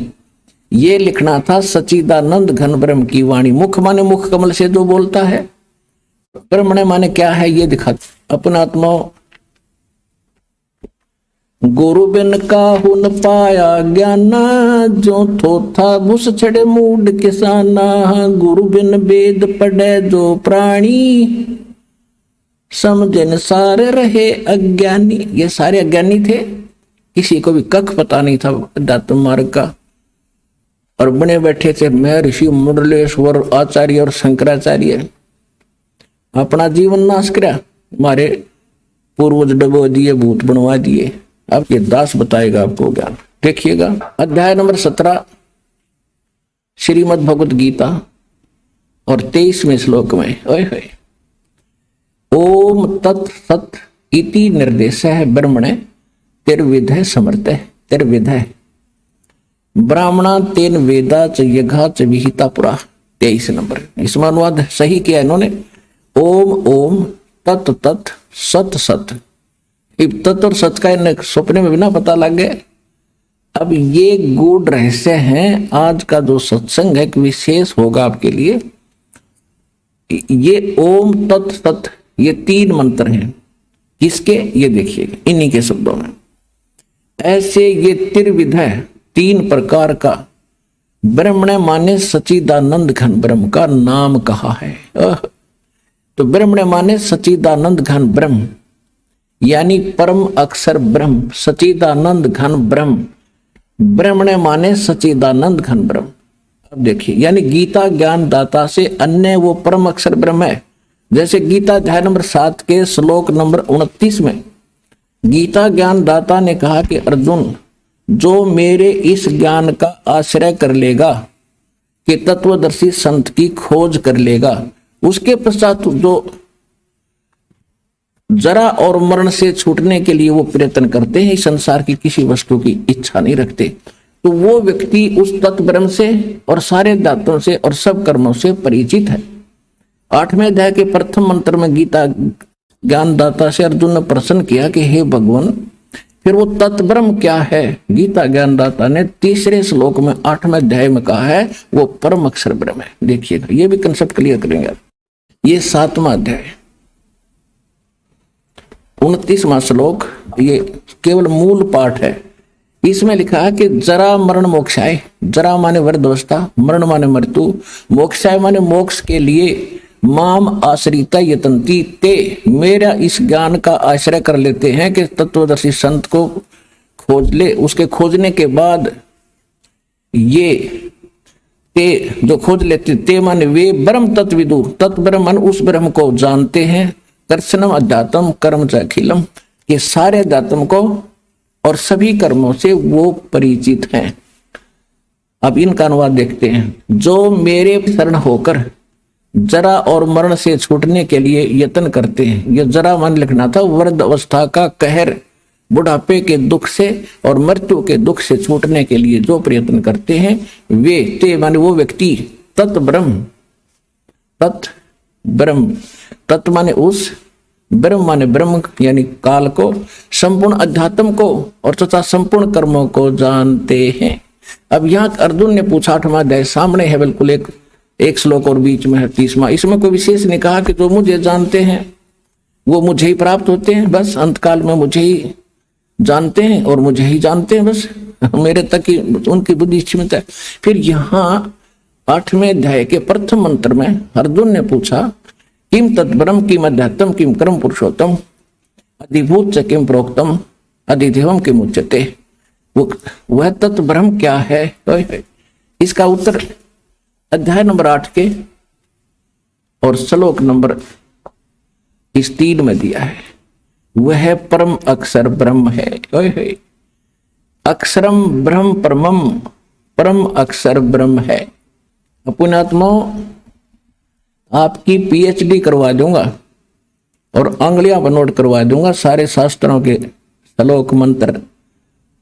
ये लिखना था सच्चिदानंद घन ब्रह्म की वाणी। मुख माने मुख कमल से जो बोलता है, ब्रह्मणे माने क्या है ये दिखा। अपना आत्मा गुरु बिन काहू न पाया ज्ञाना, जो थोथा भूस छड़े मूड किसाना। गुरु बिन वेद पढ़े जो प्राणी, समझन सारे रहे अज्ञानी। ये सारे अज्ञानी थे, किसी को भी कख पता नहीं था अध्यात्म मार्ग का, और बने बैठे थे महर्षि मुरलेश्वर आचार्य और शंकराचार्य। अपना जीवन नाश करा, हमारे पूर्वज डबो दिए, भूत बनवा दिए। अब ये दास बताएगा आपको ज्ञान। देखिएगा अध्याय नंबर 17 श्रीमद् भगवत गीता और 23वें श्लोक में ओए होए, ओम तत् सत इति निर्देश है ब्रह्मणे तिर्विधय समर्थ तिर्विधय ब्राह्मणा तेन वेदा च यज्ञा च विहिता पुरा। 23 नंबर, इसमें अनुवाद सही किया इन्होंने। ओम ओम तत् तत् सत सत, तत् और सत का इन्हें सपने में भी ना पता लग गया। अब ये गूढ़ रहस्य हैं। आज का जो सत्संग है कि विशेष होगा आपके लिए। ये ओम तत् सत ये 3 मंत्र हैं, किसके ये देखिएगा इन्हीं के शब्दों में। ऐसे ये त्रिविधय 3 प्रकार का ब्रह्मण माने सच्चिदानंद घन ब्रह्म का नाम कहा है। तो ब्रह्मण माने सच्चिदानंद घन ब्रह्म, यानी परम अक्षर ब्रह्म, सच्चिदानंद घन ब्रह्म। ब्रह्मण माने सच्चिदानंद घन ब्रह्म। अब देखिए, यानी गीता ज्ञान दाता से अन्य वो परम अक्षर ब्रह्म है। जैसे गीता अध्याय नंबर 7 के श्लोक नंबर 29 में गीता ज्ञान दाता ने कहा कि अर्जुन, जो मेरे इस ज्ञान का आश्रय कर लेगा, कि तत्वदर्शी संत की खोज कर लेगा, उसके पश्चात जो जरा और मरण से छूटने के लिए वो प्रयत्न करते हैं, इस संसार की किसी वस्तु की इच्छा नहीं रखते, तो वो व्यक्ति उस तत्व ब्रह्म से और सारे दातों से और सब कर्मों से परिचित है। 8वें अध्याय के प्रथम मंत्र में गीता ज्ञानदाता से अर्जुन ने प्रश्न किया कि हे भगवान, फिर वो तत्व ब्रह्म क्या है? गीता ज्ञानदाता ने 3रे श्लोक में 8वें अध्याय में कहा है वो परम अक्षर ब्रह्म है। देखिएगा, ये भी कंसेप्ट क्लियर करेंगे। ये 7वां अध्याय 29वां श्लोक, ये केवल मूल पाठ है। इसमें लिखा है कि जरा मरण मोक्षाय, जरा माने वृद्धावस्था, मरण माने मृत्यु, मोक्षाय माने मोक्ष के लिए माम आश्रिता यतंती ते, मेरा इस ज्ञान का आश्रय कर लेते हैं कि तत्वदर्शी संत को खोज ले। उसके खोजने के बाद ये ते जो खोज लेते, ते माने वे ब्रह्म तत्विदु, तत्व ब्रह्म उस ब्रह्म को जानते हैं। दर्शनम अध्यात्म कर्म च अखिलम, ये सारे अध्यात्म को और सभी कर्मों से वो परिचित हैं। अब इनका अनुवाद देखते हैं। जो मेरे शरण होकर जरा और मरण से छूटने के लिए यत्न करते हैं। यह जरा मान लिखना था, वृद्ध अवस्था का कहर, बुढ़ापे के दुख से और मृत्यु के दुख से छूटने के लिए जो प्रयत्न करते हैं, वे ते माने वो व्यक्ति, तत् ब्रह्म, तत् ब्रह्म, तत् माने उस, ब्रह्म माने ब्रह्म यानी काल को, संपूर्ण अध्यात्म को और तथा संपूर्ण कर्मों को जानते हैं। अब यहाँ अर्जुन ने पूछा, 8वां अध्याय सामने है, बिल्कुल एक श्लोक और बीच में है 30वां। इसमें कोई विशेष नहीं कहा कि जो मुझे जानते हैं वो मुझे ही प्राप्त होते हैं, बस अंतकाल में मुझे ही जानते हैं और मुझे ही जानते हैं, बस मेरे तक ही उनकी बुद्धि सीमित है। फिर यहाँ 8वें अध्याय के प्रथम मंत्र में अर्जुन ने पूछा, किम तत्ब्रह्म किम अध्यात्म किम कर्म पुरुषोत्तम अधिभूत च किम प्रोक्तम अधिदेवम किम उच्यते। वह तत्व ब्रह्म क्या है? इसका उत्तर अध्याय नंबर 8 के और श्लोक नंबर 3 में दिया है। वह परम अक्षर ब्रह्म है। अक्षरम ब्रह्म परमम, परम अक्षर ब्रह्म है। पुण्यात्माओं, आपकी पीएचडी करवा दूंगा और अंगुलियां पर नोट करवा दूंगा सारे शास्त्रों के श्लोक मंत्र,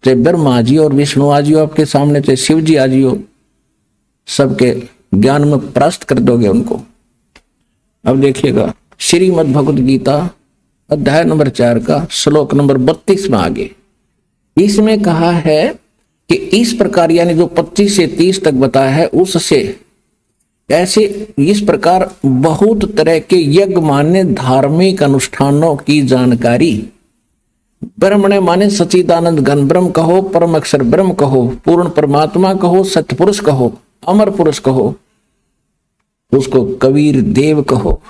चाहे ब्रह्मा जी और विष्णु आजी हो आपके सामने, चाहे शिव जी आजी हो, सबके ज्ञान में परास्त कर दोगे उनको। अब देखिएगा श्रीमद् भगवत गीता अध्याय नंबर 4 का श्लोक नंबर 32 में आगे इसमें कहा है कि इस प्रकार, यानी जो 25 से 30 तक बताया है उससे ऐसे इस प्रकार बहुत तरह के यज्ञ मान्य धार्मिक अनुष्ठानों की जानकारी ब्रह्मणे माने सच्चिदानंद घन ब्रह्म कहो, परम अक्षर ब्रह्म कहो, पूर्ण परमात्मा कहो, सत्य पुरुष कहो, अमर पुरुष कहो, उसको कबीर देव कहो।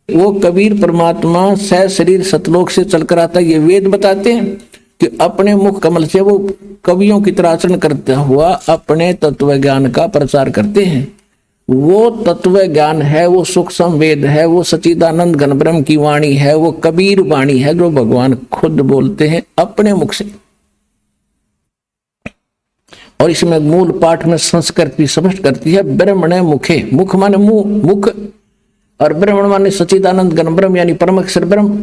वो कबीर परमात्मा सह शरीर सतलोक से चलकर आता है। ये वेद बताते हैं कि अपने मुख कमल से वो कवियों की तरह आचरण करता हुआ अपने तत्व ज्ञान का प्रचार करते हैं। वो तत्व ज्ञान है, वो सूक्ष्म वेद है, वो सच्चिदानंद घन ब्रह्म की वाणी है, वो कबीर वाणी है जो भगवान खुद बोलते हैं अपने मुख से। और इसमें मूल पाठ में संस्कृति स्पष्ट करती है, ब्रह्मणे मुखे, मुख माने मुंह, मुख, और ब्रह्मण माने सच्चिदानंद घन ब्रह्म यानी परम अक्षर ब्रह्म।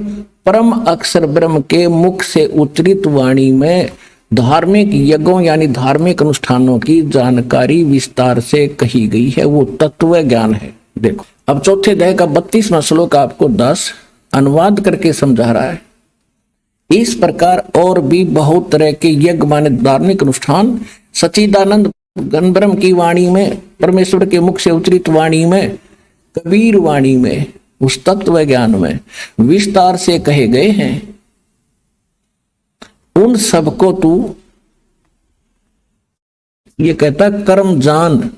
परम अक्षर ब्रह्म के मुख से उच्चरित वाणी में धार्मिक यज्ञों यानी धार्मिक अनुष्ठानों की जानकारी विस्तार से कही गई है, वो तत्व ज्ञान है। देखो अब चौथे अध्याय का 32वां श्लोक आपको 10 अनुवाद करके समझा रहा है। इस प्रकार और भी बहुत तरह के यज्ञ माने धार्मिक अनुष्ठान सच्चिदानंद घन ब्रह्म की वाणी में, परमेश्वर के मुख से उच्चरित वाणी में, कबीर वाणी में, उस तत्व ज्ञान में विस्तार से कहे गए हैं। उन सबको तू, ये कहता कर्म जान,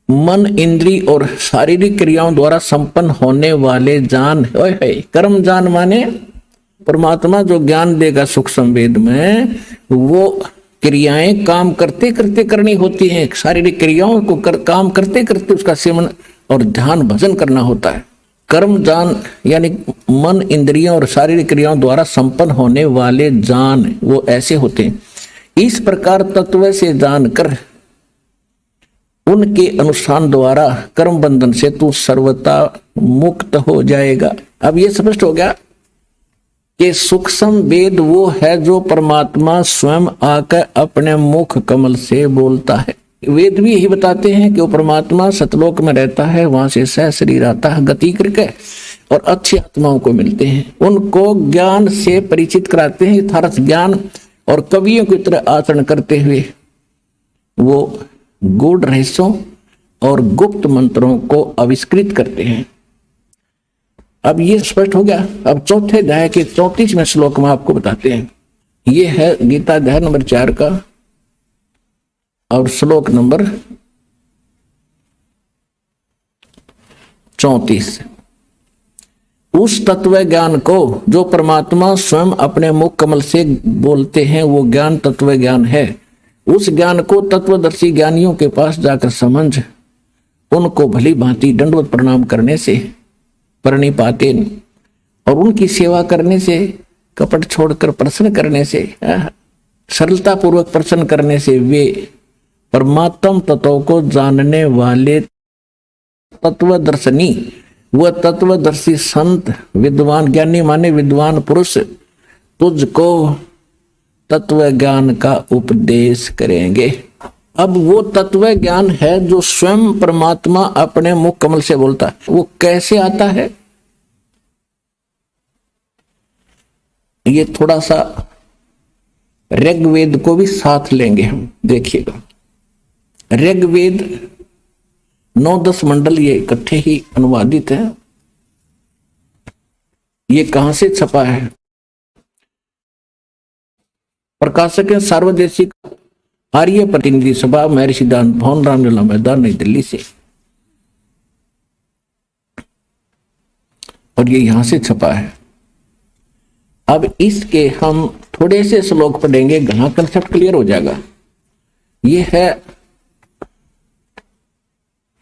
मन इंद्री और शारीरिक क्रियाओं द्वारा संपन्न होने वाले जान। कर्म जान माने परमात्मा जो ज्ञान देगा सूक्ष्म वेद में, वो क्रियाएं काम करते करते करनी होती हैं। शारीरिक क्रियाओं को काम करते करते उसका सेवन और ध्यान भजन करना होता है। कर्म जान यानी मन इंद्रियों और शारीरिक क्रियाओं द्वारा संपन्न होने वाले जान, वो ऐसे होते हैं। इस प्रकार तत्व से जानकर उनके अनुष्ठान द्वारा कर्म बंधन से तू सर्वथा मुक्त हो जाएगा। अब ये स्पष्ट हो गया कि सूक्ष्म वेद वो है जो परमात्मा स्वयं आकर अपने मुख कमल से बोलता है। वेद भी यही बताते हैं कि वो परमात्मा सतलोक में रहता है, वहां से सह शरीर आता है गति करके और अच्छी आत्माओं को मिलते हैं, उनको ज्ञान से परिचित कराते हैं, यथार्थ ज्ञान, और कवियों की तरह आचरण करते हुए वो गूढ़ रहस्यों और गुप्त मंत्रों को आविष्कृत करते हैं। अब ये स्पष्ट हो गया। अब चौथे अध्याय के 34वें श्लोक में आपको बताते हैं। ये है गीता अध्याय नंबर 4 का और श्लोक नंबर 34। उस तत्व ज्ञान को जो परमात्मा स्वयं अपने मुख कमल से बोलते हैं, वो ज्ञान तत्व ज्ञान है। उस ज्ञान को तत्वदर्शी ज्ञानियों के पास जाकर समझ, उनको भली भांति दंडवत प्रणाम करने से, प्रणिपाते और उनकी सेवा करने से, कपट छोड़कर प्रसन्न करने से, सरलता पूर्वक प्रसन्न करने से वे परमात्म तत्व को जानने वाले तत्वदर्शनी, वह तत्वदर्शी संत, विद्वान, ज्ञानी माने विद्वान पुरुष तुझको तत्व ज्ञान का उपदेश करेंगे। अब वो तत्व ज्ञान है जो स्वयं परमात्मा अपने मुख कमल से बोलता है। वो कैसे आता है, ये थोड़ा सा ऋग्वेद को भी साथ लेंगे हम, देखिएगा। ऋग्वेद 9-10 मंडल ये इकट्ठे ही अनुवादित है। ये कहां से छपा है? प्रकाशक है सार्वदेशिक आर्य प्रतिनिधि सभा, महर्षि सिद्धांत भवन, रामलीला मैदान, नई दिल्ली से, और ये यहां से छपा है। अब इसके हम थोड़े से श्लोक पढ़ेंगे, घना कंसेप्ट क्लियर हो जाएगा। ये है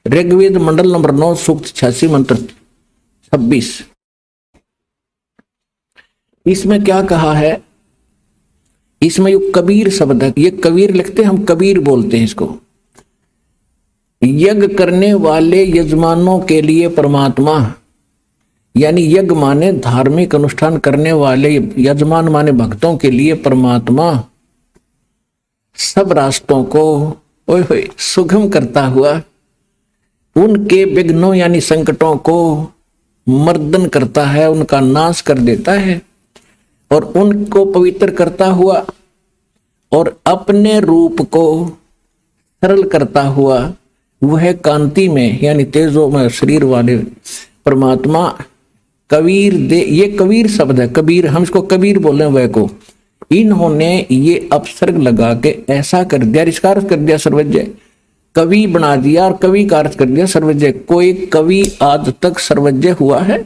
ऋग्वेद मंडल नंबर 9 सूक्त 86 मंत्र 26। इसमें क्या कहा है? इसमें यो कबीर शब्द है, ये कबीर लिखते हम कबीर बोलते हैं इसको। यज्ञ करने वाले यजमानों के लिए परमात्मा, यानी यज्ञ माने धार्मिक अनुष्ठान करने वाले यजमान माने भक्तों के लिए परमात्मा सब रास्तों को सुगम करता हुआ उनके विघ्नों यानी संकटों को मर्दन करता है, उनका नाश कर देता है और उनको पवित्र करता हुआ और अपने रूप को सरल करता हुआ वह कांति में यानी तेजो में शरीर वाले परमात्मा कबीर दे, ये कबीर शब्द है, कबीर, हम इसको कबीर बोले वह को, इन्होंने ये अपसर्ग लगा के ऐसा कर दिया, इसका अर्थ कर दिया सर्वज्ञ, कवि बना दिया और कवि का अर्थ कर दिया सर्वज्ञ। कोई कवि आज तक सर्वज्ञ हुआ है?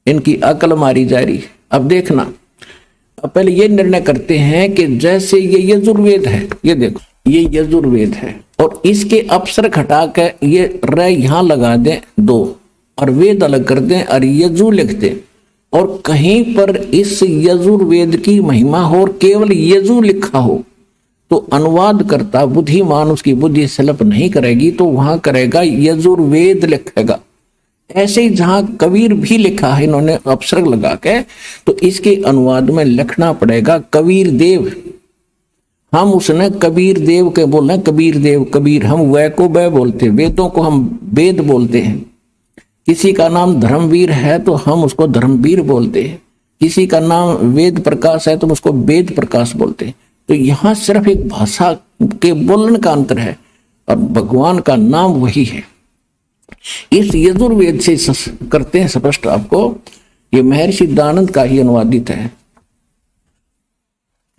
इनकी अकल मारी जा रही। अब देखना, अब पहले ये निर्णय करते हैं कि जैसे ये यजुर्वेद है, ये देखो ये यजुर्वेद है और इसके अपसर्ग हटा के ये र यहां लगा दें दो और वेद अलग कर दें और यजु लिख दें और कहीं पर इस यजुर्वेद की महिमा हो और केवल यजु लिखा हो तो अनुवाद करता बुद्धिमान उसकी बुद्धि सलप नहीं करेगी, तो वहां करेगा यजुर्वेद लिखेगा। ऐसे ही जहां कबीर भी लिखा है इन्होंने अपसर्ग लगा के, तो इसके अनुवाद में लिखना पड़ेगा कबीर देव। हम उसने कबीर देव के बोल रहे हैं, कबीर देव, कबीर, हम वह को वह बोलते, वेदों को हम वेद बोलते हैं। किसी का नाम धर्मवीर है तो हम उसको धर्मवीर बोलते हैं, किसी का नाम वेद प्रकाश है तो उसको वेद प्रकाश बोलते हैं। तो यहाँ सिर्फ एक भाषा के बोलने का अंतर है और भगवान का नाम वही है। इस यजुर्वेद से करते हैं स्पष्ट आपको, ये महर्षि दानंद का ही अनुवादित है,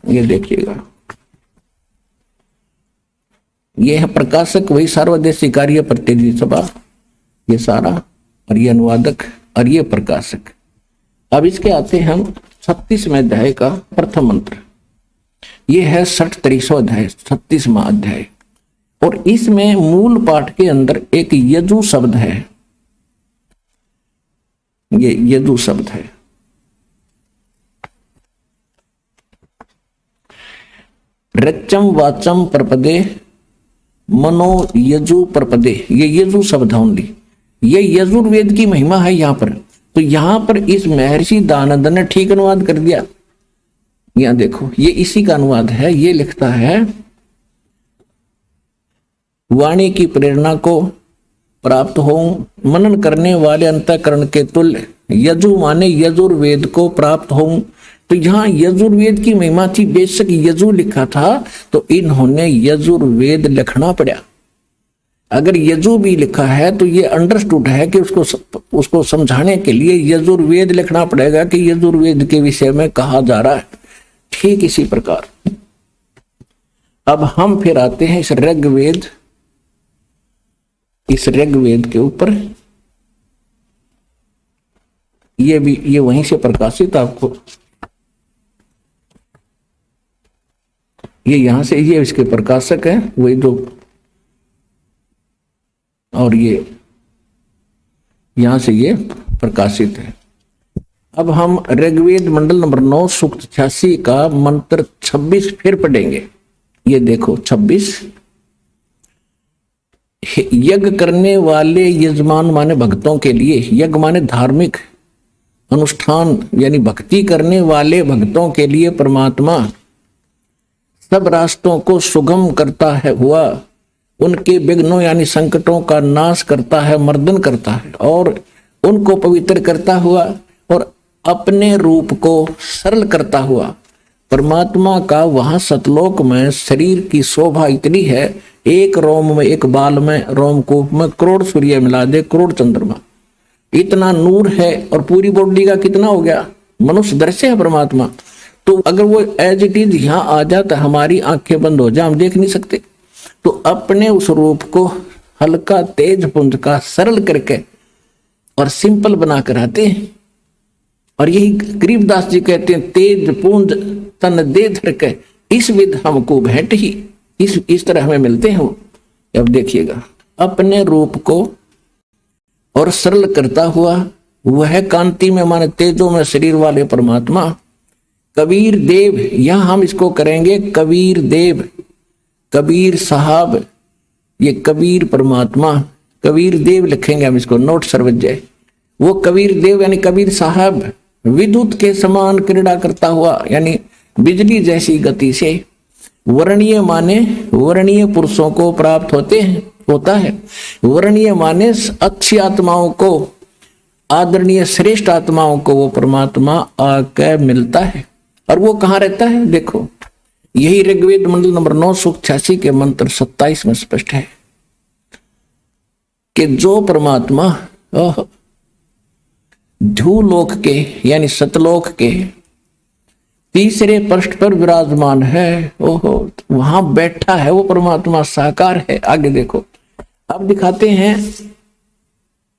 ये देखिएगा। ये है प्रकाशक वही सार्वदेशी कार्य प्रतिनिधि सभा, ये सारा, और ये अनुवादक और ये प्रकाशक। अब इसके आते हैं हम 36वें अध्याय का प्रथम मंत्र, ये है 63वां अध्याय, 36वां अध्याय, और इसमें मूल पाठ के अंदर एक यजु शब्द है, ये यजु शब्द है। रच्चम वाचम प्रपदे मनो यजु प्रपदे, ये यजु शब्द है ओनली, ये यजुर्वेद की महिमा है यहां पर। तो यहां पर इस महर्षि दानंद ने ठीक अनुवाद कर दिया। यहां देखो ये इसी का अनुवाद है, ये लिखता है वाणी की प्रेरणा को प्राप्त हो मनन करने वाले अंतःकरण के तुल्य, यजु माने यजुर्वेद को प्राप्त हो। तो यहाँ यजुर्वेद की महिमा थी, बेशक यजु लिखा था तो इन्होंने यजुर्वेद लिखना पड़ा। अगर यजु भी लिखा है तो ये अंडरस्टूड है कि उसको समझाने के लिए यजुर्वेद लिखना पड़ेगा कि यजुर्वेद के विषय में कहा जा रहा है। ठीक इसी प्रकार अब हम फिर आते हैं इस ऋग्वेद, इस ऋग्वेद के ऊपर, ये भी ये वहीं से प्रकाशित आपको, ये यहां से, ये इसके प्रकाशक है वही दो, और ये यहां से ये प्रकाशित है। अब हम ऋग्वेद मंडल नंबर 9 सूक्त 86 का मंत्र 26 फिर पढ़ेंगे। ये देखो 26, यज्ञ करने वाले यजमान माने भक्तों के लिए, यज्ञ माने धार्मिक अनुष्ठान यानी भक्ति करने वाले भक्तों के लिए परमात्मा सब रास्तों को सुगम करता है हुआ उनके विघ्नों यानी संकटों का नाश करता है, मर्दन करता है और उनको पवित्र करता हुआ और अपने रूप को सरल करता हुआ। परमात्मा का वहां सतलोक में शरीर की शोभा इतनी है, एक रोम में, एक बाल में, रोमकूप में करोड़ सूर्य मिला दे, करोड़ चंद्रमा, इतना नूर है और पूरी बॉडी का कितना हो गया, मनुष्य दृश्य है परमात्मा। तो अगर वो एज इट इज यहाँ आ जाता, हमारी आंखें बंद हो जाए, हम देख नहीं सकते, तो अपने उस रूप को हल्का तेज पुंज का सरल करके और सिंपल बना कर आते हैं। और यही गरीबदास जी कहते हैं, तेज पुंज तन दे धर के इस विध हमको भेंट ही, इस तरह हमें मिलते हैं वो। अब देखिएगा, अपने रूप को और सरल करता हुआ वह कांति में माने तेजों में शरीर वाले परमात्मा कबीर देव, यहां हम इसको करेंगे कबीर देव, कबीर साहब, ये कबीर परमात्मा, कबीर देव लिखेंगे हम इसको, नोट सर्वज्ञ। वो कबीर देव यानी कबीर साहब विद्युत के समान क्रीड़ा करता हुआ यानी बिजली जैसी गति से, वर्णीय माने वर्णीय पुरुषों को प्राप्त होता है। वर्णीय माने अच्छी आत्माओं को, आदरणीय श्रेष्ठ आत्माओं को वो परमात्मा आकर मिलता है। और वो कहाँ रहता है, देखो यही ऋग्वेद मंडल नंबर 9 सूक्त 86 के मंत्र 27 में स्पष्ट है कि जो परमात्मा ध्रुवलोक के यानी सतलोक के तीसरे पृष्ठ पर विराजमान है। ओहो, वहां बैठा है वो परमात्मा, साकार है। आगे देखो, अब दिखाते हैं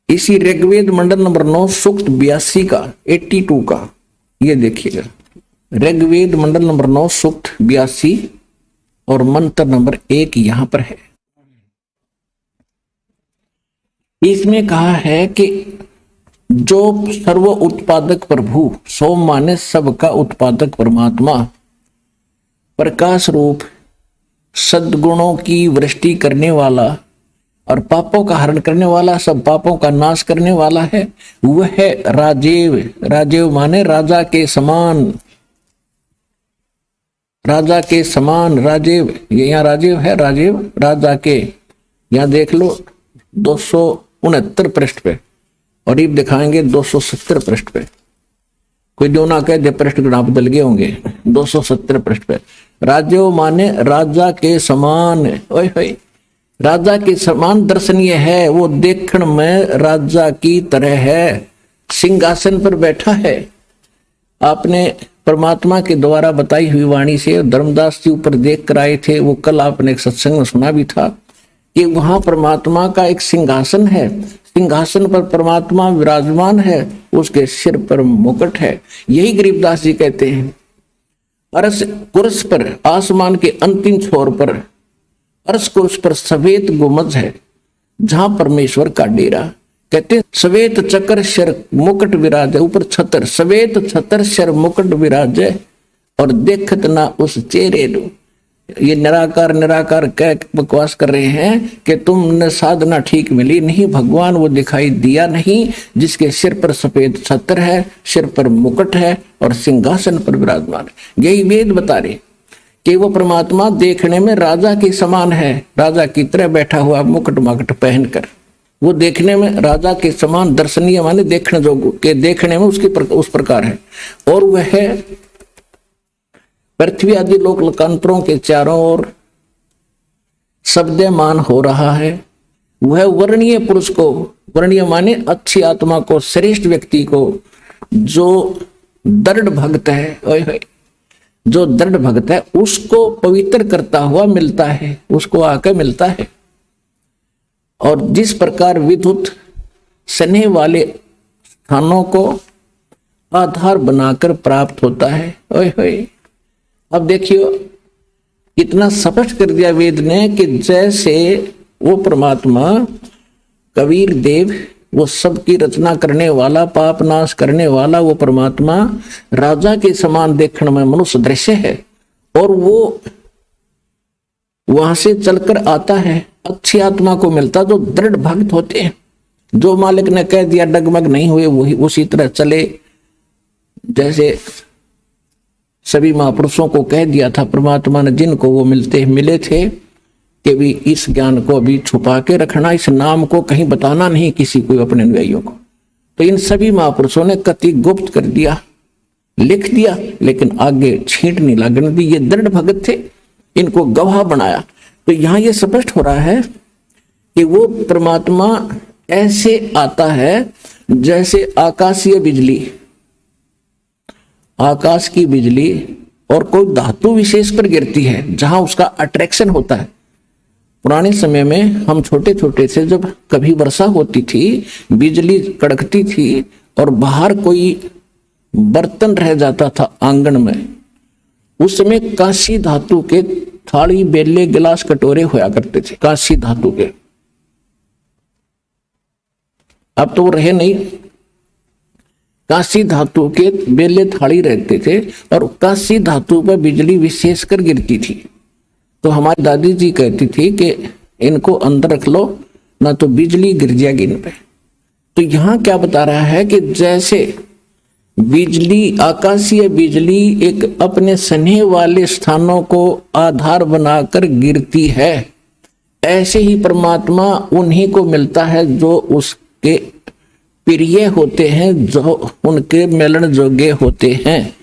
इसी ऋग्वेद मंडल नंबर 9 सूक्त 82 का 82 का। ये देखिएगा, ऋग्वेद मंडल नंबर 9 सूक्त 82 और मंत्र नंबर 1 यहां पर है। इसमें कहा है कि जो सर्व उत्पादक प्रभु, सोम माने सबका उत्पादक परमात्मा, प्रकाश रूप सद्गुणों की वृष्टि करने वाला और पापों का हरण करने वाला, सब पापों का नाश करने वाला है, वह है राजीव। राजीव माने राजा के समान, राजा के समान राजीव। ये यहाँ राजीव है, राजीव राजा के। यहाँ देख लो 269 पृष्ठ पे, और ये दिखाएंगे 270 पृष्ठ पे। कोई जो ना कहे पृष्ठ के नाम बदल गए होंगे। 270 पृष्ठ पे राजीव माने राजा के समान। ओए होए, राजा के समान दर्शनीय है, वो देखण में राजा की तरह है, सिंहासन पर बैठा है। आपने परमात्मा के द्वारा बताई हुई वाणी से धर्मदास जी ऊपर देख कर आए थे, वो कल आपने एक सत्संग में सुना भी था कि वहां परमात्मा का एक सिंहासन है, सिंहासन पर परमात्मा विराजमान है, उसके सिर पर मुकुट है। यही गरीबदास जी कहते हैं। अरस कुर्स पर, आसमान के अंतिम छोर पर अरस कुर्स पर सफेद गुमज है, जहां परमेश्वर का डेरा। कहते सवेत चक्र शर मुकुट विराज, ऊपर छतर, सवेत छतर शर मुकुट विराज और देखत ना उस चेहरे रो। ये निराकार निराकार कह बकवास कर रहे हैं कि तुमने साधना ठीक मिली नहीं, भगवान वो दिखाई दिया नहीं जिसके सिर पर सफेद छत्र है, सिर पर मुकुट है और सिंहासन पर विराजमान है। यही वेद बता रहे कि वो परमात्मा देखने में राजा के समान है, राजा की तरह बैठा हुआ मुकुट माकुट पहनकर। वो देखने में राजा के समान दर्शनीय माने देखने जोग के, देखने में उस प्रकार है। और वह है पृथ्वी आदि लोक लोकांतरों के चारों ओर शब्दमान हो रहा है। वह वर्णीय पुरुष को, वर्णीय माने अच्छी आत्मा को, श्रेष्ठ व्यक्ति को, जो दृढ़ भक्त है, ओए होए, जो दृढ़ भक्त है उसको पवित्र करता हुआ मिलता है, उसको आकर मिलता है। और जिस प्रकार विद्युत स्नेह वाले स्थानों को आधार बनाकर प्राप्त होता है। ओए होए, अब देखियो कितना स्पष्ट कर दिया वेद ने कि जैसे वो परमात्मा कबीर देव, वो सबकी रचना करने वाला, पाप नाश करने वाला वो परमात्मा राजा के समान देखने में मनुष्य दृश्य है, और वो वहां से चलकर आता है, अच्छी आत्मा को मिलता जो दृढ़ भक्त होते हैं, जो मालिक ने कह दिया डगमग नहीं हुए, वही उसी तरह चले। जैसे सभी महापुरुषों को कह दिया था परमात्मा ने, जिनको वो मिले थे कि भी इस ज्ञान को अभी छुपा के रखना, इस नाम को कहीं बताना नहीं किसी को, अपने अनुयायियों को। तो इन सभी महापुरुषों ने कति गुप्त कर दिया, लिख दिया, लेकिन आगे छींट नहीं लगने दी। ये दृढ़ भगत थे, इनको गवाह बनाया। तो यहां ये स्पष्ट हो रहा है कि वो परमात्मा ऐसे आता है जैसे आकाशीय बिजली, आकाश की बिजली और कोई धातु विशेष पर गिरती है जहां उसका अट्रैक्शन होता है। पुराने समय में हम छोटे छोटे से जब कभी वर्षा होती थी, बिजली कड़कती थी और बाहर कोई बर्तन रह जाता था आंगन में, उस समय कांसी धातु के थाली बेले गिलास कटोरे होया करते थे, कांसी धातु के। अब तो वो रहे नहीं, कांसी धातु के बेले थाली रहते थे और कांसी धातु पर बिजली विशेषकर गिरती थी। तो हमारी दादी जी कहती थी कि इनको अंदर रख लो, ना तो बिजली गिर जाएगी इन पे। तो यहां क्या बता रहा है कि जैसे बिजली, आकाशीय बिजली एक अपने स्नेह वाले स्थानों को आधार बनाकर गिरती है, ऐसे ही परमात्मा उन्हीं को मिलता है जो उसके प्रिय होते हैं, जो उनके मिलन जोगे होते हैं।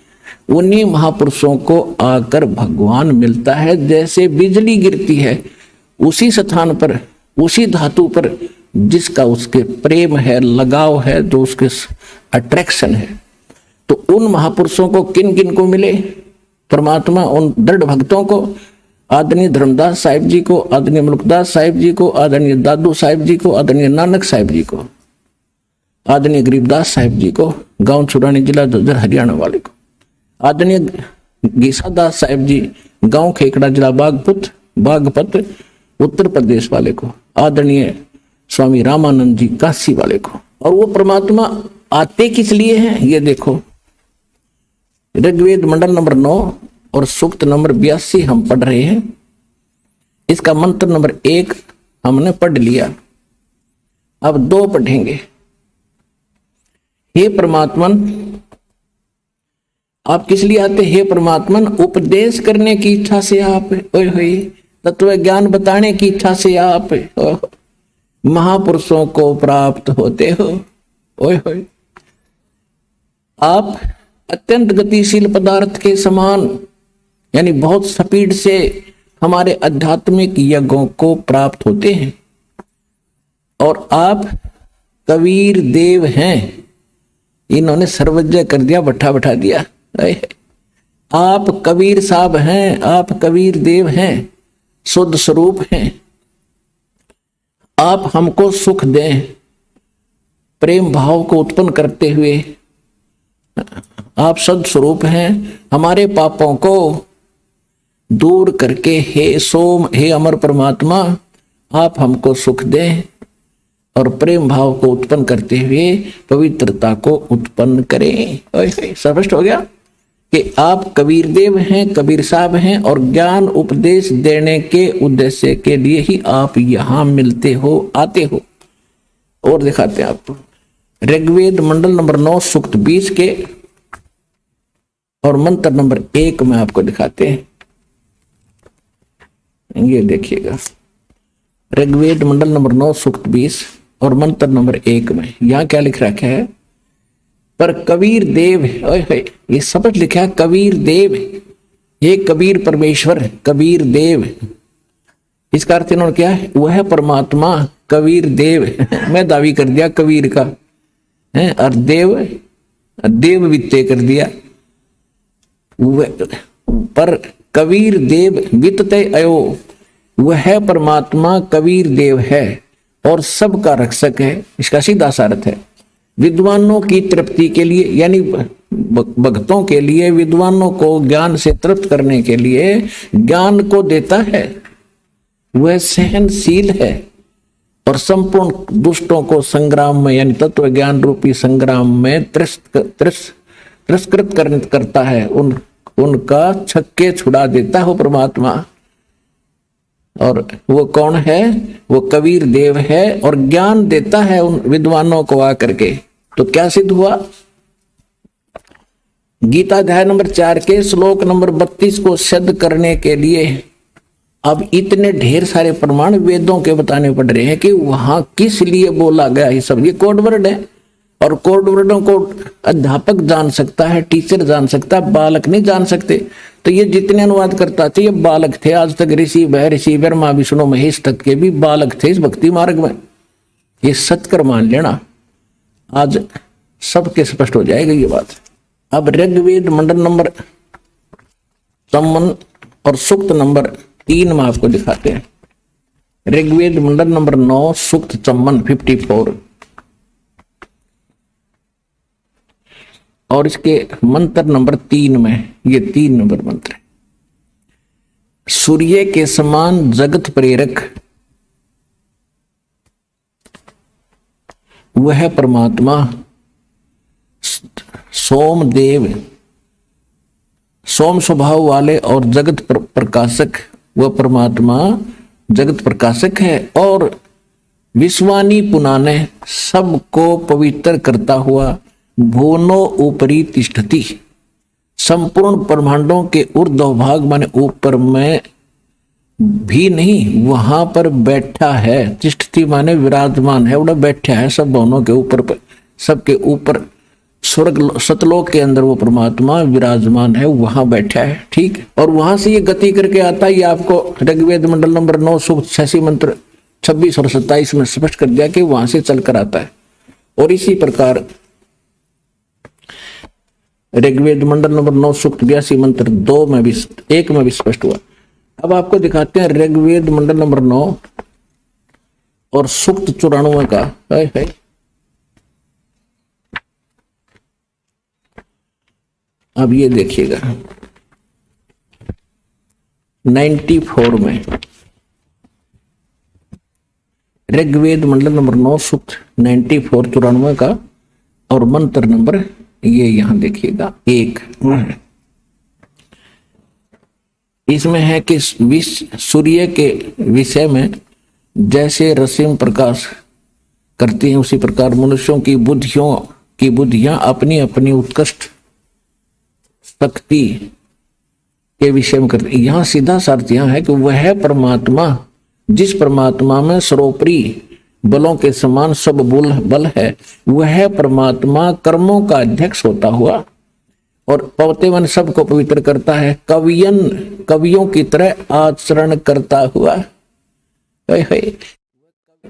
उन्हीं महापुरुषों को आकर भगवान मिलता है। जैसे बिजली गिरती है उसी स्थान पर, उसी धातु पर जिसका उसके प्रेम है, लगाव है, जो उसके अट्रैक्शन है। तो उन महापुरुषों को किन किन को मिले परमात्मा? उन दृढ़ भक्तों को, आदरणीय धर्मदास साहिब जी को, आदरणीय मुल्कदास साहिब जी को, आदरणीय दादू साहिब जी को, आदरणीय नानक साहिब जी को, आदरणीय गरीबदास साहिब जी को, गांव छुरानी जिला जज्जर हरियाणा वाले को, आदरणीय गीसादास साहिब जी गांव खेकड़ा जिला बागपत उत्तर प्रदेश वाले को, आदरणीय स्वामी रामानंद जी काशी वाले को। और वो परमात्मा आते किस लिए हैं ये देखो। ऋग्वेद मंडल नंबर 9 और सूक्त नंबर 82 हम पढ़ रहे हैं। इसका मंत्र नंबर 1 हमने पढ़ लिया, अब 2 पढ़ेंगे। हे परमात्मन, आप किस लिए आते? हे परमात्मन, उपदेश करने की इच्छा से आप, ओए होए, तत्व ज्ञान बताने की इच्छा से आप महापुरुषों को प्राप्त होते हो। ओए होए, आप अत्यंत गतिशील पदार्थ के समान, यानी बहुत स्पीड से हमारे आध्यात्मिक यज्ञों को प्राप्त होते हैं। और आप कबीर देव हैं। इन्होंने सर्वज्ञ कर दिया, बैठा दिया। आप कबीर साहब हैं, आप कबीर देव हैं, शुद्ध स्वरूप हैं। आप हमको सुख दें, प्रेम भाव को उत्पन्न करते हुए। आप सद स्वरूप हैं, हमारे पापों को दूर करके हे सोम, हे अमर परमात्मा, आप हमको सुख दें और प्रेम भाव को उत्पन्न करते हुए पवित्रता को उत्पन्न करें। स्पष्ट हो गया कि आप कबीर देव हैं, कबीर साहब हैं, और ज्ञान उपदेश देने के उद्देश्य के लिए ही आप यहां मिलते हो, आते हो। और दिखाते हैं आपको ऋग्वेद मंडल नंबर 9 सूक्त 20 के और मंत्र नंबर 1 में आपको दिखाते हैं। ये देखिएगा, ऋग्वेद मंडल नंबर 9 सूक्त 20 और मंत्र नंबर 1 में यहां क्या लिख रखा है? पर कबीर देव, ये शब्द लिखा है कबीर देव, ये कबीर परमेश्वर, कबीर देव। इसका अर्थ इन्होंने क्या है? वह परमात्मा कबीर देव। मैं दावी कर दिया कबीर का है, और देव वित्ते कर दिया। पर कबीर देव वित्ते अयो, वह परमात्मा कबीर देव है और सबका रक्षक है। इसका सीधा सा अर्थ है विद्वानों की तृप्ति के लिए, यानी भक्तों के लिए, विद्वानों को ज्ञान से तृप्त करने के लिए ज्ञान को देता है। वह सहनशील है और संपूर्ण दुष्टों को संग्राम में, यानी तत्व ज्ञान रूपी संग्राम में तिरस्कृत करता है, उनका छक्के छुड़ा देता हो परमात्मा। और वो कौन है? वो कबीर देव है और ज्ञान देता है उन विद्वानों को आकर के। तो क्या सिद्ध हुआ? गीता अध्याय नंबर 4 के श्लोक नंबर 32 को सिद्ध करने के लिए अब इतने ढेर सारे प्रमाण वेदों के बताने पड़ रहे हैं कि वहां किस लिए बोला गया। ये सब ये कोड वर्ड है, और कोड वर्डों को अध्यापक जान सकता है, टीचर जान सकता है, बालक नहीं जान सकते। तो ये जितने अनुवाद करता थे ये बालक थे। आज तक ऋषि महर्षि ब्रह्मा विष्णु महेश तक के भी बालक थे इस भक्ति मार्ग में। ये सत्कर मान लेना, आज सबके स्पष्ट हो जाएगा ये बात। अब ऋग्वेद मंडल नंबर चौवन और सूक्त नंबर 3 में आपको दिखाते हैं। ऋग्वेद मंडल नंबर 9 सूक्त 54 और इसके मंत्र नंबर 3 में, ये 3 नंबर मंत्र है। सूर्य के समान जगत प्रेरक वह परमात्मा सोमदेव, सोम स्वभाव वाले और जगत प्रकाशक, वह परमात्मा जगत प्रकाशक है और विश्वानी पुनाने, सबको पवित्र करता हुआ भुवनो ऊपरी तिष्ठति, संपूर्ण ब्रह्मांडों के ऊर्ध्व भाग माने ऊपर में भी नहीं, वहां पर बैठा है। तिष्ठति माने विराजमान है, उड़ा बैठा है सब भवनों के ऊपर पर, सबके ऊपर स्वर्ग सतलोक के अंदर वो परमात्मा विराजमान है, वहां बैठा है। ठीक, और वहां से ये गति करके आता है। ये आपको ऋग्वेद मंडल नंबर 9 सूक्त 86 मंत्र 26 और 27 में स्पष्ट कर दिया कि वहां से चलकर आता है। और इसी प्रकार ऋग्वेद मंडल नंबर 9 सूक्त 82 मंत्र 2 में भी 1 में भी स्पष्ट हुआ। अब आपको दिखाते हैं ऋग्वेद मंडल नंबर 9 और सूक्त 94 का है। अब ये देखिएगा 94 में ऋग्वेद मंडल नंबर 9 सूक्त 94 94 का और मंत्र नंबर ये यहां देखिएगा 1। इसमें है कि सूर्य के विषय में जैसे रश्मि प्रकाश करती हैं उसी प्रकार मनुष्यों की बुद्धियां अपनी अपनी उत्कृष्ट शक्ति के विषय में करती। यहां सीधा अर्थ यहां है कि वह परमात्मा जिस परमात्मा में सर्वोपरि बलों के समान सब बल है, वह परमात्मा कर्मों का अध्यक्ष होता हुआ और पवतेवन सबको पवित्र करता है, कवियों की तरह आचरण करता हुआ।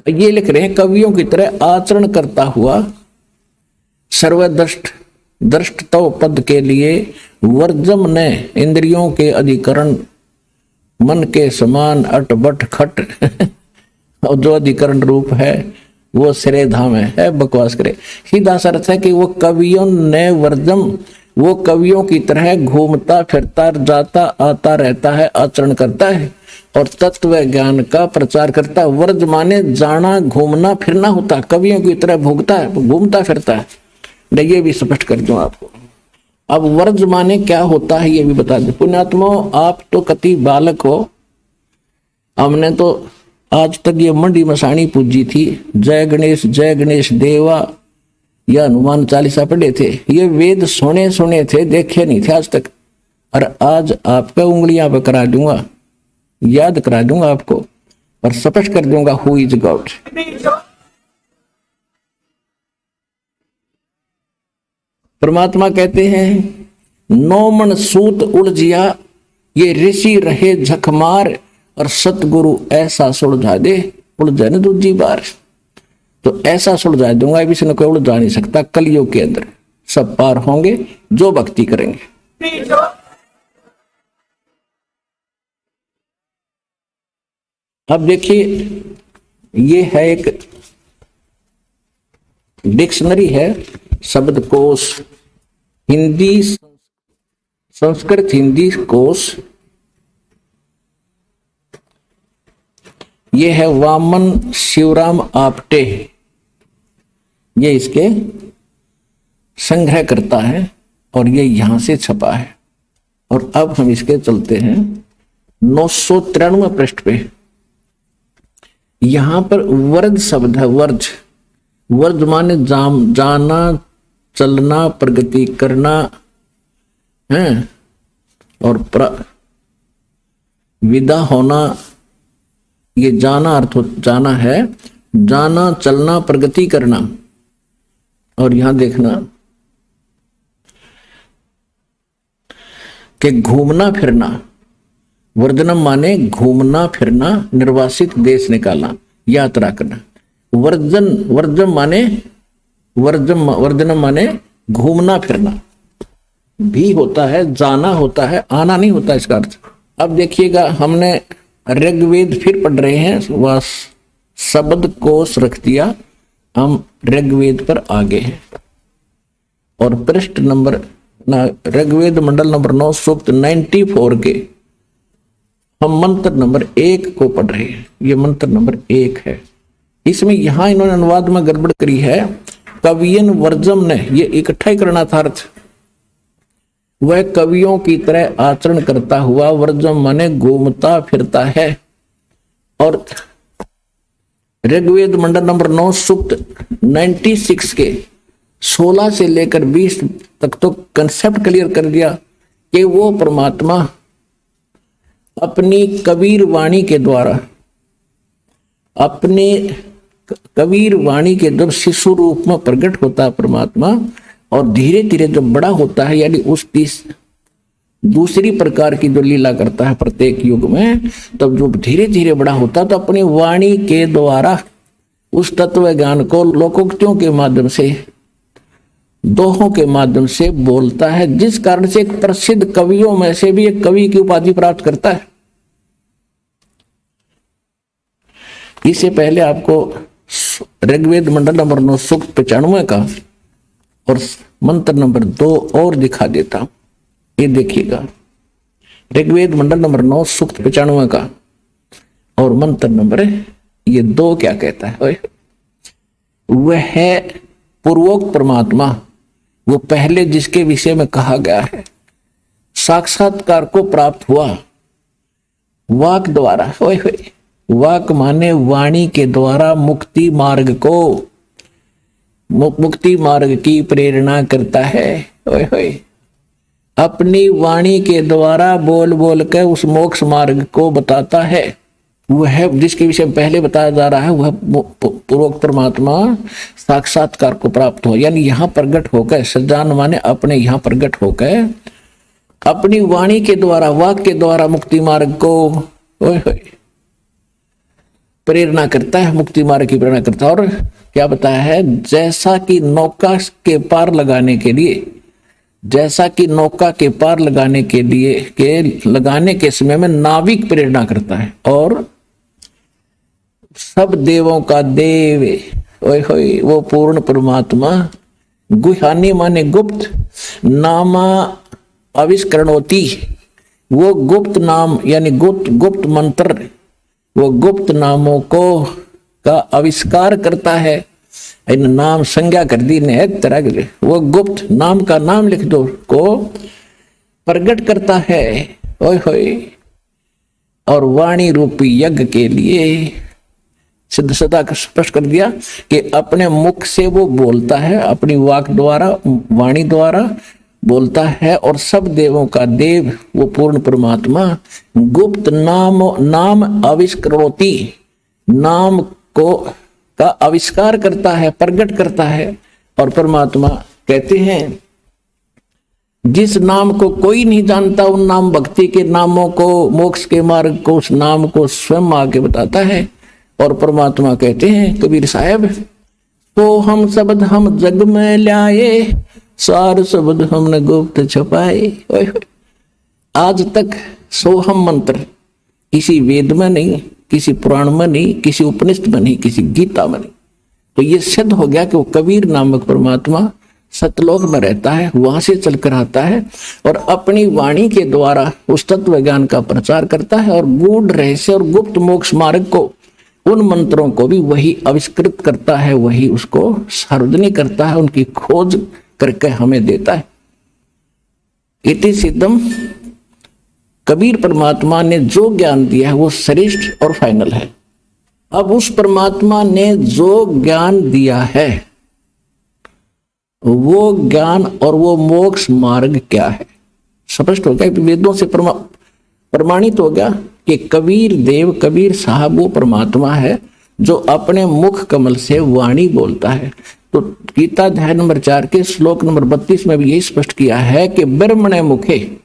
ये लिख रहे हैं कवियों की तरह आचरण करता हुआ सर्वदृष्ट तो पद के लिए वर्जम ने इंद्रियों के अधिकरण मन के समान अट बट खट और जो अधिकरण रूप है वो श्रेय धाम है बकवास करे। सीधा अर्थ है कि वो कवियों ने वर्जम, वो कवियों की तरह घूमता फिरता जाता आता रहता है, आचरण करता है और तत्व ज्ञान का प्रचार करता है। वर्ज माने जाना घूमना फिरना होता है, कवियों की तरह भोगता है घूमता फिरता है। ये भी स्पष्ट कर दूं आपको। अब वर्ज माने क्या होता है ये भी बता दें। पुण्यात्मा आप तो कति बालक हो, हमने तो आज तक ये मंडी मसाणी पूजी थी, जय गणेश देवा या हनुमान चालीसा पढ़े थे, ये वेद सुने थे, देखे नहीं थे आज तक। और आज आपका उंगलियां पे करा दूंगा, याद करा दूंगा आपको और स्पष्ट कर दूंगा हु इज गॉड। परमात्मा कहते हैं 9 मन सूत उलझिया, ये ऋषि रहे झकमार और सतगुरु ऐसा सुलझा दे, उलझा न दूजी बार। तो ऐसा सुलझा दूंगा इसने कोई उलझा नहीं सकता। कलयुग के अंदर सब पार होंगे जो भक्ति करेंगे। अब देखिए ये है एक डिक्शनरी है, शब्दकोश हिंदी संस्कृत हिंदी कोश। ये है वामन शिवराम आपटे, ये इसके संग्रह करता है और ये यहां से छपा है। और अब हम इसके चलते हैं 993 पृष्ठ पे। यहां पर वर्ज शब्द है, वर्ज माने जाना चलना प्रगति करना है और विदा होना। ये जाना अर्थ जाना है, जाना चलना प्रगति करना। और यहां देखना कि घूमना फिरना, वर्जनम माने घूमना फिरना, निर्वासित देश निकालना, यात्रा करना। वर्जम माने वर्जनम माने घूमना फिरना भी होता है, जाना होता है, आना नहीं होता इसका अर्थ। अब देखिएगा हमने ऋग्वेद फिर पढ़ रहे हैं, वह शब्द कोश रख दिया, हम ऋग्वेद पर आगे हैं और पृष्ठ नंबर ऋग्वेद मंडल नंबर 9 सूक्त 94 के हम मंत्र नंबर 1 को पढ़ रहे हैं। ये मंत्र नंबर 1 है। इसमें यहां इन्होंने अनुवाद में गड़बड़ करी है। कवियन वर्जम ने ये इकट्ठा ही करना था अर्थ, वह कवियों की तरह आचरण करता हुआ, वर्जम माने घूमता फिरता है। और ऋग्वेद मंडल नंबर 9 सूक्त 96 के 16 से लेकर 20 तक तो कंसेप्ट क्लियर कर दिया कि वो परमात्मा अपनी कबीर वाणी के द्वारा, अपने कबीर वाणी के जब शिशु रूप में प्रकट होता है परमात्मा, और धीरे धीरे जब बड़ा होता है, यानी उस दूसरी प्रकार की जो लीला करता है प्रत्येक युग में, तब जो धीरे धीरे बड़ा होता है तो अपनी वाणी के द्वारा उस तत्व ज्ञान को लोकोक्तियों के माध्यम से दोहों के माध्यम से बोलता है, जिस कारण से एक प्रसिद्ध कवियों में से भी एक कवि की उपाधि प्राप्त करता है। इससे पहले आपको ऋग्वेद मंडल नंबर 9 सूक्त 95 का और मंत्र नंबर 2 और दिखा देता हूं। ये देखिएगा, ऋग्वेद मंडल नंबर 9 सूक्त 95 का और मंत्र नंबर ये 2 क्या कहता है। वह है पूर्वोक्त परमात्मा, वो पहले जिसके विषय में कहा गया है, साक्षात्कार को प्राप्त हुआ वाक द्वारा। वाक माने वाणी के द्वारा मुक्ति मार्ग को, मुक्ति मार्ग की प्रेरणा करता है। अपनी वाणी के द्वारा बोल बोल कर उस मोक्ष मार्ग को बताता है। वह जिसके विषय में पहले बताया जा रहा है, वह पूर्वोक्त परमात्मा साक्षात्कार को प्राप्त हो, यानी यहां प्रकट होकर, सज्जान माने अपने यहां प्रकट होकर अपनी वाणी के द्वारा, वाक के द्वारा मुक्ति मार्ग को प्रेरणा करता है, मुक्ति मार्ग की प्रेरणा करता है। और क्या बताया है, जैसा कि नौका के पार लगाने के लिए, जैसा कि नौका के पार लगाने के लिए लगाने के समय में नाविक प्रेरणा करता है, और सब देवों का देव वो पूर्ण परमात्मा, गुहानी माने गुप्त, नामा आविष्करणोति, वो गुप्त नाम यानी गुप्त मंत्र, वो गुप्त नामों को का आविष्कार करता है। इन नाम संज्ञा कर दी ने एक तरह के, वो गुप्त नाम का नाम लिख दो को प्रकट करता है। और वाणी रूपी यज्ञ के लिए सिद्ध सदा स्पष्ट कर दिया कि अपने मुख से वो बोलता है, अपनी वाक द्वारा, वाणी द्वारा बोलता है, और सब देवों का देव वो पूर्ण परमात्मा गुप्त नाम आविष्करोति, नाम को का आविष्कार करता है, प्रकट करता है। और परमात्मा कहते हैं, जिस नाम को कोई नहीं जानता, उन नाम भक्ति के नामों को, मोक्ष के मार्ग को, उस नाम को स्वयं आके बताता है। और परमात्मा कहते हैं कबीर साहब, तो हम शब्द हम जग में लाए, सार शब्द हमने गुप्त छुपाए। आज तक सोहम मंत्र किसी वेद में नहीं, किसी पुराण में नहीं, किसी उपनिषद में नहीं, किसी गीता में नहीं। तो ये सिद्ध हो गया कि वो कबीर नामक परमात्मा सतलोक में रहता है, वहां से चलकर आता है और अपनी वाणी के द्वारा उस तत्व ज्ञान का प्रचार करता है, और गूढ़ रहस्य और गुप्त मोक्ष मार्ग को, उन मंत्रों को भी वही आविष्कृत करता है, वही उसको सार्वजनिक करता है, उनकी खोज करके हमें देता है। इति सिद्धम, कबीर परमात्मा ने जो ज्ञान दिया है वो श्रेष्ठ और फाइनल है। अब उस परमात्मा ने जो ज्ञान दिया है, वो ज्ञान और वो मोक्ष मार्ग क्या है, स्पष्ट हो गया, वेदों से प्रमाणित हो गया कि कबीर देव, कबीर साहब वो परमात्मा है जो अपने मुख कमल से वाणी बोलता है। तो गीता अध्याय नंबर 4 के श्लोक नंबर 32 में भी यही स्पष्ट किया है कि ब्रह्मणे मुखे,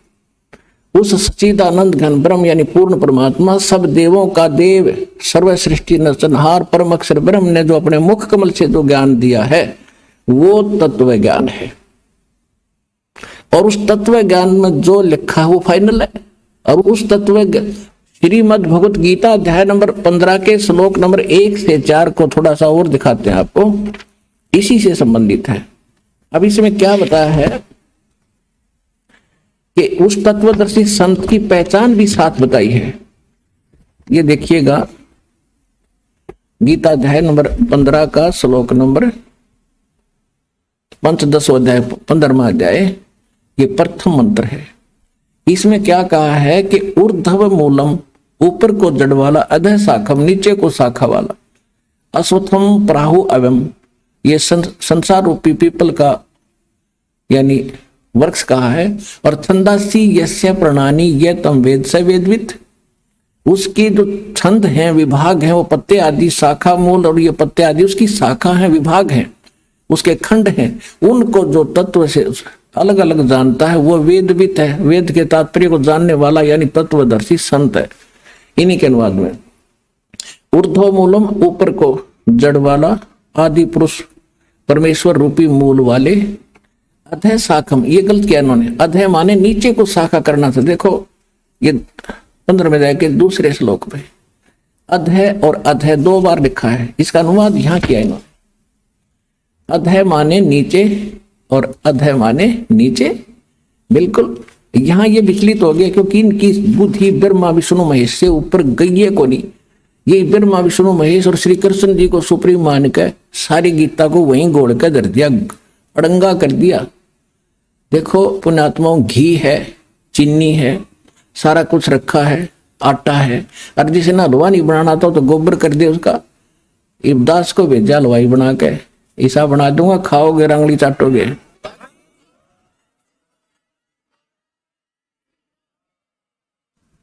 उस सच्चिदानंद घन ब्रह्म यानी पूर्ण परमात्मा, सब देवों का देव, सर्व सृष्टि नरसंहार परम अक्षर ब्रह्म ने जो अपने मुख कमल से जो ज्ञान दिया है वो तत्व ज्ञान है। और उस तत्व ज्ञान में जो लिखा है वो फाइनल है। और उस तत्व श्रीमद् भगवत गीता अध्याय नंबर 15 के श्लोक नंबर 1 से 4 को थोड़ा सा और दिखाते हैं आपको, इसी से संबंधित है। अब इसमें क्या बताया है कि उस तत्वदर्शी संत की पहचान भी साथ बताई है। ये देखिएगा, गीता अध्याय नंबर 15 का श्लोक नंबर 15 अध्याय 15वां अध्याय, ये प्रथम मंत्र है। इसमें क्या कहा है कि ऊर्ध्व मूलम, ऊपर को जड़ वाला, अधः शाखम, नीचे को शाखा वाला, अश्वत्थम प्राहु अवम, ये संसार रूपी पीपल का यानी वृक्ष कहा है। और छंदासी यस्य प्रणानी ये तम वेद से वेदवित, उसकी जो छंद हैं, विभाग हैं, वो पत्ते आदि, शाखा मूल और ये पत्ते आदि उसकी शाखा हैं, विभाग हैं, उसके खंड हैं, उनको जो तत्व से अलग अलग जानता है वो वेदवित है। वेद के तात्पर्य को जानने वाला यानी तत्वदर्शी संत है। इन्हीं के अनुवाद में ऊर्ध्व मूलम, ऊपर को जड़ वाला, आदि पुरुष परमेश्वर रूपी मूल वाले, अधः शाखम, ये गलत किया इन्होंने। अधः माने नीचे को शाखा करना था। देखो ये 15 में जाके दूसरे श्लोक पे अधः और अधः 2 बार लिखा है, इसका अनुवाद यहां किया इन्होंने। अधः माने नीचे और अधः माने नीचे। बिल्कुल यहां ये विचलित हो गया क्योंकि इनकी बुद्धि ब्रह्मा विष्णु महेश से ऊपर गई है को नहीं। ये ब्रह्मा विष्णु महेश और श्री कृष्ण जी को सुप्रीम मान के सारी गीता को वहीं गोड़ के धर दिया, अड़ंगा कर दिया। देखो पुण्यात्माओं, घी है, चीनी है, सारा कुछ रखा है, आटा है, और जिसे ना हलवा नहीं बनाना था तो गोबर कर दे उसका। इब्दास को भेजा हलवाई बना के, ऐसा बना दूंगा, खाओगे रंगली चाटोगे।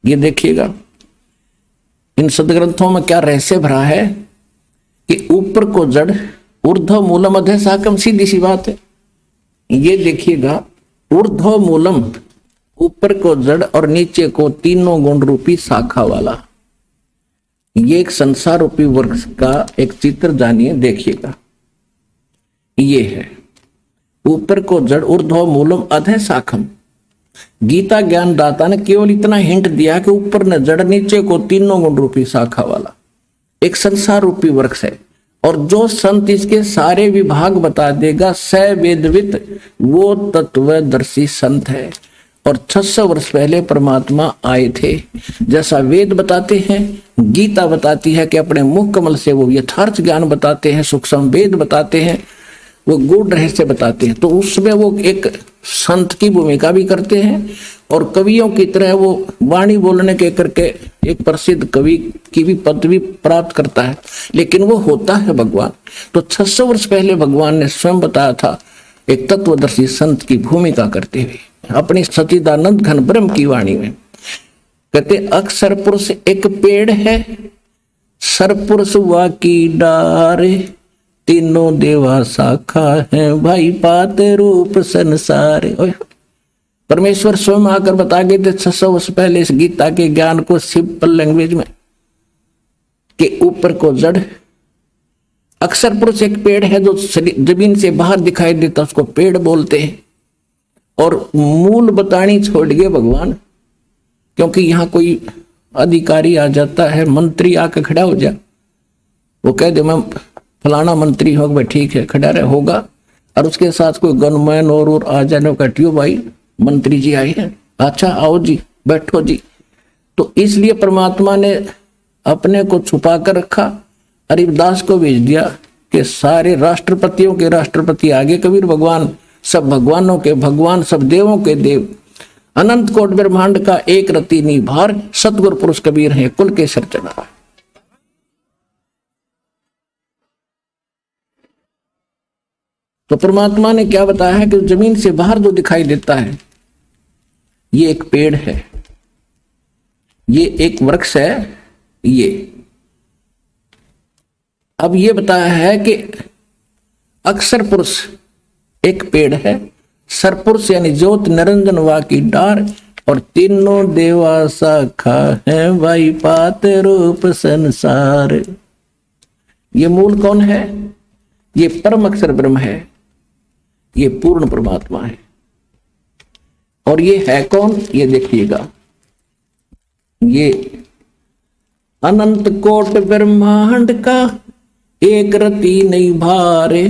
ये देखिएगा इन सदग्रंथों में क्या रहस्य भरा है कि ऊपर को जड़, ऊर्ध्व मूलम अधः शाखम, सीधी सी बात है। ये देखिएगा, ऊर्ध्व मूलम ऊपर को जड़ और नीचे को तीनों गुण रूपी शाखा वाला, ये एक संसार रूपी वृक्ष का एक चित्र जानिए, देखिएगा। ये है ऊपर को जड़, ऊर्ध्व मूलम अधः शाखम। गीता ज्ञान दाता ने केवल इतना हिंट दिया कि ऊपर न जड़, नीचे को तीनों गुण रूपी शाखा वाला एक संसार रूपी वृक्ष है। और जो संत इसके सारे विभाग बता देगा, स वेदवित, वो तत्वदर्शी संत है। और 600 वर्ष पहले परमात्मा आए थे। जैसा वेद बताते हैं, गीता बताती है कि अपने मुख कमल से वो यथार्थ ज्ञान बताते हैं, सूक्ष्म वेद बताते हैं, वो गूढ़ रहस्य बताते हैं, तो उसमें वो एक संत की भूमिका भी करते हैं। और कवियों की तरह वो वाणी बोलने के करके एक प्रसिद्ध कवि की भी पदवी प्राप्त करता है, लेकिन वो होता है भगवान। तो 600 वर्ष पहले भगवान ने स्वयं बताया था, एक तत्वदर्शी संत की भूमिका करते हुए अपनी सच्चिदानंद घन ब्रह्म की वाणी में कहते, अक्षर पुरुष एक पेड़ है, सरपुरुष वा की डारे, तीनों देवा शाखा है, भाई पात रूप संसार। परमेश्वर स्वयं आकर बता गए थे 600 वर्ष पहले इस गीता के ज्ञान को सिंपल लैंग्वेज में, कि ऊपर को जड़, अक्षर पुरुष एक पेड़ है जो जमीन से बाहर दिखाई देता, उसको पेड़ बोलते हैं। और मूल बतानी छोड़ गए भगवान, क्योंकि यहां कोई अधिकारी आ जाता है, मंत्री आकर खड़ा हो जाए, वो कह दे मैं फलाना मंत्री होगा, भाई ठीक है खड़ा रहे होगा, और उसके साथ कोई गनमैन और आ जाने का, ट्यू भाई मंत्री जी आए हैं, अच्छा आओ जी बैठो जी। तो इसलिए परमात्मा ने अपने को छुपा कर रखा, अरिदास को भेज दिया कि सारे राष्ट्रपतियों के राष्ट्रपति आगे कबीर भगवान, सब भगवानों के भगवान, सब देवों के देव, अनंत कोट ब्रह्मांड का एक रति निभार, सतगुरु पुरुष कबीर हैं, कुल के सरचना। तो परमात्मा ने क्या बताया है कि जमीन से बाहर जो दिखाई देता है ये एक पेड़ है, ये एक वृक्ष है। ये अब ये बताया है कि अक्षर पुरुष एक पेड़ है, सरपुरुष यानी ज्योत निरंजन वा की डार, और तीनों देवा शाखा है, भाई पात रूप संसार। ये मूल कौन है? ये परम अक्षर ब्रह्म है, ये पूर्ण परमात्मा है। और ये है कौन? ये देखिएगा, ये अनंत कोट ब्रह्मांड का एक रति नहीं भारे,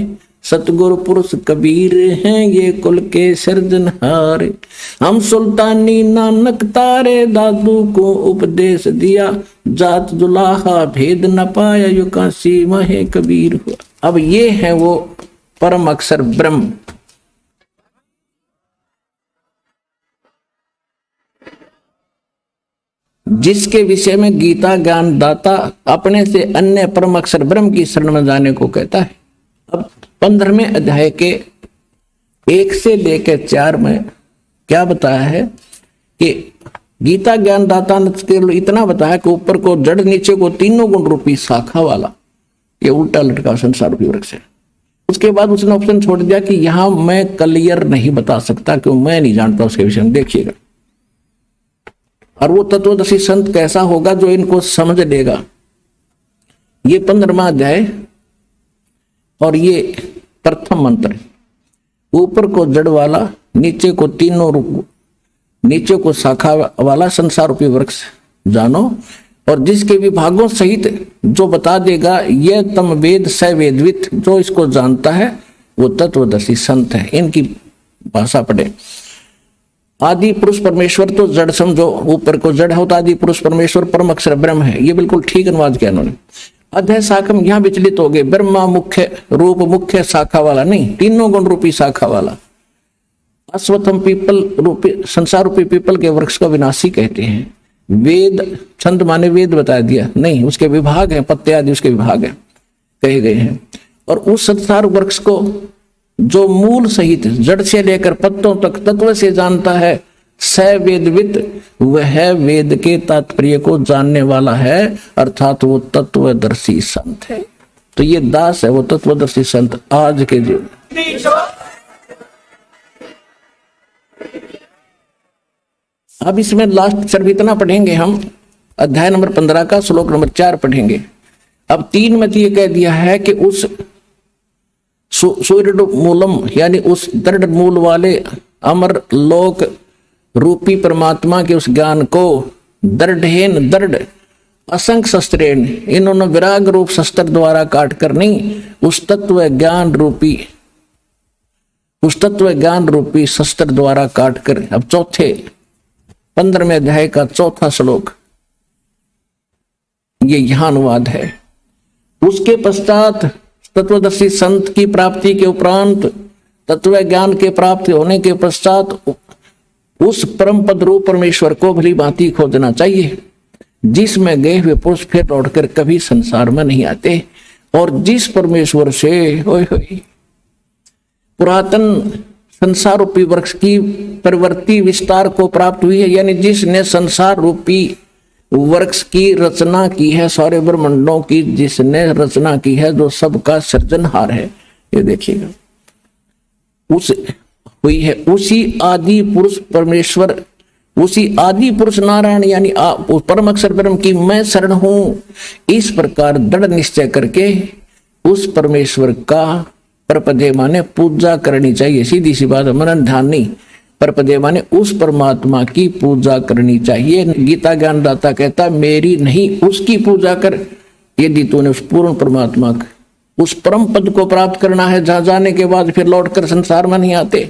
सतगुरु पुरुष कबीर हैं ये कुल के सृजनहार। हम सुल्तानी नानक तारे, दादू को उपदेश दिया, जात जुलाहा भेद न पाया, यू काशी महे कबीर हुआ। अब ये है वो परम अक्षर ब्रह्म, जिसके विषय में गीता ज्ञान दाता अपने से अन्य परम अक्षर ब्रह्म की शरण में जाने को कहता है। अब 15वें अध्याय के 1 से लेकर 4 में क्या बताया है कि गीता ज्ञान दाता ने केवल इतना बताया कि ऊपर को जड़, नीचे को तीनों गुण रूपी शाखा वाला ये उल्टा लटका संसार रूपी वृक्ष है। उसके बाद उसने ऑप्शन छोड़ दिया कि यहां मैं क्लियर नहीं बता सकता क्यों, मैं नहीं जानता उसके विषय में, देखिएगा। और वो तत्वदर्शी संत कैसा होगा जो इनको समझ लेगा। ये 15वां अध्याय और ये प्रथम मंत्र, ऊपर को जड़ वाला, नीचे को तीनों रूप, नीचे को शाखा वाला संसार रूपी वृक्ष जानो, और जिसके विभागों सहित जो बता देगा यह तम वेद स वेदवित, जो इसको जानता है वो तत्वदर्शी संत है। इनकी भाषा पढ़े। आदि पुरुष परमेश्वर तो जड़ समझो, ऊपर को जड़ होता, आदि पुरुष परमेश्वर परम अक्षर ब्रह्म है। ये बिल्कुल ठीक अनुवाद किया उन्होंने। अध्याय शाखम यहां विचलित हो गए, ब्रह्मा मुख्य रूप, मुख्य शाखा वाला नहीं, तीनों गुण रूपी शाखा वाला। अश्वत्थम पीपल रूपी, संसार रूपी पीपल के वृक्ष को विनाशी कहते हैं। वेद छंद माने वेद बता दिया, नहीं, उसके विभाग हैं, पत्ते आदि उसके विभाग हैं, कहे गए हैं। और उस संसार वृक्ष को जो मूल सहित जड़ से लेकर पत्तों तक तत्व से जानता है, स वेदवित, वह वेद के तात्पर्य को जानने वाला है, अर्थात वो तत्वदर्शी संत है। तो ये दास है वो तत्वदर्शी संत आज के जीवन। अब इसमें लास्ट अक्षर इतना पढ़ेंगे हम, अध्याय नंबर 15 का श्लोक नंबर 4 पढ़ेंगे। अब 3 में तो ये कह दिया है कि उस सूर्य मूलम यानी उस दृढ़ मूल वाले अमर लोक रूपी परमात्मा के उस ज्ञान को दृढ़ेन दृढ़ असंख्य शस्त्रेण, इन्होंने विराग रूप शस्त्र द्वारा काट कर नहीं, उस तत्व ज्ञान रूपी शस्त्र द्वारा काट कर। अब चौथे 15वें अध्याय का चौथा श्लोक, ये यहां अनुवाद है। उसके पश्चात तत्वदर्शी संत की प्राप्ति के उपरांत, तत्व ज्ञान के प्राप्ति होने के पश्चात उस परम पद रूप परमेश्वर को भली भांति खोजना चाहिए, जिसमें गए हुए पुरुष फिर लौटकर कभी संसार में नहीं आते, और जिस परमेश्वर से पुरातन संसार रूपी वृक्ष की प्रवृत्ति विस्तार को प्राप्त हुई है, यानी जिसने संसार रूपी वृक्ष की रचना की है, सारे ब्रह्मांडों की जिसने रचना की है, जो सबका सृजनहार है, ये देखिएगा, उस हुई है उसी आदि पुरुष परमेश्वर, उसी आदि पुरुष नारायण यानी परम अक्षर ब्रह्म की मैं शरण हूं। इस प्रकार दृढ़ निश्चय करके उस परमेश्वर का परपदे माने पूजा करनी चाहिए। सीधी सी बात, मनन ध्यान नहीं, परपदे माने उस परमात्मा की पूजा करनी चाहिए। गीता ज्ञानदाता कहता मेरी नहीं उसकी पूजा कर, यदि तूने उस पूर्ण परमात्मा उस परम पद को प्राप्त करना है, जहां जाने के बाद फिर लौटकर संसार में नहीं आते।